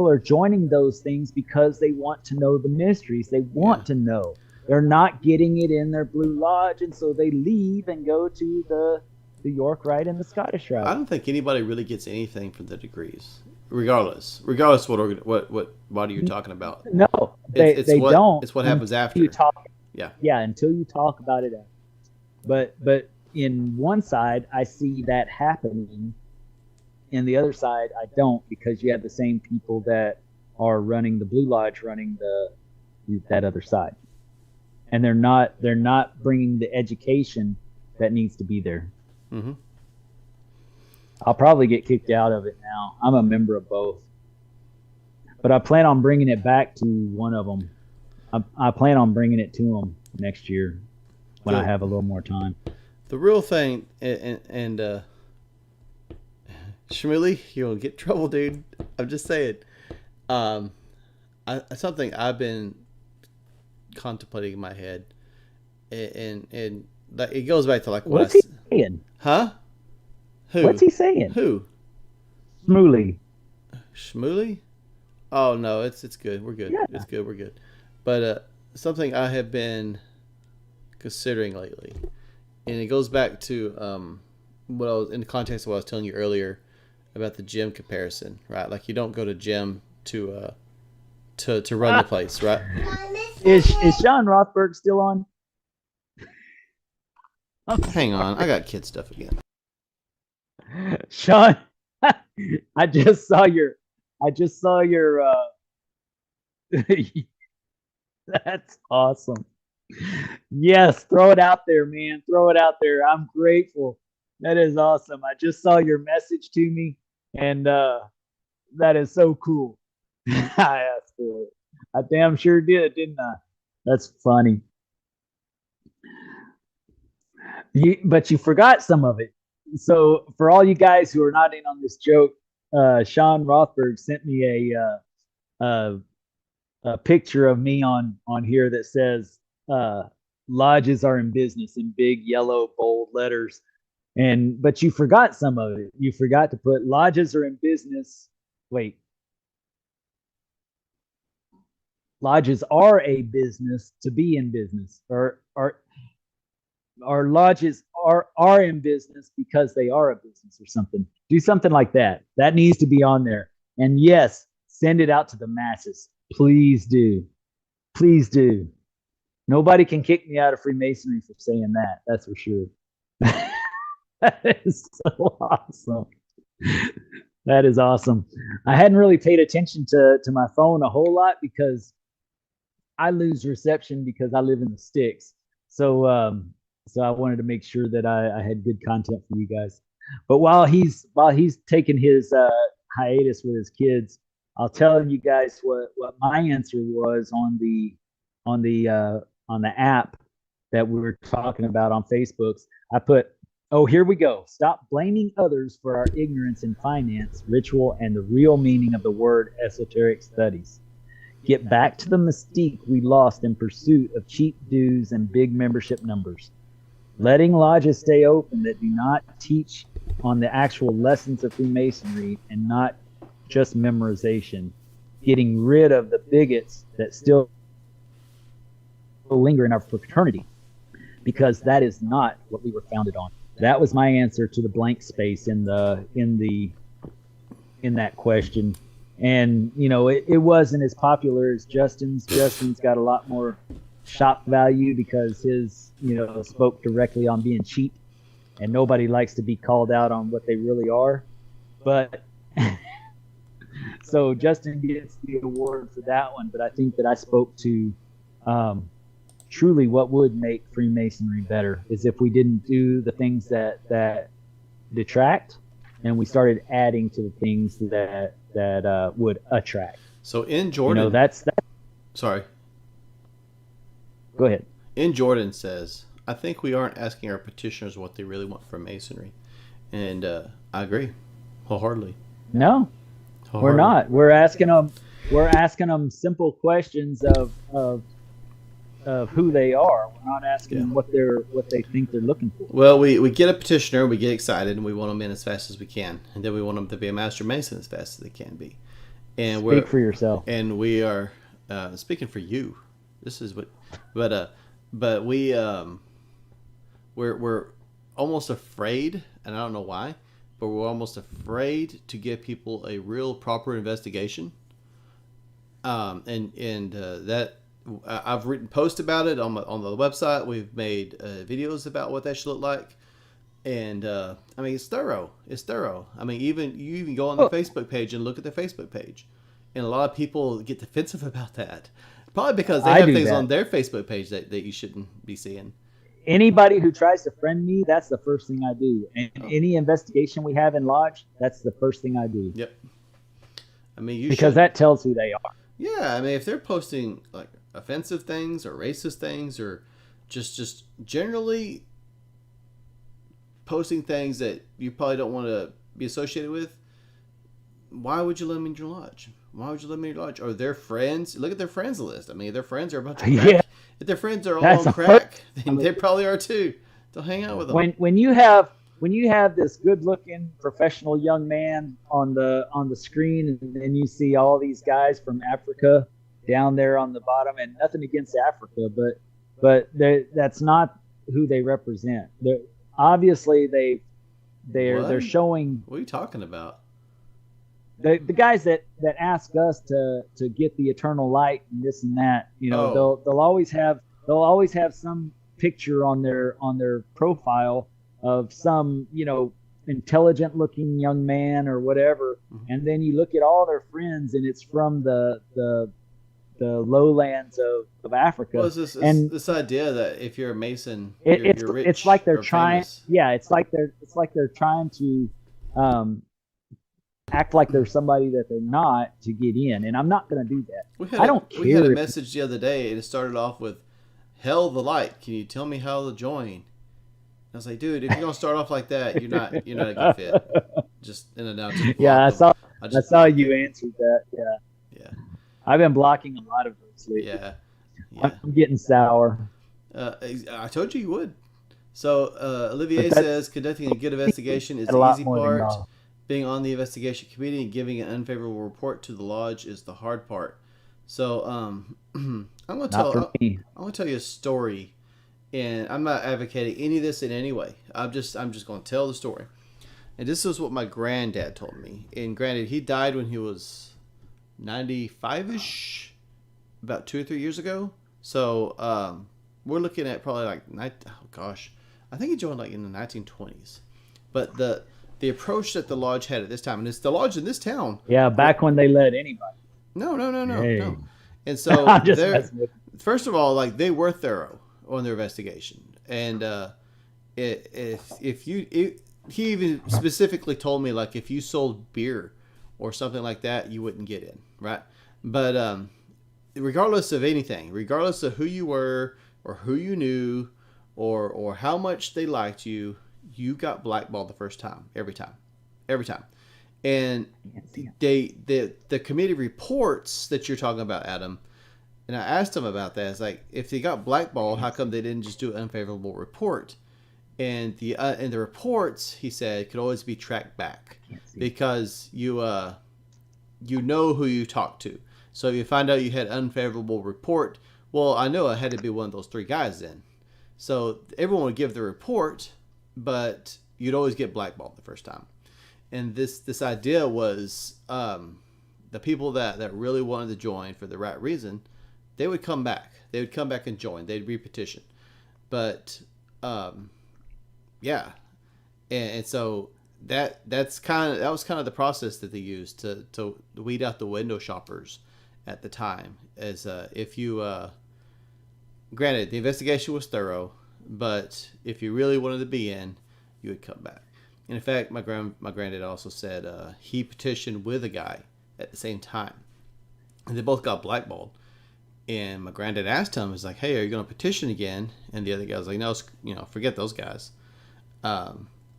are joining those things because they want to know the mysteries. They want to know. They're not getting it in their Blue Lodge, and so they leave and go to the York Rite and the Scottish Rite.
I don't think anybody really gets anything from the degrees, regardless what body you're talking about.
No, they don't.
It's what happens after.
Yeah, until you talk about it after. But in one side, I see that happening. In the other side, I don't, because you have the same people that are running the Blue Lodge, running that other side, and they're not bringing the education that needs to be there.
Mm-hmm.
I'll probably get kicked out of it now. I'm a member of both, but I plan on bringing it back to one of them. I plan on bringing it to them next year when I have a little more time. The
real thing, and Shmuley, you'll get trouble, dude. I'm just saying. Something I've been contemplating in my head, and it goes back to like
what's he saying?
Huh? Who?
What's he saying?
Who?
Shmuley.
Shmuley? Oh no, it's good. We're good. Yeah. It's good. We're good. But something I have been considering lately, and it goes back to what I was in the context of what I was telling you earlier about the gym comparison, right? Like, you don't go to gym to run the place, right?
Is Sean Rothberg still on?
Hang on, I got kid stuff again.
Sean, I just saw your That's awesome. Yes, throw it out there, man. Throw it out there. I'm grateful. That is awesome. I just saw your message to me, and that is so cool. I asked for it. I damn sure did, didn't I? That's funny. But you forgot some of it. So for all you guys who are not in on this joke, Sean Rothberg sent me a picture of me on here that says lodges are in business in big yellow bold letters. But you forgot some of it. You forgot to put lodges are in business. Wait. Lodges are a business to be in business, or lodges are in business because they are a business or something. Do something like that. That needs to be on there. And yes, send it out to the masses. Please do. Please do. Nobody can kick me out of Freemasonry for saying that. That's for sure. That is so awesome. That is awesome. I hadn't really paid attention to my phone a whole lot because I lose reception because I live in the sticks. So I wanted to make sure that I had good content for you guys. But while he's taking his hiatus with his kids, I'll tell you guys what my answer was on the app that we were talking about on Facebook's. I put, oh, here we go. Stop blaming others for our ignorance in finance, ritual, and the real meaning of the word esoteric studies. Get back to the mystique we lost in pursuit of cheap dues and big membership numbers. Letting lodges stay open that do not teach on the actual lessons of Freemasonry and not just memorization. Getting rid of the bigots that still linger in our fraternity, because that is not what we were founded on. That was my answer to the blank space in that question. And it wasn't as popular as Justin's. Justin's got a lot more shock value because his spoke directly on being cheap, and nobody likes to be called out on what they really are. But so Justin gets the award for that one. But I think that I spoke to truly what would make Freemasonry better is if we didn't do the things that detract, and we started adding to the things that would attract.
So in Jordan,
that's
sorry.
Go ahead.
In Jordan says, I think we aren't asking our petitioners what they really want from Masonry, and I agree wholeheartedly.
No, we're not. We're asking them simple questions of who they are. We're not asking them what they think they're looking for.
Well, we get a petitioner, we get excited, and we want them in as fast as we can, and then we want them to be a master mason as fast as they can be. And
Speak for yourself.
And we are speaking for you. This is what, but we're almost afraid, and I don't know why, but we're almost afraid to give people a real proper investigation. That. I've written posts about it on the website. We've made videos about what that should look like, and it's thorough. It's thorough. I mean, you even go on the Facebook page and look at the Facebook page, and a lot of people get defensive about that, probably because they have things on their Facebook page that you shouldn't be seeing.
Anybody who tries to friend me, that's the first thing I do. And any investigation we have in Lodge, that's the first thing I do.
Yep. I mean,
because that tells who they are.
Yeah, I mean, if they're posting like offensive things or racist things or just generally posting things that you probably don't want to be associated with, why would you let them in your lodge? Why would you let them in your lodge? Or their friends? Look at their friends list. I mean, their friends are a bunch of crack. Yeah. If their friends are all on crack, then they probably are too. Don't hang out with them.
When you have this good-looking professional young man on the screen, and then you see all these guys from Africa down there on the bottom, and nothing against Africa, but that's not who they represent. Obviously they're showing.
What are you talking about?
The guys that ask us to get the eternal light and this and that, they'll always have some picture on their profile of some intelligent looking young man or whatever, and then you look at all their friends and it's from the the lowlands of
Well,
Africa.
it's
And
this idea that if you're a Mason,
it,
you're
it's like
rich
they're
or
trying,
famous.
yeah, it's like they're trying to um, act like they're somebody that they're not to get in. And I'm not going to do that. I don't
We had a
care if
message the other day, and it started off with "Hell the light. Can you tell me how to join?" I was like, dude, if you're gonna start off like that, you're not a good fit. Just and then I just
yeah,
blocked them. I
I
just
saw
blocked
you
it.
answered that. Yeah,
Yeah,
I've been blocking a lot of those lately.
yeah, yeah.
I'm getting sour.
I told you would. So
But
Olivier
that's
says conducting a good investigation is
a
the
lot
easy
more than
part.
y'all.
Being on the investigation committee and giving an unfavorable report to the lodge is the hard part. So I'm gonna
Not for me.
I'm gonna tell you a story, and I'm not advocating any of this in any way. I'm just gonna tell the story. And this is what my granddad told me. And granted, he died when he was 95 ish, about 2 or 3 years ago. So we're looking at probably like oh gosh, I think he joined like in the 1920s. But the approach that the lodge had at this time, and it's the lodge in this town.
Yeah, back when they let anybody.
No.
Hey,
And so
I'm just
they're
messing with
first of all, like they were thorough on their investigation, and if you he even specifically told me like if you sold beer or something like that, you wouldn't get in, right? But regardless of anything, regardless of who you were or who you knew or how much they liked you, you got blackballed the first time, every time. And
you.
the committee reports that you're talking about, Adam. And I asked him about that. It's like if they got blackballed, how come they didn't just do an unfavorable report? And the reports, he said, could always be tracked back because you know who you talked to. So if you find out you had unfavorable report, well, I know I had to be one of those three guys then. So everyone would give the report, but you'd always get blackballed the first time. And this idea was the people that really wanted to join for the right reason, they would come back. They would come back and join. They'd repetition. But yeah, and so that was kind of the process that they used to weed out the window shoppers at the time. As if you granted the investigation was thorough, but if you really wanted to be in, you would come back. And in fact, my granddad also said he petitioned with a guy at the same time, and they both got blackballed. And my granddad asked him, "He's like, hey, are you going to petition again?" And the other guy was like, "No, forget those guys."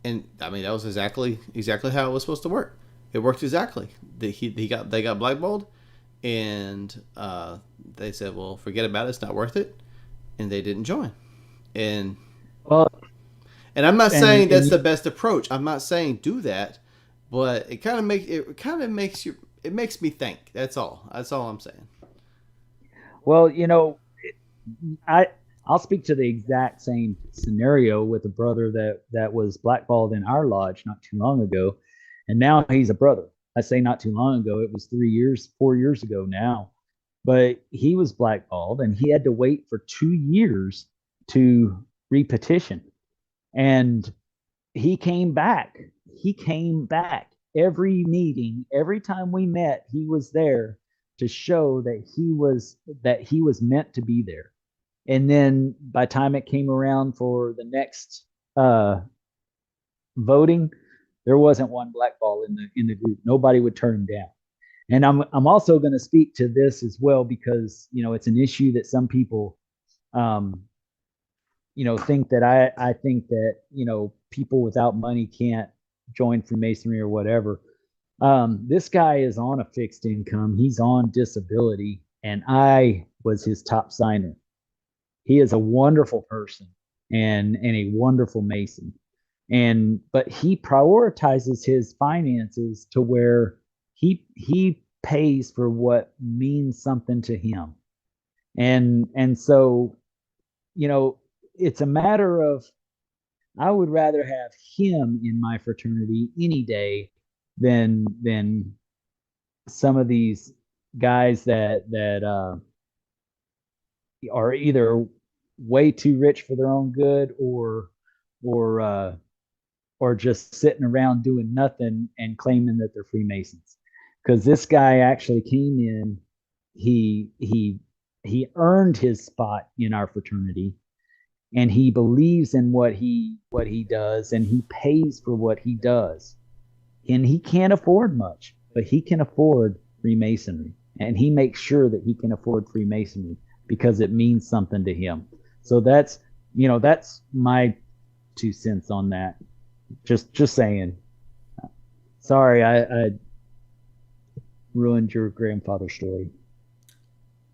And I mean, that was exactly how it was supposed to work. It worked exactly. They got blackballed, and they said, "Well, forget about it. It's not worth it," and they didn't join. And
Well,
and I'm not saying
and
that's the best approach. I'm not saying do that, but it kind of makes you. It makes me think. That's all. That's all I'm saying.
well, I I'll speak to the exact same scenario with a brother that was blackballed in our lodge not too long ago, and now he's a brother. I say not too long ago; it was 3 years, 4 years ago now. But he was blackballed, and he had to wait for 2 years to repetition. And he came back. He came back every meeting, every time we met. He was there to show that he was meant to be there. And then by the time it came around for the next uh, voting, there wasn't one blackball in the group. Nobody would turn him down. And I'm also going to speak to this as well because it's an issue that some people um, think that I think that people without money can't join Freemasonry or whatever. This guy is on a fixed income. He's on disability, and I was his top signer. He is a wonderful person and a wonderful Mason. But he prioritizes his finances to where he pays for what means something to him. And so, you know, it's a matter of I would rather have him in my fraternity any day than some of these guys that are either way too rich for their own good or or just sitting around doing nothing and claiming that they're Freemasons. Because this guy actually came in, he earned his spot in our fraternity, and he believes in what he does, and he pays for what he does. And he can't afford much, but he can afford Freemasonry, and he makes sure that he can afford Freemasonry because it means something to him. So that's my 2 cents on that. Just saying. Sorry, I ruined your grandfather's story.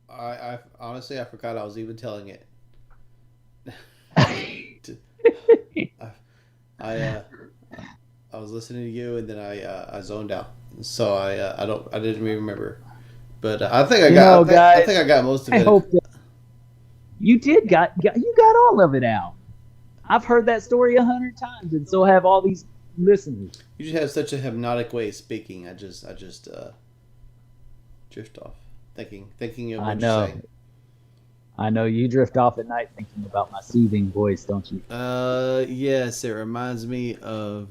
I honestly, I forgot I was even telling it. I was listening to you, and then I zoned out, so I didn't even remember. But I think I think I got most of
I
it.
hope that you got all of it out. I've heard that story 100 times, and so have all these listeners.
You just have such a hypnotic way of speaking. I just drift off, thinking of what you're saying.
I know you drift off at night thinking about my soothing voice, don't you?
Yes, it reminds me of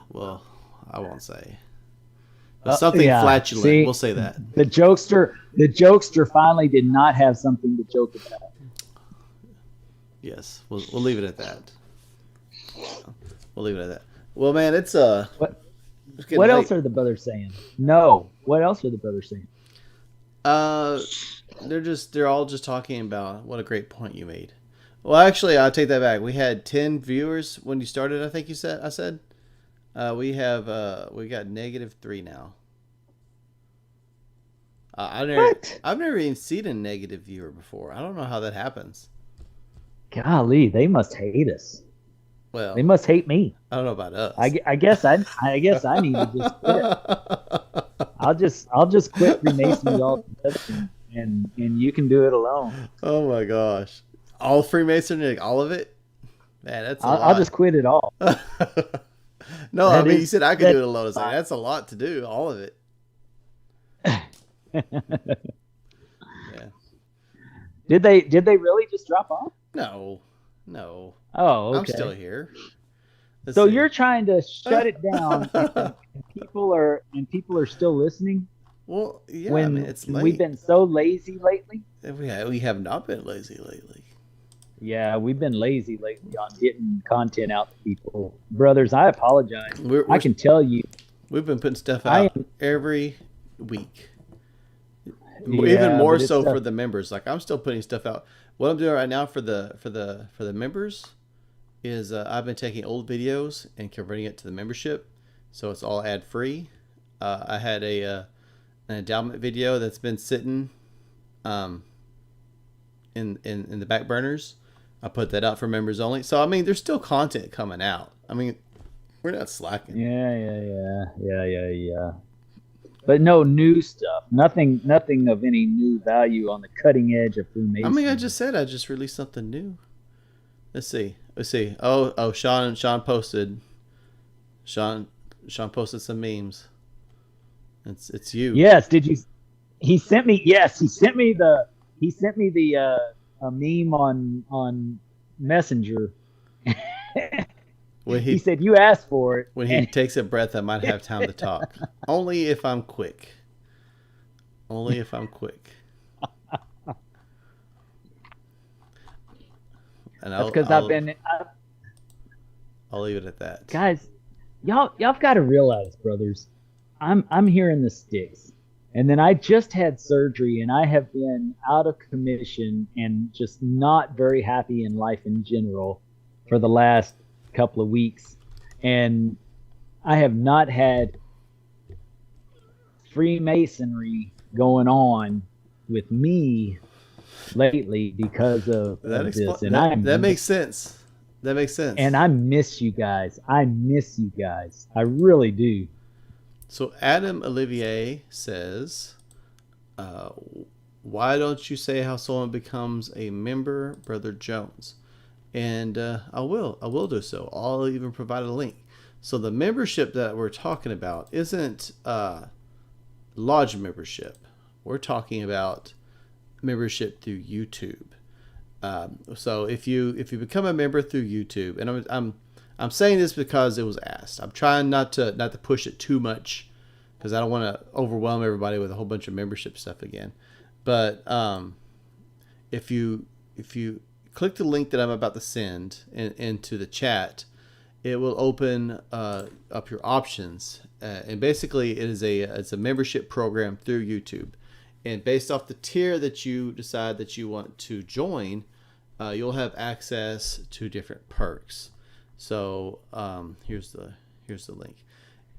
well, I won't say. But something flatulent.
See,
we'll say that.
The jokester finally did not have something to joke about.
Yes, we'll leave it at that. We'll leave it at that. Well, man, it's What
else are the brothers saying? No. What else are the brothers saying?
They're all just talking about what a great point you made. Well, actually, I'll take that back. We had 10 viewers when you started. I think I said. We got -3 now. I've never even seen a negative viewer before. I don't know how that happens.
Golly, they must hate us.
Well,
they must hate me.
I don't know about us.
I guess I need to just quit. I'll just quit Freemasonry altogether, and you can do it alone.
Oh my gosh, all Freemasonry, all of it, man. That's
I'll just quit it all.
No, I mean you said I could do it alone. It's like, that's a lot to do, all of it. Yeah.
Did they really just drop off?
No.
Oh, okay.
I'm still here.
So you're trying to shut it down, and people are still listening.
Well, yeah.
When
I mean, it's late.
We've been so lazy lately.
We have not been lazy lately.
Yeah, we've been lazy lately on getting content out to people. Brothers, I apologize. I can tell you,
we've been putting stuff out every week. Even more so for the members. Like I'm still putting stuff out. What I'm doing right now for the members is I've been taking old videos and converting it to the membership, so it's all ad free. I had an endowment video that's been sitting in the back burners. I put that out for members only. So I mean, there's still content coming out. I mean, we're not slacking.
Yeah. But no new stuff. Nothing of any new value on the cutting edge of Freemasonry.
I mean, I just said I just released something new. Let's see. Oh, Sean posted. Sean posted some memes. It's you.
Yes. Did you? He sent me. Yes, he sent me the a meme on Messenger. He said you asked for it.
When he takes a breath, I might have time to talk. Only if I'm quick. And
that's because I'll
leave it at that.
Guys, y'all got to realize, brothers, I'm hearing the sticks. And then I just had surgery, and I have been out of commission and just not very happy in life in general for the last couple of weeks. And I have not had Freemasonry going on with me lately because of this. And
that makes sense. That makes sense.
And I miss you guys. I really do.
So Adam Olivier says, why don't you say how someone becomes a member, Brother Jones? And I will do so. I'll even provide a link. So the membership that we're talking about isn't lodge membership. We're talking about membership through YouTube. So if you become a member through YouTube, and I'm saying this because it was asked. I'm trying not to push it too much because I don't want to overwhelm everybody with a whole bunch of membership stuff again. But if you click the link that I'm about to send into the chat, it will open up your options, and basically it's a membership program through YouTube, and based off the tier that you decide that you want to join, you'll have access to different perks. So here's the link,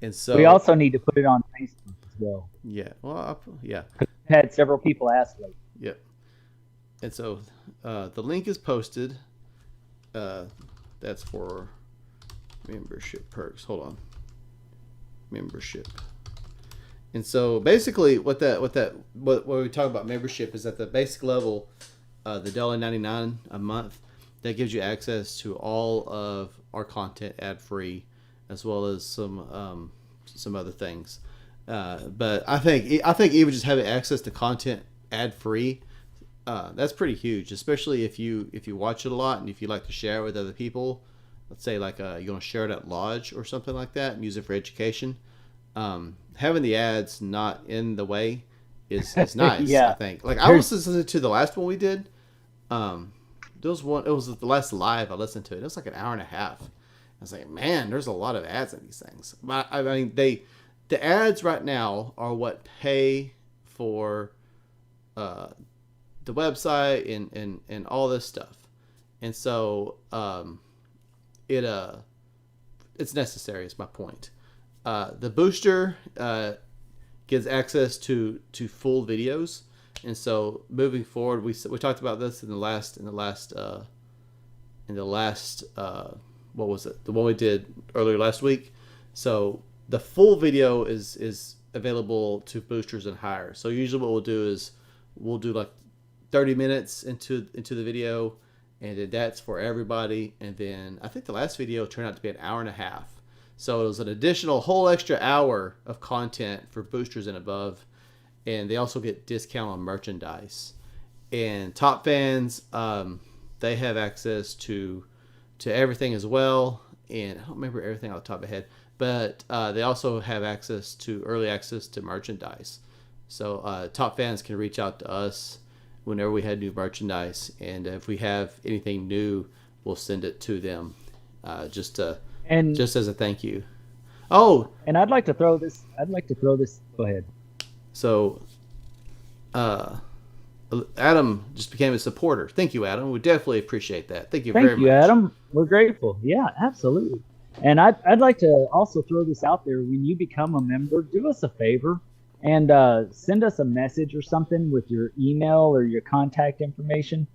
and so
we also need to put it on Facebook as well.
Yeah, well, yeah.
I've had several people ask lately.
Yep. And so the link is posted. That's for membership perks. Hold on. Membership. And so basically what we talk about membership is at the basic level, the $1.99 a month, that gives you access to all of our content ad free, as well as some other things. But I think even just having access to content ad free, that's pretty huge, especially if you watch it a lot and if you like to share it with other people. Let's say like you want to share it at lodge or something like that and use it for education. Having the ads not in the way is nice.
Yeah.
I think. Like I was listening to the last one we did. It was the last live I listened to. It was like an hour and a half. I was like, man, there's a lot of ads in these things. But I mean, the ads right now are what pay for the website and all this stuff, and so it's necessary. Is my point. The booster gives access to full videos, and so moving forward, we talked about this in the last what was it? The one we did earlier last week. So the full video is available to boosters and higher. So usually what we'll do is we'll do like 30 minutes into the video, and then that's for everybody. And then I think the last video turned out to be an hour and a half. So it was an additional whole extra hour of content for boosters and above. And they also get discount on merchandise. And top fans, they have access to everything as well. And I don't remember everything off the top of my head, but they also have early access to merchandise. So top fans can reach out to us whenever we had new merchandise, and if we have anything new, we'll send it to them, just as a thank you. Oh,
and I'd like to throw this. Go ahead.
So, Adam just became a supporter. Thank you, Adam. We definitely appreciate that. Thank you very much.
Thank you, Adam. We're grateful. Yeah, absolutely. And I'd like to also throw this out there. When you become a member, do us a favor and send us a message or something with your email or your contact information.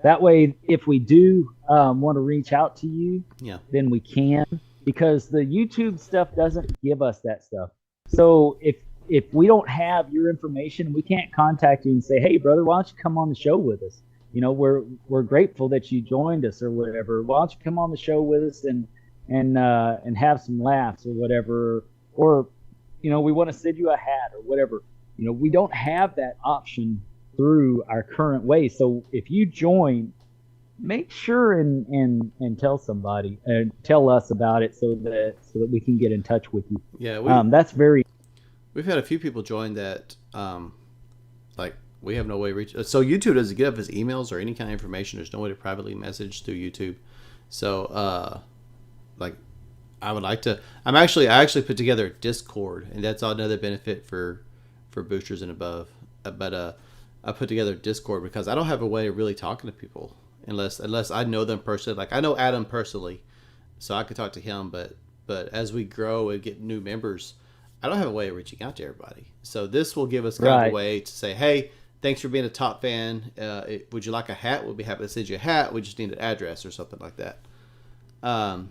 That way, if we do want to reach out to you, then we can, because the YouTube stuff doesn't give us that stuff. So if we don't have your information, we can't contact you and say, hey, brother, why don't you come on the show with us? You know, we're grateful that you joined us or whatever. Why don't you come on the show with us and have some laughs or whatever, or you know, we want to send you a hat or whatever. You know, we don't have that option through our current way. So if you join, make sure and tell somebody and tell us about it so that we can get in touch with you.
Yeah,
that's very.
We've had a few people join that. Like we have no way to reach. So YouTube doesn't give us emails or any kind of information. There's no way to privately message through YouTube. So like I would like to. I actually put together a Discord, and that's another benefit for boosters and above. But I put together a Discord because I don't have a way of really talking to people unless I know them personally. Like I know Adam personally, so I could talk to him. But as we grow and get new members, I don't have a way of reaching out to everybody. So this will give us kind of a way to say, hey, thanks for being a top fan. Would you like a hat? We'll be happy to send you a hat. We just need an address or something like that. And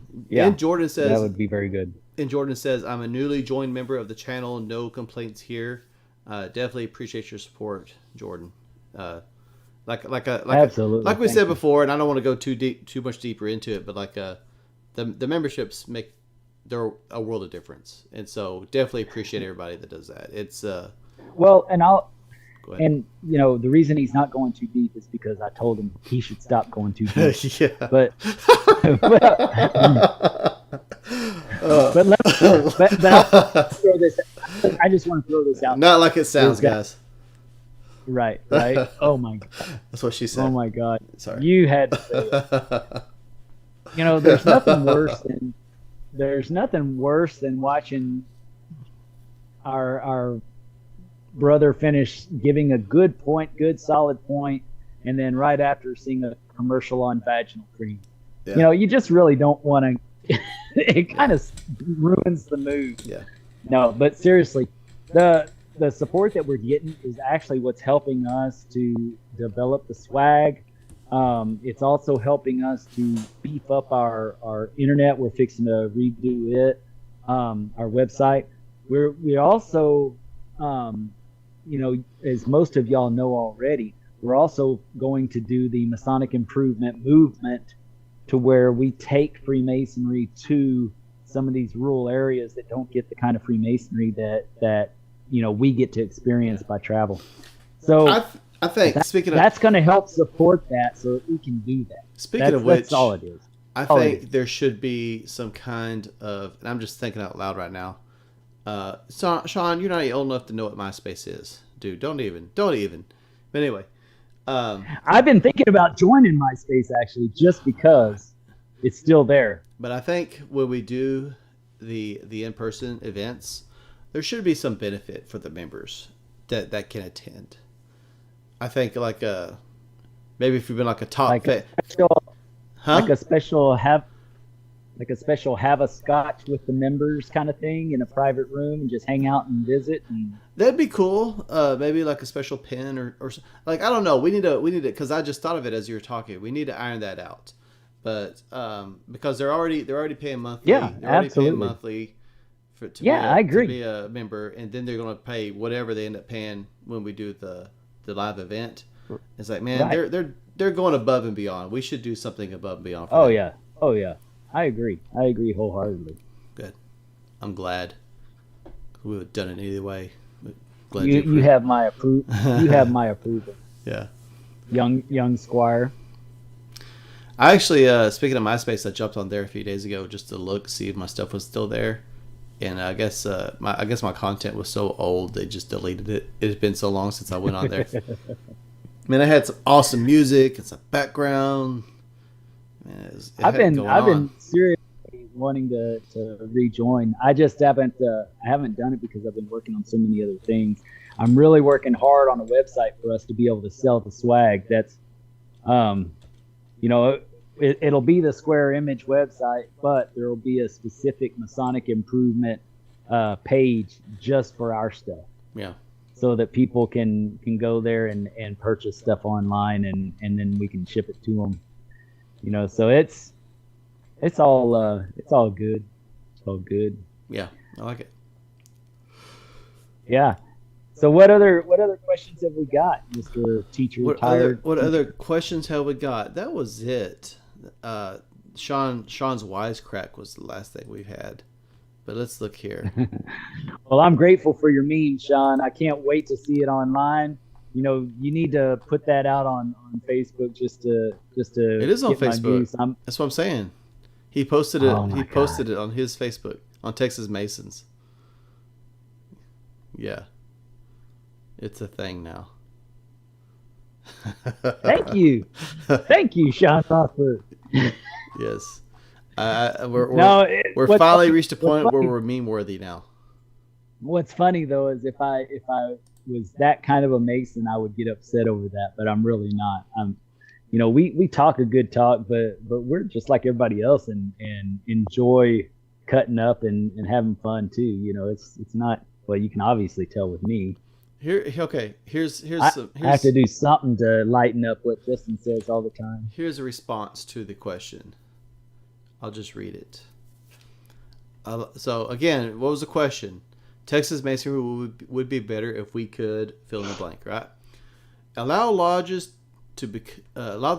Jordan says
that would be very good.
And Jordan says, I'm a newly joined member of the channel. No complaints here. Definitely appreciate your support, Jordan.
Absolutely.
Like we said before, and I don't want to go too much deeper into it, but like the memberships make they're a world of difference, and so definitely appreciate everybody that does that. It's
well, and you know, the reason he's not going too deep is because I told him he should stop going too deep.
Yeah.
But But let me, but I'll throw this. I just want to throw this out.
Not like it sounds,
There's
guys.
Right. Oh my God.
That's what she said.
Oh my God.
Sorry.
You had to say it. You know, there's nothing worse than watching our brother finish giving a good solid point, and then right after seeing a commercial on vaginal cream.
Yeah.
You know, you just really don't want to. It kind of ruins the mood.
Yeah.
No, but seriously, the support that we're getting is actually what's helping us to develop the swag. It's also helping us to beef up our internet. We're fixing to redo it, our website. We also, you know, as most of y'all know already, we're also going to do the Masonic improvement movement, to where we take Freemasonry to some of these rural areas that don't get the kind of Freemasonry that you know we get to experience by travel. So
I think
that's going to help support that, so that we can do that.
Speaking of which,
that's all it is.
I think there should be some kind of, and I'm just thinking out loud right now. Sean, you're not old enough to know what MySpace is, dude. Don't even. But anyway,
I've been thinking about joining MySpace actually, just because it's still there.
But I think when we do the in-person events, there should be some benefit for the members that can attend. I think like maybe if you've been like a top
like a special have a scotch with the members kind of thing in a private room and just hang out and visit. And
that'd be cool. Maybe like a special pen or like, I don't know. We need to, because I just thought of it as you were talking. We need to iron that out. But because they're already paying monthly.
Yeah,
they're already
absolutely.
paying monthly
I agree.
to be a member, and then they're going to pay whatever they end up paying when we do the live event. It's like, man,
Right.
they're going above and beyond. We should do something above and beyond. For them.
Oh yeah. I agree wholeheartedly.
Good. I'm glad. We would have done it either way. But glad
You have my approval. You have my approval.
Yeah.
Young Squire.
I actually, speaking of MySpace, I jumped on there a few days ago just to see if my stuff was still there, and I guess my content was so old they just deleted it. It had been so long since I went on there. Man, I had some awesome music and some background. Man,
I've been seriously wanting to rejoin. I just haven't done it because I've been working on so many other things. I'm really working hard on a website for us to be able to sell the swag. That's, you know, it'll be the Square Image website, but there will be a specific Masonic improvement page just for our stuff.
Yeah.
So that people can go there and purchase stuff online, and then we can ship it to them. You know, so it's all good. It's all good.
Yeah, I like it.
Yeah. So what other questions have we got, Mr. Teacher Retired?
What other questions have we got? That was it. Sean's wisecrack was the last thing we've had. But let's look here.
Well, I'm grateful for your meme, Sean. I can't wait to see it online. You know, you need to put that out on Facebook just to.
It is on Facebook. That's what I'm saying. He posted it. He posted it on his Facebook on Texas Masons. Yeah, it's a thing now.
Thank you, Sean Crawford.
Yes. We're finally reached a point where we're meme worthy now.
What's funny though is if I was that kind of a Mason, I would get upset over that, but I'm really not. You know, we talk a good talk, but we're just like everybody else and enjoy cutting up and having fun too. You know, it's not, well, you can obviously tell with me. Here's
I
have to do something to lighten up what Justin says all the time.
Here's a response to the question. I'll just read it. So again, what was the question? Texas Masonry would be better if we could fill in the blank, right? Allow the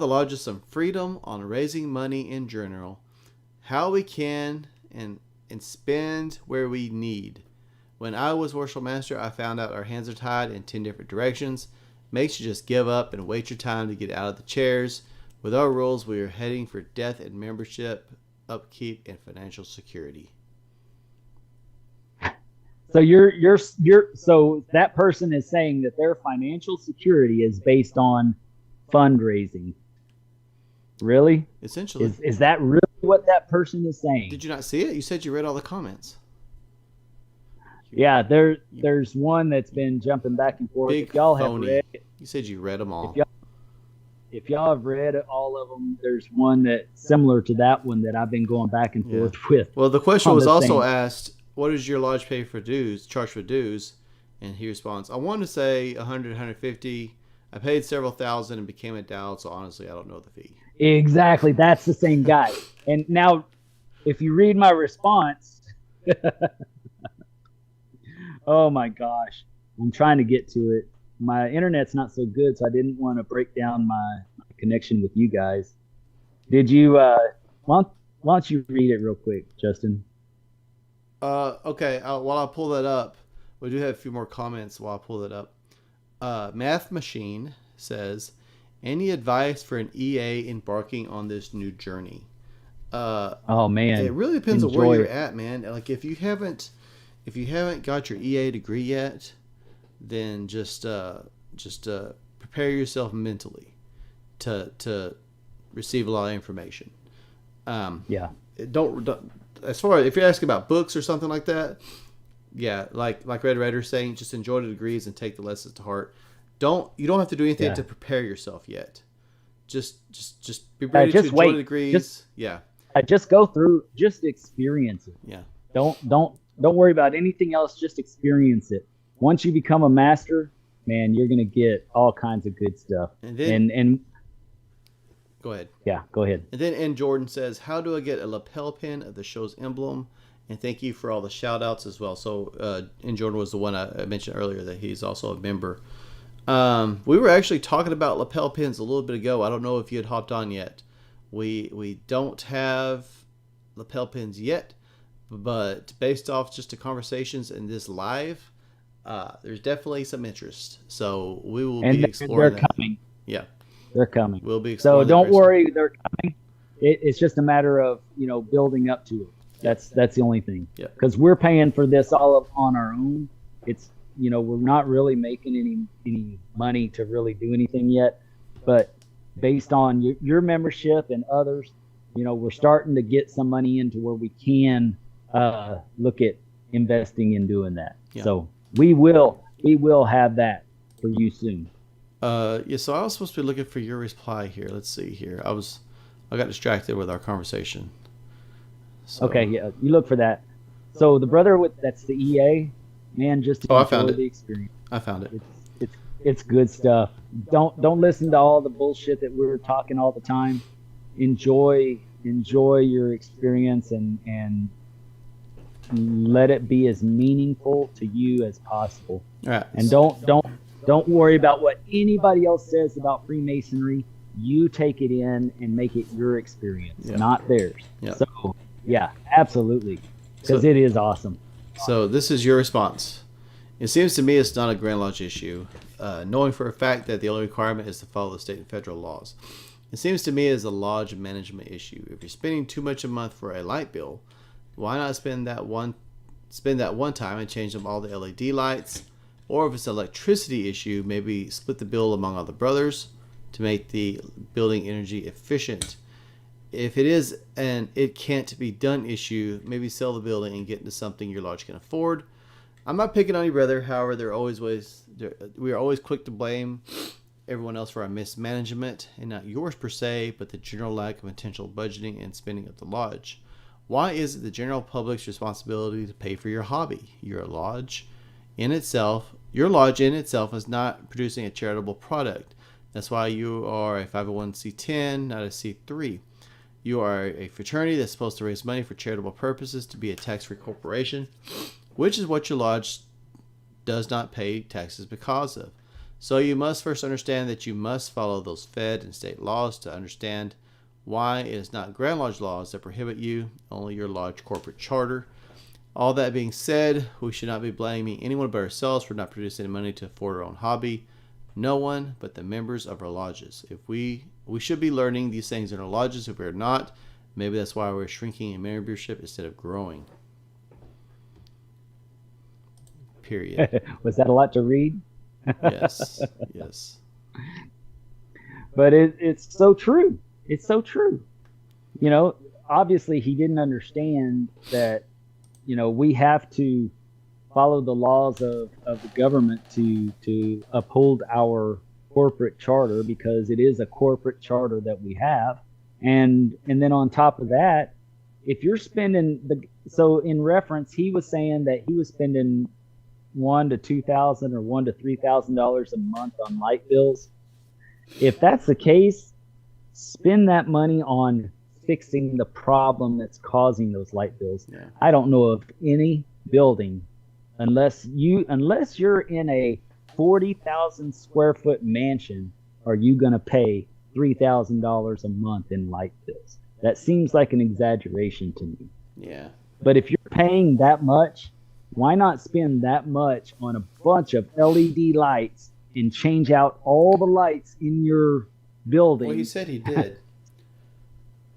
lodges some freedom on raising money in general, how we can and spend where we need. When I was worship master, I found out our hands are tied in 10 different directions. Makes you just give up and wait your time to get out of the chairs. With our rules, we are heading for death and membership, upkeep, and financial security.
So so that person is saying that their financial security is based on fundraising. Really?
Essentially.
Is that really what that person is saying?
Did you not see it? You said you read all the comments.
Yeah, there's one that's been jumping back and forth.
Big
If y'all
phony.
have read,
You said you read them all.
if y'all have read all of them, there's one that similar to that one that I've been going back and forth with.
Well, the question
on
was
the
also
same-
asked, what does your lodge pay for dues, charge for dues? And he responds, I want to say 100, 150. I paid several thousand and became a dowd, so honestly, I don't know the fee.
Exactly, that's the same guy. And now, if you read my response, oh my gosh, I'm trying to get to it. My internet's not so good, so I didn't want to break down my connection with you guys. Did you? Why don't you read it real quick, Justin?
Okay, while I pull that up, we do have a few more comments while I pull that up. Math Machine says, any advice for an EA embarking on this new journey?
Oh man,
it really depends on where
enjoy
you're
it.
at, man. Like if you haven't got your EA degree yet, then just prepare yourself mentally to receive a lot of information.
Yeah.
Don't as far as if you're asking about books or something like that, yeah, like Red Redder's saying, just enjoy the degrees and take the lessons to heart. You don't have to do anything to prepare yourself yet. Just be ready to enjoy the degrees.
Just go through, just experience it.
Yeah.
Don't worry about anything else. Just experience it. Once you become a master, man, you're gonna get all kinds of good stuff.
And then,
and
go ahead.
Yeah, go ahead.
And then N. Jordan says, how do I get a lapel pin of the show's emblem? And thank you for all the shout outs as well. So N. Jordan was the one I mentioned earlier that he's also a member. We were actually talking about lapel pins a little bit ago. I don't know if you had hopped on yet. We don't have lapel pins yet, but based off just the conversations in this live, there's definitely some interest. So we will be exploring that.
Coming.
Yeah.
They're coming.
We'll be exploring.
So don't worry, they're coming. It's just a matter of building up to it. That's the only thing.
Yeah.
Because we're paying for this all on our own. It's we're not really making any money to really do anything yet, but based on your membership and others, we're starting to get some money into where we can look at investing in doing that. Yeah. So we will have that for you soon.
So I was supposed to be looking for your reply here. Let's see here. I got distracted with our conversation. So.
Okay, yeah, you look for that. So the brother that's the EA, man, just enjoy the experience.
I found it.
It's good stuff. Don't listen to all the bullshit that we're talking all the time. Enjoy your experience and let it be as meaningful to you as possible.
All right.
And don't worry about what anybody else says about Freemasonry. You take it in and make it your experience, not theirs.
Yeah.
So, yeah, absolutely. Because it is awesome.
So this is your response. It seems to me it's not a Grand Lodge issue, knowing for a fact that the only requirement is to follow the state and federal laws. It seems to me it's a lodge management issue. If you're spending too much a month for a light bill, why not spend that one time and change them all the LED lights? Or if it's an electricity issue, maybe split the bill among all the brothers to make the building energy efficient. If it is an it can't be done issue, maybe sell the building and get into something your lodge can afford. I'm not picking on you, brother. However, we are always quick to blame everyone else for our mismanagement, and not yours per se, but the general lack of intentional budgeting and spending of the lodge. Why is it the general public's responsibility to pay for your hobby? Your lodge in itself is not producing a charitable product. That's why you are a 501c10, not a C3. You are a fraternity that's supposed to raise money for charitable purposes to be a tax-free corporation, which is what your lodge does not pay taxes because of. So you must first understand that you must follow those Fed and state laws to understand why it is not Grand Lodge laws that prohibit you, only your lodge corporate charter. All that being said, we should not be blaming anyone but ourselves for not producing any money to afford our own hobby. No one but the members of our lodges. If we should be learning these things in our lodges. If we're not, maybe that's why we're shrinking in membership instead of growing. Period.
Was that a lot to read?
Yes. Yes.
But it's so true. It's so true. Obviously he didn't understand that, we have to follow the laws of the government to uphold our corporate charter, because it is a corporate charter that we have. And then on top of that, if you're spending so in reference, he was saying that he was spending $1,000 to $2,000 or $1,000 to $3,000 a month on light bills. If that's the case, spend that money on fixing the problem that's causing those light bills.
Yeah.
I don't know of any building, unless you're in a 40,000 square foot mansion, are you going to pay $3,000 a month in light bills? That seems like an exaggeration to me.
Yeah.
But if you're paying that much, why not spend that much on a bunch of LED lights and change out all the lights in your building?
Well, he said he did.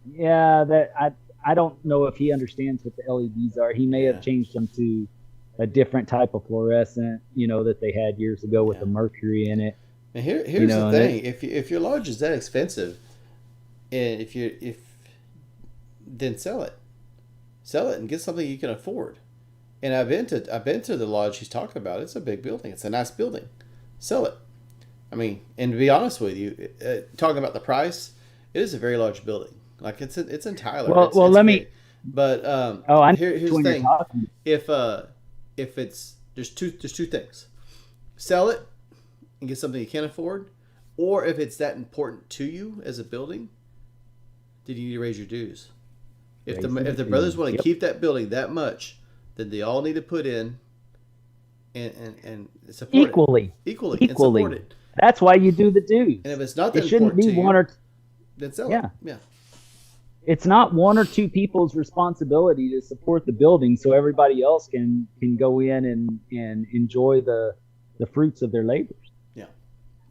Yeah, that I don't know if he understands what the LEDs are. He may have changed them to a different type of fluorescent, that they had years ago with the mercury in it.
And here's the thing: if your lodge is that expensive, and then sell it and get something you can afford. And I've been to the lodge he's talking about. It's a big building. It's a nice building. Sell it. I mean, and to be honest with you, talking about the price, it is a very large building. Like it's in Tyler. It's
let
big.
me.
But here's the thing: if it's there's two things: sell it and get something you can't afford, or if it's that important to you as a building, then you need to raise your dues. If the brothers want to keep that building that much, then they all need to put in and support
equally
and support it.
That's why you do the dues.
And if it's not that
it shouldn't be one or
then sell it. Yeah.
It's not one or two people's responsibility to support the building, so everybody else can go in and enjoy the fruits of their labors.
Yeah.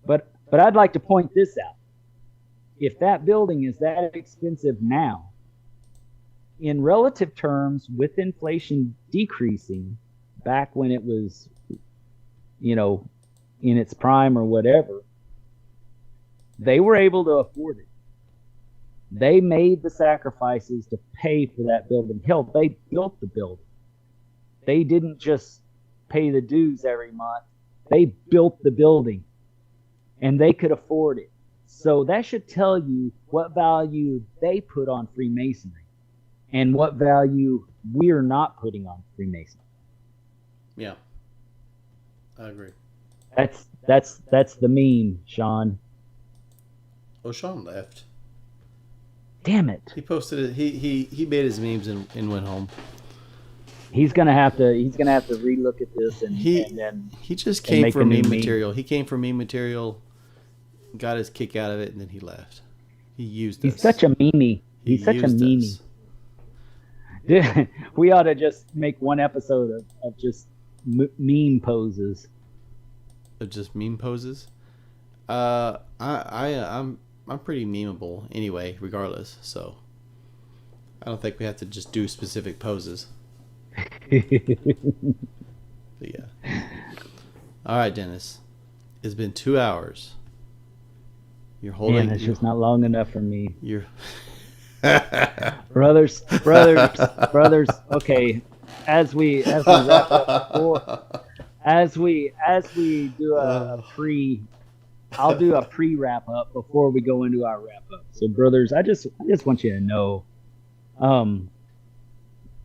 But I'd like to point this out. If that building is that expensive now, in relative terms, with inflation decreasing back when it was, in its prime or whatever, they were able to afford it. They made the sacrifices to pay for that building. Hell, they built the building. They didn't just pay the dues every month. They built the building, and they could afford it. So that should tell you what value they put on Freemasonry and what value we're not putting on Freemasonry.
Yeah, I agree.
That's the meme, Sean.
Oh, Sean left.
Damn it.
He posted it. He made his memes and went home.
He's gonna have to relook at this and then
he just came for meme material. He came for meme material, got his kick out of it, and then he left. He used us.
He's such a meme. He's such a meme. We ought to just make one episode of just meme poses.
Of just meme poses. I'm pretty memeable anyway, regardless. So I don't think we have to just do specific poses. But yeah. All right, Dennis. It's been 2 hours. You're holding.
Man, it's just not long enough for me.
You're
brothers. Okay, as we wrap up, as we do I'll do a pre-wrap up before we go into our wrap up. So, brothers, I just want you to know,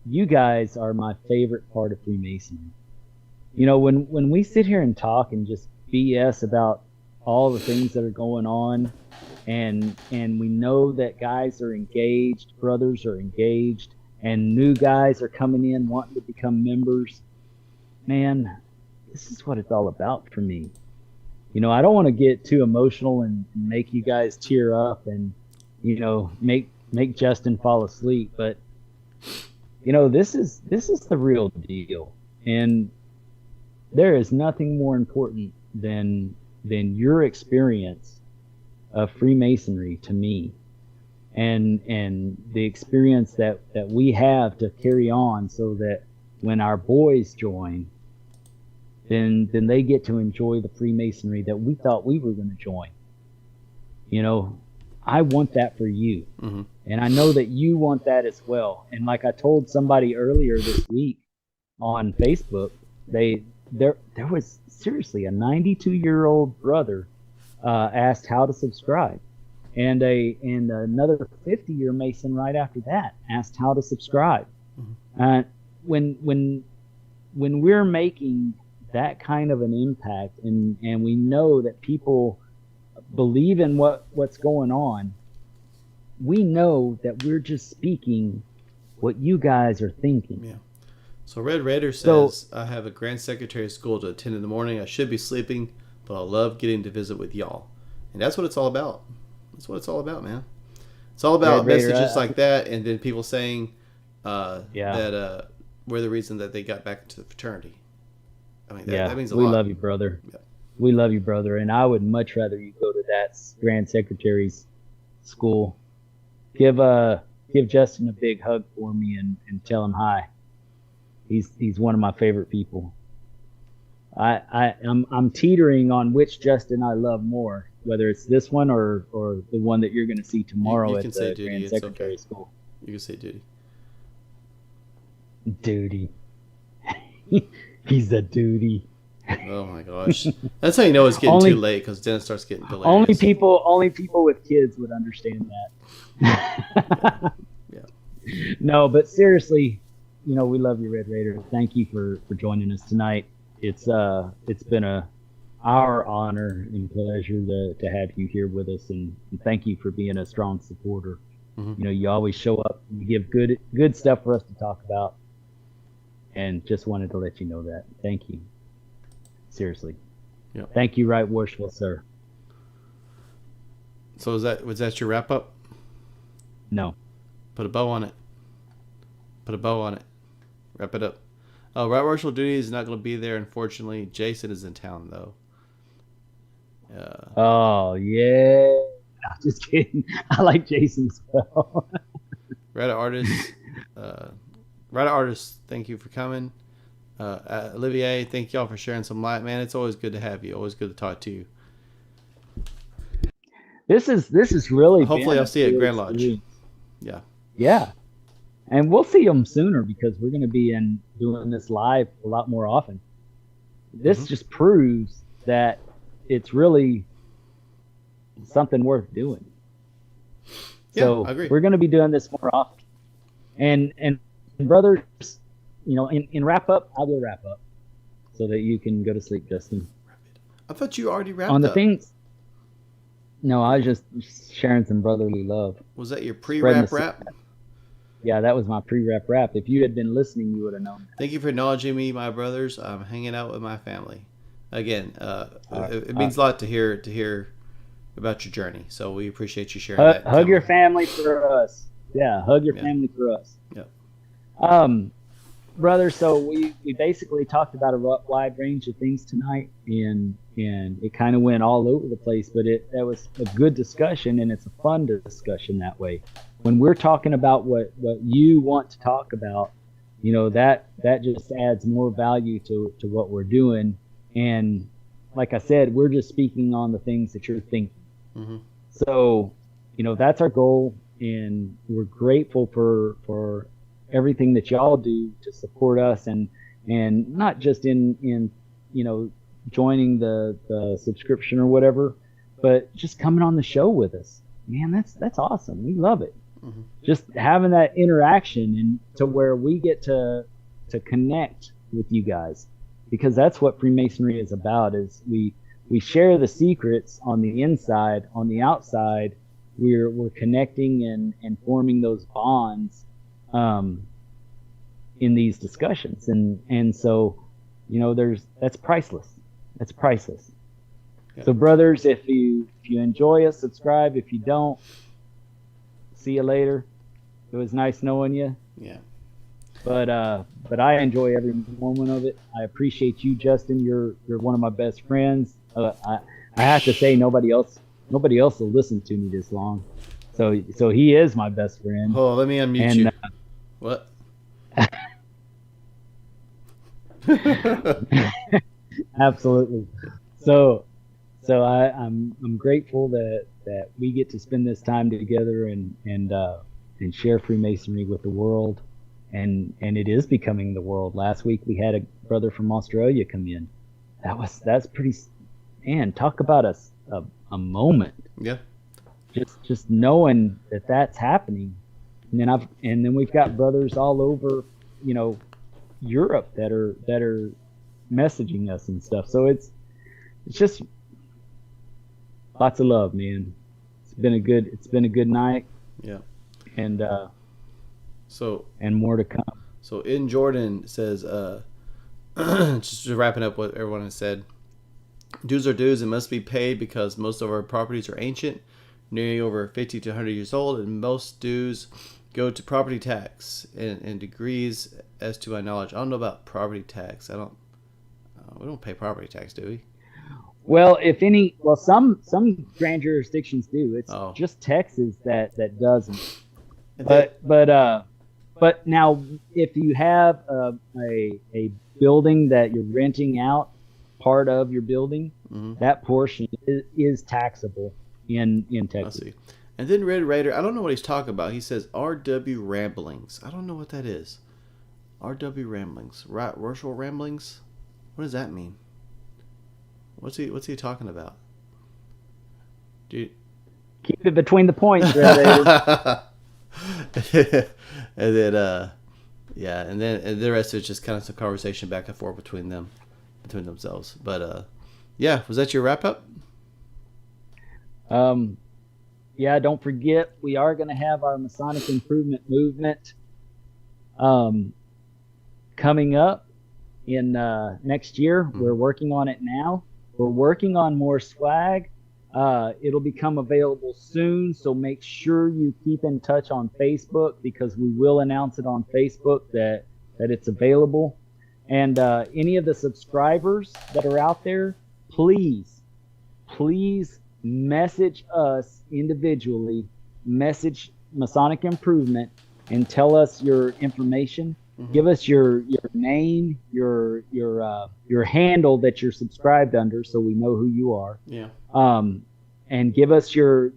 you guys are my favorite part of Freemasonry. When we sit here and talk and just BS about all the things that are going on, and we know that guys are engaged, brothers are engaged, and new guys are coming in wanting to become members, man, this is what it's all about for me. I don't want to get too emotional and make you guys tear up and, make Justin fall asleep. But, this is the real deal. And there is nothing more important than your experience of Freemasonry to me, and the experience that we have to carry on, so that when our boys join, then they get to enjoy the Freemasonry that we thought we were going to join. You know, I want that for you.
Mm-hmm.
And I know that you want that as well. And like I told somebody earlier this week on Facebook, there was seriously a 92-year-old brother asked how to subscribe. And another 50-year Mason right after that asked how to subscribe.
Mm-hmm.
When we're making that kind of an impact, and we know that people believe in what's going on, we know that we're just speaking what you guys are thinking.
Yeah. So Red Raider says, I have a Grand Secretary School to attend in the morning. I should be sleeping, but I love getting to visit with y'all. And that's what it's all about. That's what it's all about, man. It's all about messages like that, and then people saying that we're the reason that they got back into the fraternity. I mean, that means a lot.
We love you, brother.
Yeah.
We love you, brother. And I would much rather you go to that Grand Secretary's School. Give Justin a big hug for me and tell him hi. He's one of my favorite people. I'm teetering on which Justin I love more, whether it's this one or the one that you're going to see tomorrow at the Grand Secretary School.
You can say Duty.
Duty. He's a duty.
Oh my gosh, that's how you know it's getting too late, because then it starts getting delayed.
Only people with kids would understand that.
Yeah.
No, but seriously, you know, we love you, Red Raider. Thank you for joining us tonight. It's been our honor and pleasure to have you here with us, and thank you for being a strong supporter.
Mm-hmm.
You know, you always show up and you give good stuff for us to talk about, and just wanted to let you know that. Thank you. Seriously.
Yeah.
Thank you, right worshipful sir.
So was that your wrap up?
No.
Put a bow on it. Put a bow on it. Wrap it up. Oh, Right Worshipful Duty is not going to be there, unfortunately. Jason is in town, though.
Oh, yeah. I'm just kidding. I like Jason as well.
Reddit Artist, thank you for coming. Olivier, thank y'all for sharing some light. Man, it's always good to have you. Always good to talk to you.
This is really
hopefully I'll see you at Grand Lodge.
Yeah. Yeah. And we'll see them sooner, because we're going to be doing this live a lot more often. This just proves that it's really something worth doing.
Yeah,
so
I agree.
We're going to be doing this more often. And brothers, you know, in wrap up, I will wrap up so that you can go to sleep, Justin.
I thought you already wrapped
on the
up.
things. No, I was just sharing some brotherly love.
Was that your pre-wrap wrap?
Yeah, that was my pre-wrap wrap. If you had been listening, you would have known that.
Thank you for acknowledging me, my brothers. I'm hanging out with my family. Again, it means a lot to hear about your journey. So we appreciate you sharing that.
Hug your family for us. Yeah, hug your family for us.
Yeah.
Brother, so we basically talked about a wide range of things tonight, and it kind of went all over the place, but that was a good discussion, and it's a fun discussion that way. When we're talking about what you want to talk about, you know, that just adds more value to what we're doing. And like I said, we're just speaking on the things that you're thinking.
Mm-hmm.
So, you know, that's our goal, and we're grateful for everything that y'all do to support us, and not just in you know, joining the subscription or whatever, but just coming on the show with us. Man, that's awesome. We love it.
Mm-hmm.
Just having that interaction, and to where we get to connect with you guys, because that's what Freemasonry is about. Is we share the secrets on the inside. On the outside, we're connecting and forming those bonds in these discussions, and so, you know, that's priceless. That's priceless. Yeah. So brothers, if you enjoy us, subscribe. If you don't, see you later. It was nice knowing you.
Yeah.
But I enjoy every moment of it. I appreciate you, Justin. You're one of my best friends. I have to say, nobody else will listen to me this long. So he is my best friend.
Oh, let me unmute you. What?
Absolutely. So I'm grateful that we get to spend this time together and share Freemasonry with the world, and it is becoming the world. Last week we had a brother from Australia come in. That's pretty, man. Talk about a moment.
Yeah.
Just knowing that that's happening, and then we've got brothers all over, Europe that are messaging us and stuff. So it's just lots of love, man. It's been a good night.
Yeah.
And
so
more to come.
So in Jordan says, just wrapping up what everyone has said, dues are dues and must be paid because most of our properties are ancient, nearly over 50 to 100 years old, and most dues go to property tax and degrees. As to my knowledge, I don't know about property tax. We don't pay property tax, do we?
Well, some grand jurisdictions do. It's just Texas that doesn't. But now, if you have a building that you're renting out, part of your building, that portion is taxable in Texas.
I see. And then Red Raider, I don't know what he's talking about. He says RW Ramblings. I don't know what that is. RW Ramblings. Russell Ramblings? What does that mean? What's he talking about? Dude.
Keep it between the points, Red Raider.
And then and the rest of it's just kind of some conversation back and forth between themselves. But was that your wrap up?
Yeah, don't forget we are going to have our Masonic Improvement Movement coming up in next year. We're working on it now. We're working on more swag. It'll become available soon, so make sure you keep in touch on Facebook, because we will announce it on Facebook that it's available. And any of the subscribers that are out there, please message us individually, message Masonic Improvement, and tell us your information. Give us your name, your handle that you're subscribed under, so we know who you are.
Yeah.
And give us your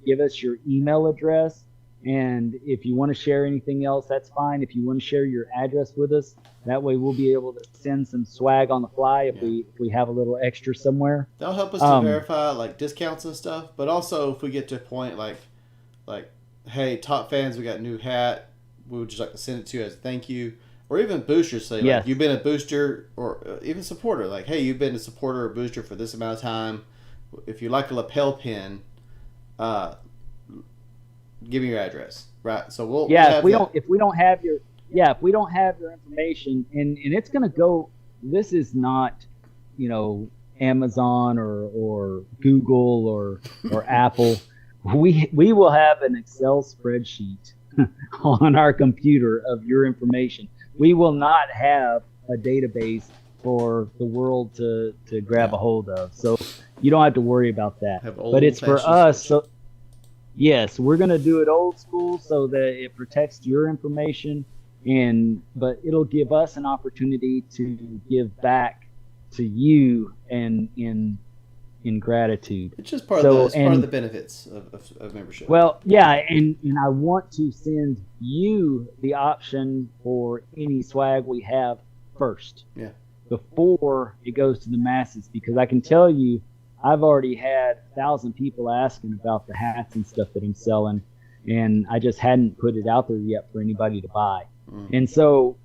email address. And if you want to share anything else, that's fine. If you want to share your address with us, that way we'll be able to send some swag on the fly if we have a little extra somewhere.
That'll help us to verify like discounts and stuff. But also if we get to a point like, hey, top fans, we got a new hat. We would just like to send it to you as a thank you. Or even boosters, say, like, you've been a booster, or even supporter. Like, hey, you've been a supporter or booster for this amount of time. If you like a lapel pin, give me your address, right? So we'll
if we don't have your information, and it's gonna go. This is not, Amazon or Google or Apple. We will have an Excel spreadsheet on our computer of your information. We will not have a database for the world to grab a hold of. So you don't have to worry about that. But it's for us. So yes, we're going to do it old school so that it protects your information, but it'll give us an opportunity to give back to you and in gratitude.
It's just part of the benefits of membership.
Well, yeah, and I want to send you the option for any swag we have first.
Yeah.
Before it goes to the masses, because I can tell you, I've already had 1,000 people asking about the hats and stuff that I'm selling, and I just hadn't put it out there yet for anybody to buy. And so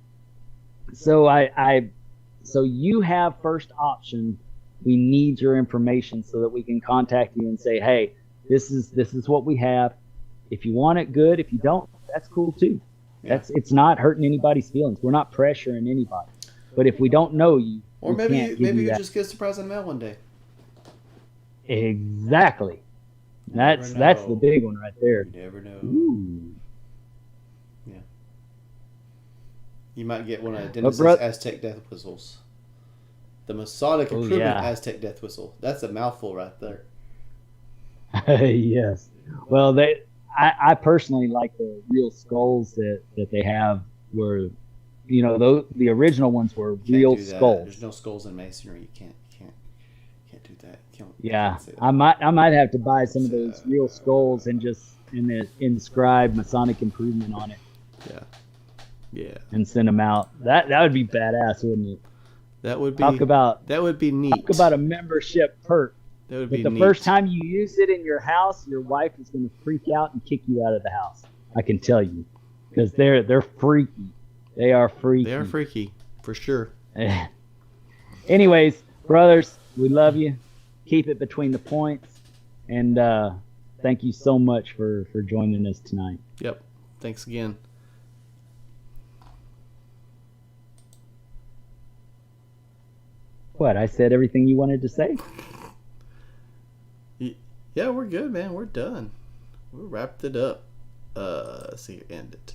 you have first option. We need your information so that we can contact you and say, hey, this is what we have. If you want it, good. If you don't, that's cool too. Yeah. It's not hurting anybody's feelings. We're not pressuring anybody. But if we don't know you,
or maybe you just get a surprise in the mail one day.
Exactly. That's the big one right there.
You never know.
Ooh.
Yeah. You might get one of Dennis's Aztec death whistles. The Masonic Improvement Aztec death whistle. That's a mouthful right there.
Yes. Well, I personally like the real skulls that they have, where the original ones were real skulls.
There's no skulls in Masonry. You can't can't do that.
Yeah,
Can't say that.
I might have to buy some of those real skulls and just inscribe Masonic improvement on it.
Yeah.
And send them out. That would be badass, wouldn't it?
That would be
that
would be neat.
Talk about a membership perk.
That would
but
be
the
neat.
first time you use it in your house, your wife is going to freak out and kick you out of the house. I can tell you, because they're freaky. They are freaky.
They are freaky, for sure.
Anyways, brothers, we love you. Keep it between the points, and thank you so much for joining us tonight.
Yep. Thanks again.
What, I said everything you wanted to say?
Yeah, we're good, man. We're done. We wrapped it up. Let's see, end it.